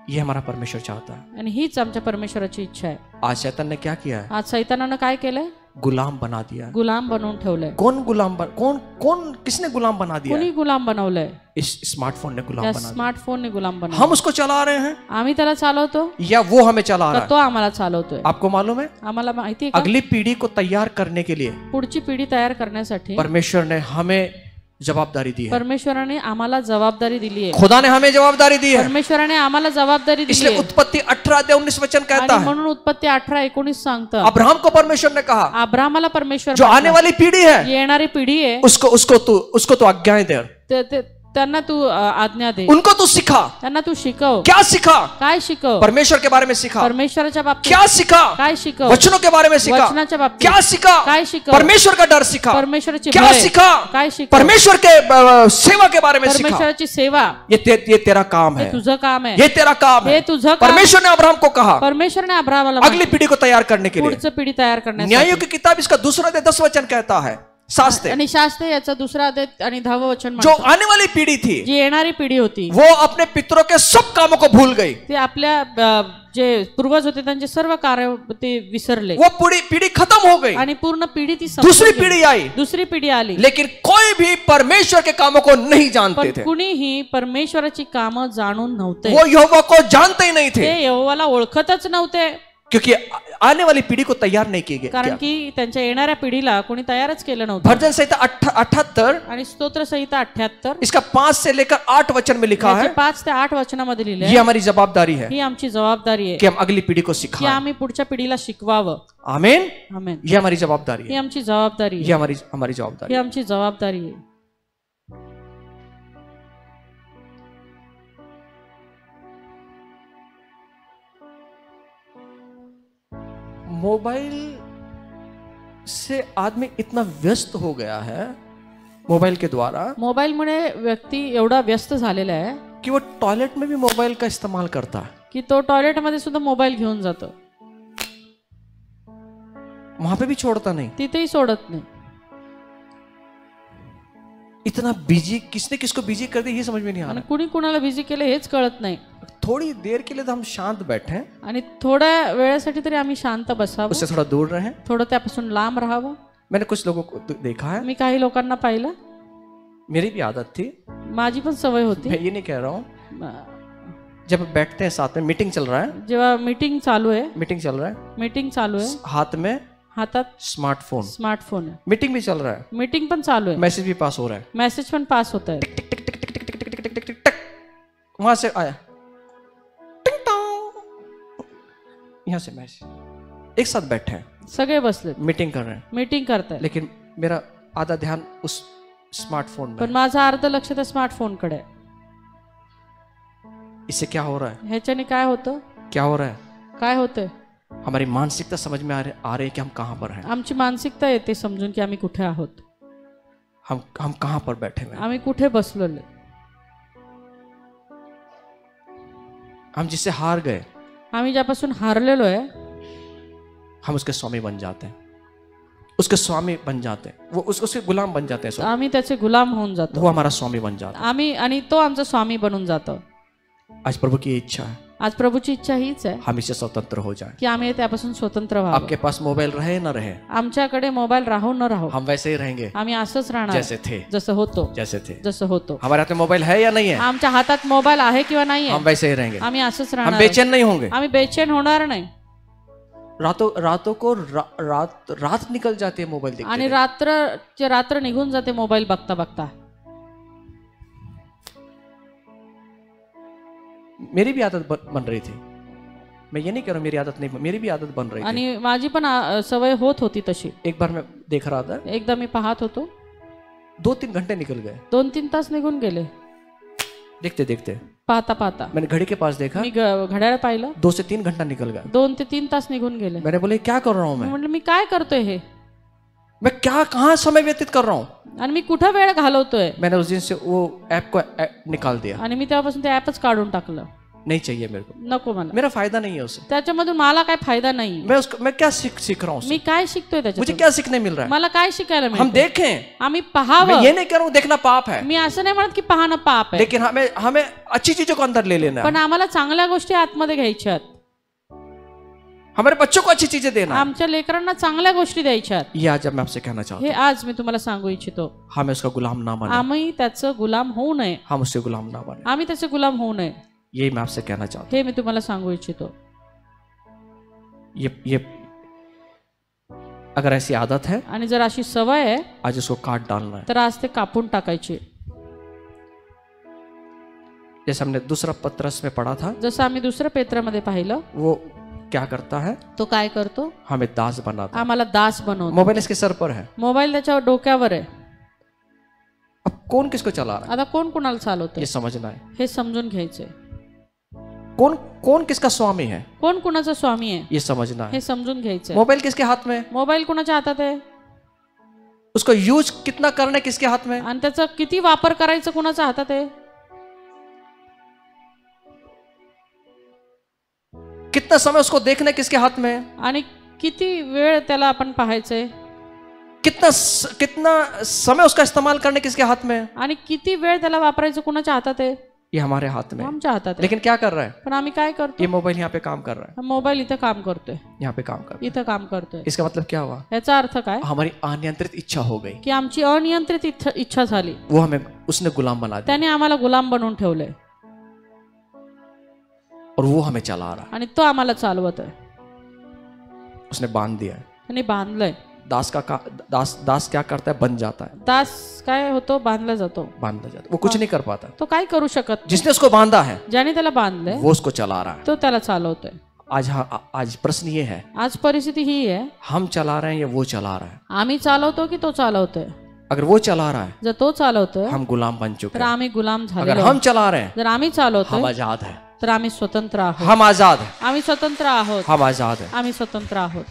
ये हमारा परमेश्वर चाहता है. आणि हीच आमच्या परमेश्वराची इच्छा आहे. आज शैतान ने क्या किया है? आज सैतानानं काय केलंय? गुलाम बना दिया. गुलाम बनवून ठेवलंय. कौन किसने गुलाम बना दिया? कोणी गुलाम बनवलंय? इस स्मार्टफोन ने गुलाम या बना दिया. स्मार्टफोनने गुलाम बनवलं. हम उसको चला रहे हैं आम्ही त्याला चालवतो या वो हमें चला रहा तर है? तो आम्हाला चालवतोय. आपको मालूम है, आम्हाला माहिती आहे का, अगली पीढ़ी को तैयार करने के लिए पुढची पिढी तयार करण्यासाठी परमेश्वर ने हमें जवाबदारी दी है. परमेश्वराने आम्हाला जबाबदारी दिली आहे. खुदा ने हमें जवाबदारी दी है. परमेश्वराने आम्हाला जबाबदारी दिली इसलिए आहे. उत्पत्ति 18:19 वचन कहता आणि है, म्हणून उत्पत्ती 18:19 सांगतं, अब्राहम को परमेश्वर ने कहा, अब्राहमाला परमेश्वर जो आने वाली पीढ़ी है येणारी पिढी आहे उसको तू आज्ञाएं दे, त्यांना तू आज्ञा दे, उनको तू सिखा. त्यांना तू शिकव. क्या सिखा? काय शिकव? परमेश्वर के बारे में सिखा. परमेश्वराच्या बाबतीत क्या सिखा? काय शिकव? वचनों के बारे में सिखा. वचनाच्या बाबतीत क्या सिखा? काय शिकव? परमेश्वर का डर सिखा. परमेश्वराची क्या भय. सिखा? काय शिकव? परमेश्वर के सेवा के बारे में सिखा. परमेश्वराची सेवा. ये तेरा काम है. हे तुझं काम आहे. ये तेरा काम है. हे तुझं काम. परमेश्वर ने अब्राहम को कहा, परमेश्वरने अब्राहमाला अगली पीढ़ी को तैयार करने के लिए. पुढचं पिढी तयार करण्यासाठी. न्यायों की किताब इसका 2-10 वचन कहता है, शास्त्र, आणि शास्त्र याचा 2 आणि 10 वचन जो म्हणतं, आने वाली पीढ़ी थी जी येणारी पिढी होती वो अपने पितरों के सब कामों को भूल गई. ते आपल्या जे पूर्वज होते त्यांचे सर्व कार्य ते विसरले वो पूरी पीढ़ी खत्म हो गई. आणि पूर्ण पिढी ती संपून दूसरी गेली. पीढ़ी आई, दुसरी पिढी आली, लेकिन कोई भी परमेश्वर के कामों को नहीं जानते पण थे. कुणीही परमेश्वराची कामं जाणून नव्हते. वो यहोवा को जानते ही नहीं थे, ते यहोवाला ओळखतच नव्हते, क्योंकि आने वाली पीढ़ी को तैयार नहीं किए कारण गए. की त्यांच्या येणाऱ्या पिढीला कोणी तयारच केलं नव्हतं. भजन संहिता 78 आणि स्तोत्र संहिता 78 इसका 5 से लेकर 8 वचन में लिखा है, 5 ते 8 वचनामध्ये लिहिले ये हमारी जवाबदारी है ही आमची जबाबदारी आहे कि हम अगली पीढ़ी को की सिखाएं. आम्ही पुढच्या पिढीला शिकवावं. आमीन. आमेन. ये हमारी जवाबदारी ही है. आमची जबाबदारी ये आहे. हमारी जवाबदारी ही है. आमची जबाबदारी आहे. मोबाइल से आदमी इतना व्यस्त हो गया है मोबाइल के द्वारा मोबाईलमुळे व्यक्ती एवढा व्यस्त झालेला आहे कि वो टॉयलेट में भी मोबाइल का इस्तेमाल करता है. की तो टॉयलेटमध्ये सुद्धा मोबाईल घेऊन जातो, वहां पे भी छोड़ता नहीं. तिथेही सोडत नाही. इतना बिजी, किसने किसको बिजी कर दिया ये समझ में नहीं आ आणि रहा. कुणी कुणाला बिझी केलं हेच कळत नाही. थोड़ी देर के लिए तो हम शांत बैठे हैं, आणि थोड्या वेळेसाठी तरी आम्ही शांत बसावं, उससे थोड़ा दूर रहे. थोडं त्यापासून लांब राहावं. मैंने कुछ लोगों को देखा है, मी काही लोकांना पाहिलं, मेरी भी आदत थी, माझी पण सवय होती. मैं ये नहीं कह रहा हूँ, जब बैठते हैं साथ में, मीटिंग चल रहा है, जेव्हा मीटिंग चालू आहे, मीटिंग चल रहा है, हाथ में हातात स्मार्टफोन आहे, मीटिंग भी चल रहा है, मीटिंग पण चालू आहे, मैसेज भी पास हो रहा है, मेसेज पण पास होत आहे, वहां से आया, यहां से मैसेज, एक साथ बैठे हैं, सगळे बसलेत, मीटिंग कर रहे हैं, मीटिंग करतायत, लेकिन मेरा आधा ध्यान उस स्मार्टफोन में. पण माझं अर्ध लक्ष त्या स्मार्टफोन कडे आहे. इससे क्या हो रहा है? ह्याच्याने काय होतं? क्या हो रहा है? काय होतंय? हमारी मानसिकता समझ में आ रही है कि हम कहाँ पर हैं, आमची मानसिकता येते समजून की आम्ही कुठे आहोत, हम कहाँ पर बैठे हुए हैं, आम्ही कुठे बसलेलो, हम जिससे हार गए आम्ही ज्यापासून हारलेलो आहे हम उसके स्वामी बन जाते हैं, उसके स्वामी बन जाते हैं, वो उसके गुलाम बन जाते हैं, आम्ही त्याचे गुलाम होऊन जातो, वो हमारा स्वामी बन जाता है। आम्ही आणि तो आमचा स्वामी बनून जातो। आज प्रभु की इच्छा है आज प्रभूची इच्छा हीच आहे हम इससे स्वतंत्र हो जाएं। की आम्ही त्यापासून स्वतंत्र व्हावं। आपके पास मोबाइल रहे ना रहे, आमच्याकडे मोबाईल राहो न राहो, हम वैसे ही रहेंगे आम्ही असंच राहणार जैसे थे, जसं होतो, जैसे थे। जसं होतो। हमारे हाथ में मोबाइल है या नहीं है, आमच्या हातात मोबाईल आहे किंवा नाही हम आहे, वैसे ही रहेंगे, आम्ही असंच हम राहणार, बेचैन नहीं होंगे। आम्ही बेचैन होणार नाही। रातों को रात निकल जाती है मोबाइल देखते आणि रात्र रात्र निघून जाते मोबाईल बघता बघता। मेरी भी आदत बन रही थी, मैं ये नहीं कह रहा मेरी आदत नहीं, मेरी भी आदत बन रही थी। आणि माझी पण सवय होत होती तशी। एक बार मैं देख रहा था, एकदा मी पाहत होतो, 2-3 घंटे निकल गए, 2-3 तास निघून गेले देखते देखते। पाहता पाहता मैंने घड़ी के पास देखा, मी घड्याळ पाहिलं, 2 से 3 घंटा निकल गया। 2 ते 3 तास निघून गेले। मैंने बोले क्या कर रहा हूँ मैं, म्हटलं मी काय करतोय हे, मैं क्या कहाँ समय व्यतीत कर रहा हूँ। आणि मी कुठं वेळ घालवतोय। मैंने उस दिन से वो ऐप को निकाल दिया, आणि मी तेव्हापासून ते ऍपच काढून टाकलं। नहीं चाहिए मेरे को, नको मला, मेरा फायदा नहीं है उससे, त्याच्यामधून मला काय फायदा नाही। मैं क्या सीख रहा हूँ, मी काय शिकतोय मुझे त्याच्यातून, क्या सीखने मिल रहा है। मला काय शिकायला हम मिळतं। देखें, आम्ही मैं पाहावं, ये नहीं कह रहा हूँ देखना पाप है, मी असं नाही म्हणत की पाहणं पाप आहे, लेकिन हमें अच्छी चीजों को अंदर ले लेना पण है, आम्हाला चांगल्या गोष्टी आतमध्ये घ्यायच्यात, हमारे बच्चों को अच्छी चीजें देना है। आमच्या लेकरांना चांगल्या गोष्टी द्यायच्यात। ये आज मैं आपसे कहना चाहता हे आज मी तुम्हाला सांगू इच्छितो, हूँ, हमें उसका गुलाम ना बने, आम्ही त्याचं गुलाम होऊ नये, हम उससे गुलाम ना बने, आम्ही त्याचे गुलाम होऊ नये, यही मैं आपसे कहना चाहता हे मी तुम्हाला सांगू इच्छितो। ये अगर ऐसी आदत है, आणि जर अशी सवय आहे आज उसको काट डालना है। तर आज ते कापून टाकायची। जैसे हमने दूसरा पत्रस में पढ़ा था, जसं आम्ही दुसऱ्या पेत्रामध्ये पाहिलं, वो क्या करता है, तो काय करतो, हमें दास बनाता है। आम्हाला दास बनवतो। मोबाइल इसके सर पर है, मोबाईल त्याच्या डोक्यावर आहे, अब कौन किसको चला रहा है आता कोण कुणाला चालवतोय ये समझना है, हे समजून घ्यायचंय। कौन किसका स्वामी है कोण कुणाचा स्वामी आहे ये समझना है। हे समजून घ्यायचंय। मोबाइल किसके हाथ में है, मोबाईल कुणाच्या हातात आहे उसको यूज कितना करना है किसके हाथ में है, आणि त्याचा किती वापर करायचं कुणाच्या हातात आहे, कितना समय उसको देखना है किसके हाथ में है, आणि किती वेळ त्याला आपण पाहायचंय, कितना समय उसका इस्तेमाल करने किसके हाथ में है, आणि किती वेळ त्याला वापरायचं कुणाच्या हातात आहे, ये हमारे हाथ में है। आमच्या हातात आहे। लेकिन क्या कर रहा है, पण आम्ही काय करतो, ये मोबाइल यहाँ पे काम कर रहा है, मोबाईल इथं काम करतोय, यहाँ पे काम कर रहा इथं काम करतोय। है। इसका मतलब क्या हुआ, याचा अर्थ काय, हमारी अनियंत्रित इच्छा हो गई, की आमची अनियंत्रित इच्छा झाली, वो हमें उसने गुलाम बना दिया त्याने आम्हाला गुलाम बनवून ठेवलंय, और वो हमें चला रहा है, आणि तो आम्हाला चालवत आहे, उसने बांध दिया है। त्याने बांधलंय। दास क्या करता है, बन जाता है, दास काय होतो, बांधला जातो, बांधा जाता है, वो कुछ नहीं कर पाता। तो काय करू शकत नाही। जिसने उसको बांधा है ज्याने त्याला बांधलंय वो उसको चला रहा है। तो त्याला चालवतोय। आज प्रश्न ये है, आज परिस्थिती ही आहे, हम चला रहे हैं या वो चला रहा है। आम्ही चालवतो की तो चालवतोय। अगर वो चला रहा है जर तो चालवतोय हम गुलाम बन चुके तर हैं, आम्ही गुलाम अगर झालेलो हम चला रहे हैं जर आम्ही हम चालवतोय आजाद है, तर आम्ही स्वतंत्र आहोत, हम आजाद है, आम्ही स्वतंत्र आहोत, हम आजाद है। आम्ही स्वतंत्र आहोत।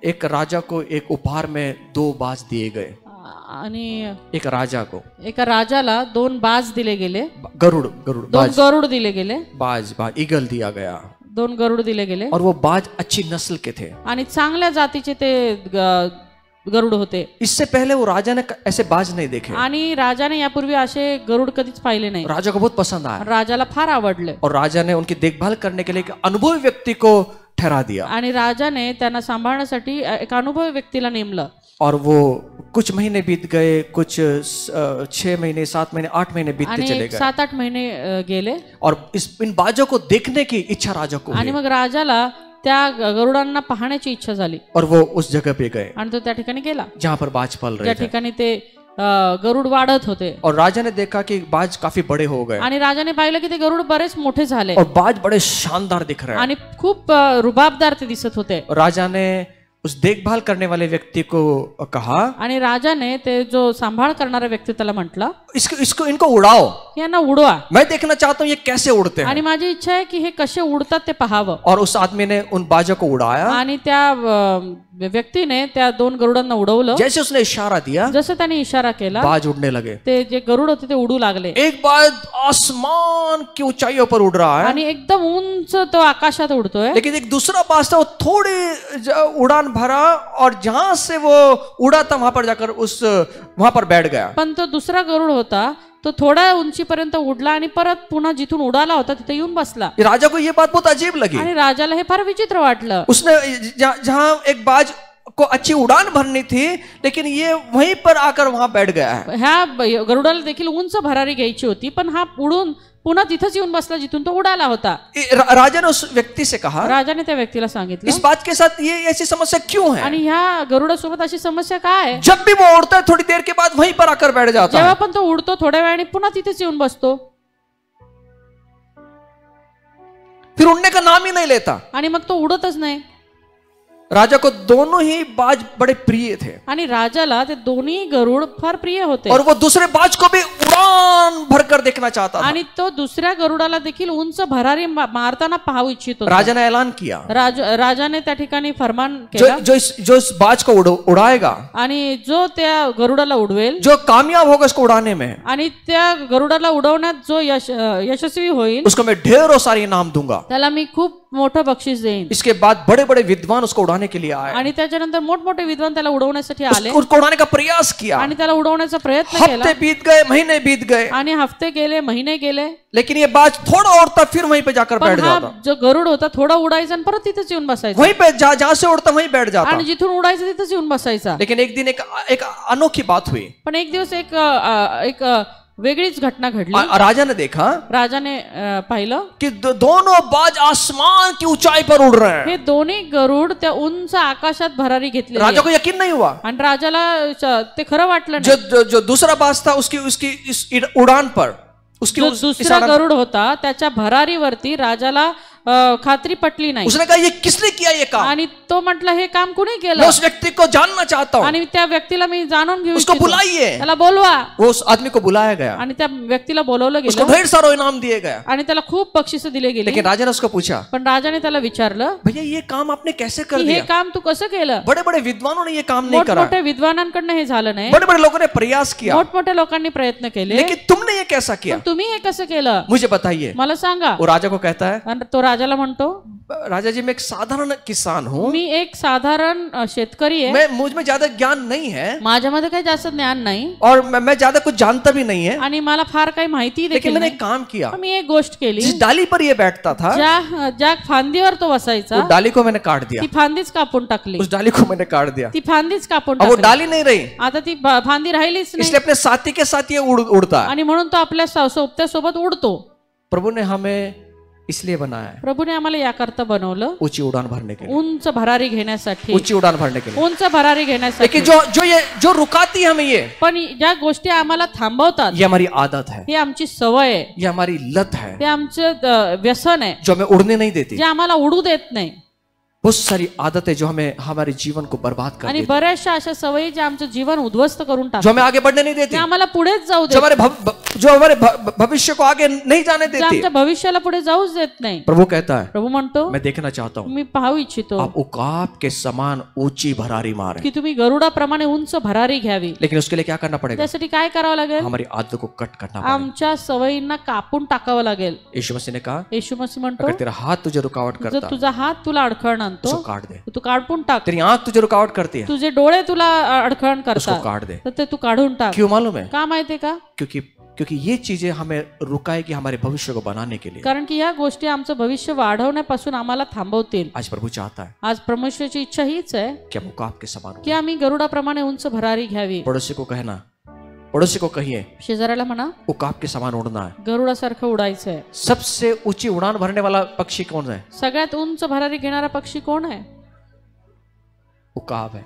एक राजा को एक उपहार में 2 बाज दिए गए, आणि एक राजा को एका राजाला 2 बाज दिले गेले, गरुड़ 2 गरुड दिले गेले, बाज ईगल दिया गया, 2 गरुड दिले गेले, और वो बाज अच्छी नस्ल के थे, आणि चांगल्या जातीचे ते गरुड होते। इससे पहले वो राजा ने ऐसे बाज नहीं देखे, आणि राजाने यापूर्वी असे गरुड कधीच पाहिले नाही। राजा को बहुत पसंद आया, राजाला फार आवडले, और राजा ने उनकी देखभाल करने के लिए एक अनुभवी व्यक्ति को ठहरा दिया, आणि राजाने त्यांना सांभाळण्यासाठी एक अनुभवी व्यक्तीला नेमलं। और वो कुछ महीने बीत गए, कुछ 6 महीने 7 महीने 8 महीने बीतते चले गए, 7-8 महिने गेले, और इन बाजों को देखने की इच्छा राजा को आणि हुई, मग राजाला त्या गरुडांना पाहण्याची इच्छा झाली, और वो उस जगह पे गए आणि तो त्या ठिकाणी गेला जहाँ पर बाज पल ज्या रहे थे, ठिकाणी ते गरुड वाढत होते, और राजा ने देखा कि बाज काफी बड़े हो गए, आणि राजाने पाहिलं की ते गरुड बरेच मोठे झाले, और बाज बड़े शानदार दिख रहे हैं, आणि खूप रुबाबदार ते दिसत होते। और राजा ने उस देखभाल करने वाले व्यक्ति को कहा, आणि राजाने ते जो सांभाळ करणारा व्यक्ती त्याला म्हटलं, इनको उड़ाओ, यांना उडवा, मैं देखना चाहता हूँ ये कैसे उड़ते हैं। आणि माझी इच्छा आहे की हे कसे उडतात ते पाहावं। और उस आदमी ने उन बाजों को उड़ाया। आणि त्या व्यक्तीने त्या 2 गरुडांना उडवलं। जैसे उसने इशारा दिया, जसं त्याने इशारा केला, बाज उड़ने लगे। ते जे गरुड होते ते उडू लागले। एक बाज आसमान की ऊंचाइयों पर उड़ रहा है, आणि एकदम उंच तो आकाशात उडतोय। लेकिन एक दूसरा बाज था, वो थोड़ी उड़ान भरा और जहां से वो उड़ा था वहां पर जाकर वहां पर बैठ गया। पण तो दुसरा गरुड होता, तो थोड्या उंचीपर्यंत उडला आणि परत पुन्हा जिथून उडाला होता तिथे येऊन बसला। राजा को ये बात बहुत अजीब लगी आणि राजाला हे फार विचित्र वाटलं। उसने जहां एक बाज को अच्छी उड़ान भरनी थी, लेकिन ये वहीं पर आकर वहां बैठ गया है। ह्या गरुडाला देखील उंच भरारी घ्यायची होती, पण हा उडून पुन्हा तिथंच येऊन बसला जिथून तो उडाला होता। राजा ने उस व्यक्ति से कहा, राजाने त्या व्यक्तीला सांगितलं, इस बात के साथ ये ऐसी समस्या क्यों है? आणि ह्या गरुडासोबत अशी समस्या काय आहे? जब भी वो उड़ता है थोड़ी देर के बाद वहीं पर आकर बैठ जाता जेव्हा है। पण तो उडतो थोड्या वेळाने पुन्हा तिथेच येऊन बसतो, फिर उड़ने का नाम ही नहीं लेता। आणि मग तो उडतच नाही। राजा को दोनों ही बाज बड़े प्रिय थे, आणि राजाला ते दोन्ही गरुड फार प्रिय होते, और वो दूसरे बाज को भी उड़ान भरकर देखना चाहता था। आणि तो दुसऱ्या गरुडाला देखील उंच भरारी मारताना पाहू इच्छित होता। राजा ने ऐलान किया, राजाने त्या ठिकाणी फरमान केला, जो इस बाज को उड़ाएगा, आणि जो त्या गरुडाला उडवेल, जो कामयाब होगा इसको उड़ाने में, आणि त्या गरुडाला उडवण्यात जो यशस्वी होईल, उसको मैं ढेरों सारे इनाम दूंगा। त्याला मी खूप मोठं बक्षीस देईन। इसके बाद बड़े बड़े विद्वान उसको उड़ाने के लिए आए, आणि त्याच्यानंतर मोठमोठे विद्वान त्याला उडवण्यासाठी आले, उसको उड़ाने का प्रयास किया। आणि त्याला उडवण्याचा प्रयत्न केला। हफ्ते बीत गए, महीने बीत गए, आणि हफ्ते गेले, महिने गेले, लेकिन ये बाज थोड़ा उड़ता फिर वहीं पे जाकर बैठ पण हा जाता। जो गरुड होता थोडा उडायचा आणि परत तिथेच येऊन बसायचा, वहीं पे जहां से उड़ता वहीं बैठ जाता। आणि जिथून उडायचं तिथेच येऊन बसायचा। लेकिन एक दिन एक अनोखी बात हुई। पण एक दिवस एक वेगळीच घटना घडली। राजा ने देखा, राजाने पाहिलं कि दोनों बाज आसमान की ऊंचाई पर उड़ रहे हैं। हे दोन्ही गरुड त्या उंच आकाशात भरारी घेतली। राजा को यकीन नहीं हुआ, आणि राजाला ते खरं वाटलं नाही। जो दूसरा बाज था उसकी इस उड़ान पर, उसकी जो दुसरा गरुड होता त्याच्या भरारीवरती राजाला खात्री पटली नाही। उसने कहा ये किसने किया ये काम? आणि तो म्हटलं हे काम कुणी केलं? मैं उस व्यक्ति को जानना चाहता हूँ, आणि त्या व्यक्तीला मी जाणून घेऊ उसको इच्छितो। बुलाइए। त्याला बोलवा। वो उस आदमी को बुलाया गया, आणि त्या व्यक्तीला बोलवलं उसको गेलं, ढेर सारा इनाम दिए गया। आणि त्याला खूप बक्षिस दिले गेले। लेकिन राजा ने उसको पूछा, पण राजाने त्याला विचारलं, भैया ये काम आपने कैसे कर की हे दिया? काम तू कसं केलं? बड़े बड़े विद्वानों ने ये काम नहीं करा, मोठमोठ्या विद्वानांकडनं हे झालं नाही, बड़े बड़े लोगों ने प्रयास किया, मोठमोठ्या लोकांनी प्रयत्न केले, लेकिन तुमने ये कैसा किया? पण तुम्ही हे कसं केलं? मुझे बताइए। मला सांगा। वो राजा को कहता है, आणि तो राजाला म्हणतो, राजा जी मैं एक साधारण किसान हूँ, मी एक साधारण शेतकरी आहे, मुझ में ज्यादा ज्ञान नहीं है, माझ्यामध्ये काही जास्त ज्ञान नाही, और मैं ज्यादा कुछ जानता भी नहीं है, आणि मला फार काही माहिती लेकिन देखील मैंने नाही। एक काम किया। मी एक गोष्ट केली, जिस डाली पर ये बैठता था, ज्या फांदीवर तो बसायचा, वो डाली को मैंने काट दिया, ती फांदीच कापून टाकली, उस डाली को मैंने काट दिया। ती फांदीच कापून अब वो टाकली। डाली नहीं रही, आता ती फांदी राहिलीच नाही, इसलिए अपने साथी के साथ ये उड़ता है। आणि म्हणून तो आपल्या सोबत्यासोबत उडतो। प्रभु ने हमें इसलिए बनाया है, प्रभूने आम्हाला याकरता बनवलं, ऊंची उड़ान भरने के लिए, उंच भरारी घेण्यासाठी, ऊंची उड़ान भरने के लिए। उंच भरारी घेण्यासाठी। लेकिन जो रुकाती है हमें, ये पण ज्या गोष्टी आम्हाला थांबवतात, ये हमारी आदत है, ही आमची सवय आहे, ये हमारी लत है, ते आमचं व्यसन आहे, जो हमें उड़ने नहीं देती। जे आम्हाला उडू देत नाही। बहुत सारी आदतें जो हमें हमारे जीवन को बर्बाद कर आणि देती, बऱ्याचशा अशा सवयी ज्या आमचं जीवन उद्ध्वस्त करून जो टाकतात, हमें आगे बढ़ने नहीं देती, ते आम्हाला पुढेच जाऊ जो देत, हमारे भविष्य को आगे नहीं जाने जे देती। आमच्या भविष्याला पुढे जाऊच देत नाही। प्रभु कहता है, प्रभू म्हणतो, मैं देखना चाहता हूँ मी पाहू इच्छितो आप उकाब के समान ऊंची भरारी मारे, की तुम्ही गरुडाप्रमाणे उंच भरारी घ्यावी। लेकिन उसके लिए क्या करना पड़ेगा? त्यासाठी काय करावं लागेल? हमारी आदत को कट करना पड़ेगा। आमच्या सवयींना कापून टाकावं लागेल। यीशु मसीह ने कहा, येशू मसीह म्हणतो, अगर तेरा हाथ तुझे रुकावट जर करता तुझा हात तुला अडखळण आणतो, उसको काट दे। तू काढून टाक। तेरी आंख तुझे रुकावट करती है, तुझे डोळे तुला अडखळण उसको करतात, काट दे। तर ते तू काढून टाक। क्यों मालूम है? का माहितीये का? क्योंकि ये चीजें हमें रुकाएगी हमारे भविष्य को बनाने के लिए। कारण की या गोष्टी आमचं भविष्य वाढवण्यापासून आम्हाला थांबवतील। आज प्रभु चाहता है आज परमेश्वराची इच्छा हीच आहे कि हम उकाब के समान की आम्ही गरुडाप्रमाणे उंच भरारी घ्यावी। पड़ोसी को कहना, पड़ोसी को कहिए, शेजाऱ्याला म्हणा, उकाब के समान उड़ना है। गरुडासारखं उडायचं आहे। सबसे ऊंची उड़ान भरने वाला पक्षी कौन है? सगळ्यात उंच भरारी घेणारा पक्षी कोण आहे? उकाब है।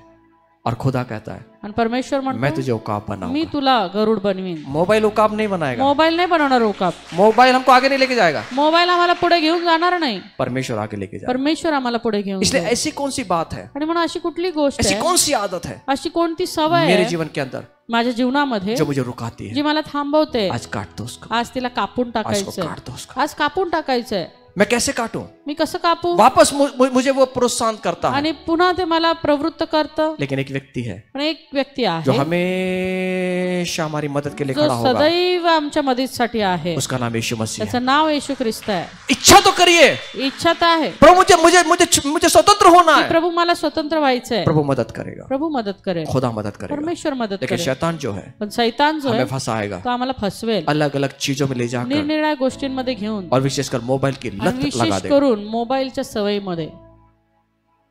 और खुदा कहता है आणि परमेश्वर मैं म्हणतो तुझे उकाब बनाऊंगा। मी तुला गरुड बनवीन। मोबाइल उकाब नहीं बनाएगा, मोबाईल नाही बनवणार उकाब, मोबाइल हमको आगे नहीं लेके जाएगा, मोबाईल आम्हाला पुढे घेऊन जाणार नाही, परमेश्वर आगे लेके जाएगा। परमेश्वर आम्हाला पुढे घेऊन इसलिए जाईल। ऐसी कौन सी बात है, आणि म्हणून अशी कुठली गोष्ट ऐसी आहे, कौन सी आदत है अशी कोणती सवय मेरे आहे जीवन के अंदर माझ्या जीवनामध्ये जो मुझे रुकाती है? जी मला थांबवते। आज काट दो उसको, आज तिला कापून आज को टाकायचंय, काट दो उसको। आज कापून टाकायचंय। मैं कैसे काटूं? मी कसं कापू? वापस मुझे वो प्रोत्साहन करता है, आणि पुन्हा ते मला प्रवृत्त करतं। लेकिन एक व्यक्ति है पण एक व्यक्ती जो आहे हमेशा हमारी मदद के लिए जो खड़ा होगा, सदैव आमच्या मदतीसाठी आहे, उसका नाम यीशु मसीह है। त्याचं नाव येशू ख्रिस्त आहे। इच्छा तो करिए, इच्छा तर आहे, प्रभु मुझे मुझे मुझे मुझे स्वतंत्र होना है, प्रभु मला स्वतंत्र व्हायचंय, प्रभु मदद करेगा, प्रभु मदत करेल, खुदा मदद करेगा। परमेश्वर मदत लेकिन करेल। शैतान जो है पण शैतान जो हमें आहे फंसाएगा, तो आम्हाला फसवेल, अलग अलग चीजों में ले जाकर, निरनिराळ्या गोष्टींमध्ये घेऊन, और विशेषकर मोबाइल की आणि लत लगा विशेष देगा, करून मोबाईलच्या सवयीमध्ये,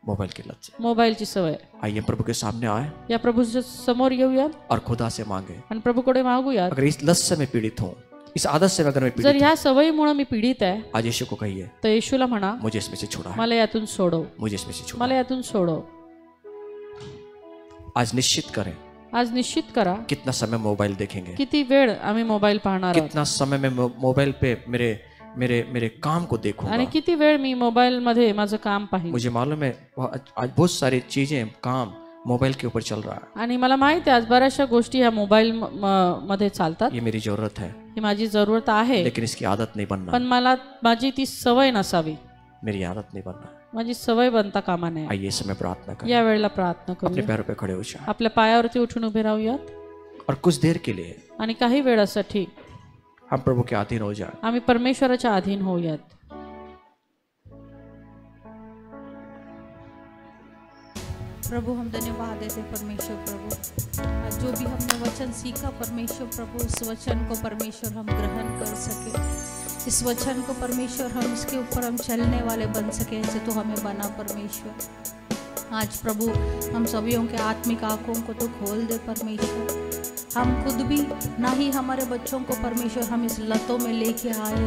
मोबाइल की लत से। मोबाईलची सवय। आइए प्रभु के सामने आए या प्रभूच्या समोर येऊयात और खुदा से मांगे। आणि प्रभूकडे मागूयात। अगर इस लत से मैं पीड़ित हूँ, इस आदत से अगर मैं जर पीड़ित हूँ, ह्या सवयीमुळे मी पीडित आहे आज यीशु को कहिए तर येशूला म्हणा मुझे इसमें से छुड़ा है, मला यातून सोडव, मुझे इसमें से छुड़ा मला है। यातून सोडव। आज निश्चित करें आज निश्चित करा कितना समय मोबाइल देखेंगे, किती वेळ आम्ही मोबाईल पाहणार आहोत कितना समय मैं मोबाइल पे मेरे मेरे मेरे काम को देखूंगा। आणि किती वेळ मी मोबाईल मध्ये माझं काम पाहिजे। मुझे मालूम है आज बहुत सारी चीजें काम मोबाइल के ऊपर चल रहा है, आणि मला माहिती आहे आज बऱ्याचशा गोष्टी ह्या मोबाईल मध्ये चालतात। ये मेरी जरूरत है, ही माझी जरूरत आहे, लेकिन इसकी आदत नहीं बनना, पण मला माझी ती सवय नसावी, मेरी आदत नहीं बनना। माझी सवय बनता कामा नये। आइए समय प्रार्थना करें, या वेळेला प्रार्थना अपने करूया, पैरों पे खड़े हो जाए आपल्या पायावरती उठून उभे राहूयात और कुछ देर के लिए आणि काही वेळासाठी हम प्रभु के अधीन हो जाए। आम्ही परमेश्वराच्या अधीन होऊयात। प्रभु हम धन्यवाद देते परमेश्वर प्रभु, आज जो भी हमने वचन सीखा परमेश्वर प्रभु, इस वचन को परमेश्वर हम ग्रहण कर सके, इस वचन को परमेश्वर हम इसके ऊपर हम चलने वाले बन सके, ऐसे तो हमें बना परमेश्वर। आज प्रभु हम सभी के आत्मिक आंखों को तो खोल दे परमेश्वर, हम खुद भी ना ही हमारे बच्चों को परमेश्वर हम इस लतों में लेके आए,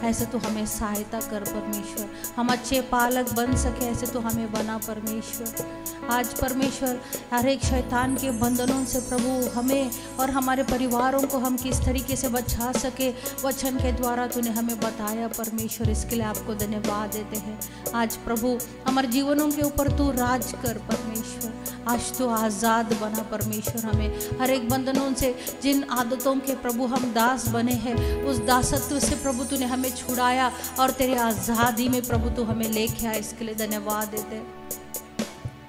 ऐसे तो हमें सहायता कर परमेश्वर, हम अच्छे पालक बन सके, ऐसे तो हमें बना परमेश्वर। आज परमेश्वर हर एक शैतान के बंधनों से प्रभु हमें और हमारे परिवारों को हम किस तरीके से बचा सके, वचन के द्वारा तूने हमें बताया परमेश्वर, इसके लिए आपको धन्यवाद देते हैं। आज प्रभु हमारे जीवनों के ऊपर तू राज कर परमेश्वर, आज तो आज़ाद बना परमेश्वर, हमें हर एक बंधनों से जिन आदतों के प्रभु हम दास बने हैं उस दासत्व से प्रभु तूने हमें छुड़ाया और तेरी आज़ादी में प्रभु तू हमें लेके आया, इसके लिए धन्यवाद देते हैं।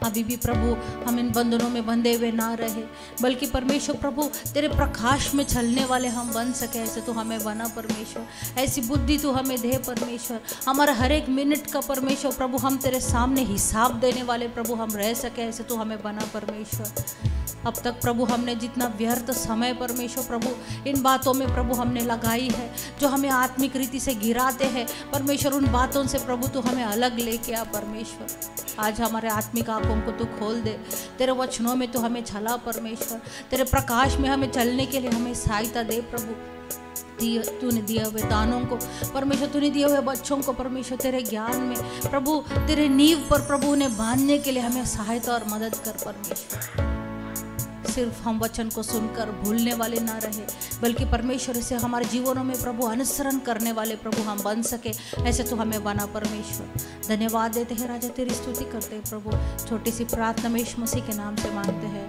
अभी भी प्रभु हम इन बंधनों में बंधे हुए ना रहे, बल्कि परमेश्वर प्रभु तेरे प्रकाश में चलने वाले हम बन सके, ऐसे तो हमें बना परमेश्वर, ऐसी बुद्धि तो हमें दे परमेश्वर, हमारा हर एक मिनट का परमेश्वर प्रभु हम तेरे सामने हिसाब देने वाले प्रभु हम रह सके, ऐसे तो हमें बना परमेश्वर। अब तक प्रभु हमने जितना व्यर्थ समय परमेश्वर प्रभु इन बातों में प्रभु हमने लगाई है जो हमें आत्मिक रीति से गिराते हैं परमेश्वर, उन बातों से प्रभु तू हमें अलग लेके आ परमेश्वर। आज हमारे आत्मिक आंखों को तू खोल दे, तेरे वचनों में तू हमें चला परमेश्वर, तेरे प्रकाश में हमें चलने के लिए हमें सहायता दे प्रभु। तूने दिए हुए दानों को परमेश्वर, तूने दिए हुए बच्चों को परमेश्वर तेरे ज्ञान में प्रभु तेरे नींव पर प्रभु उन्हें बांधने के लिए हमें सहायता और मदद कर परमेश्वर। सिर्फ हम वचन को सुनकर भूलने वाले ना रहे, बल्कि परमेश्वर से हमारे जीवनों में प्रभु अनुसरण करने वाले प्रभु हम बन सके, ऐसे तो हमें बना परमेश्वर। धन्यवाद देते हैं राजा, तेरी स्तुति करते हैं प्रभु, छोटी सी प्रार्थना में यीशु मसीह के नाम से मांगते हैं।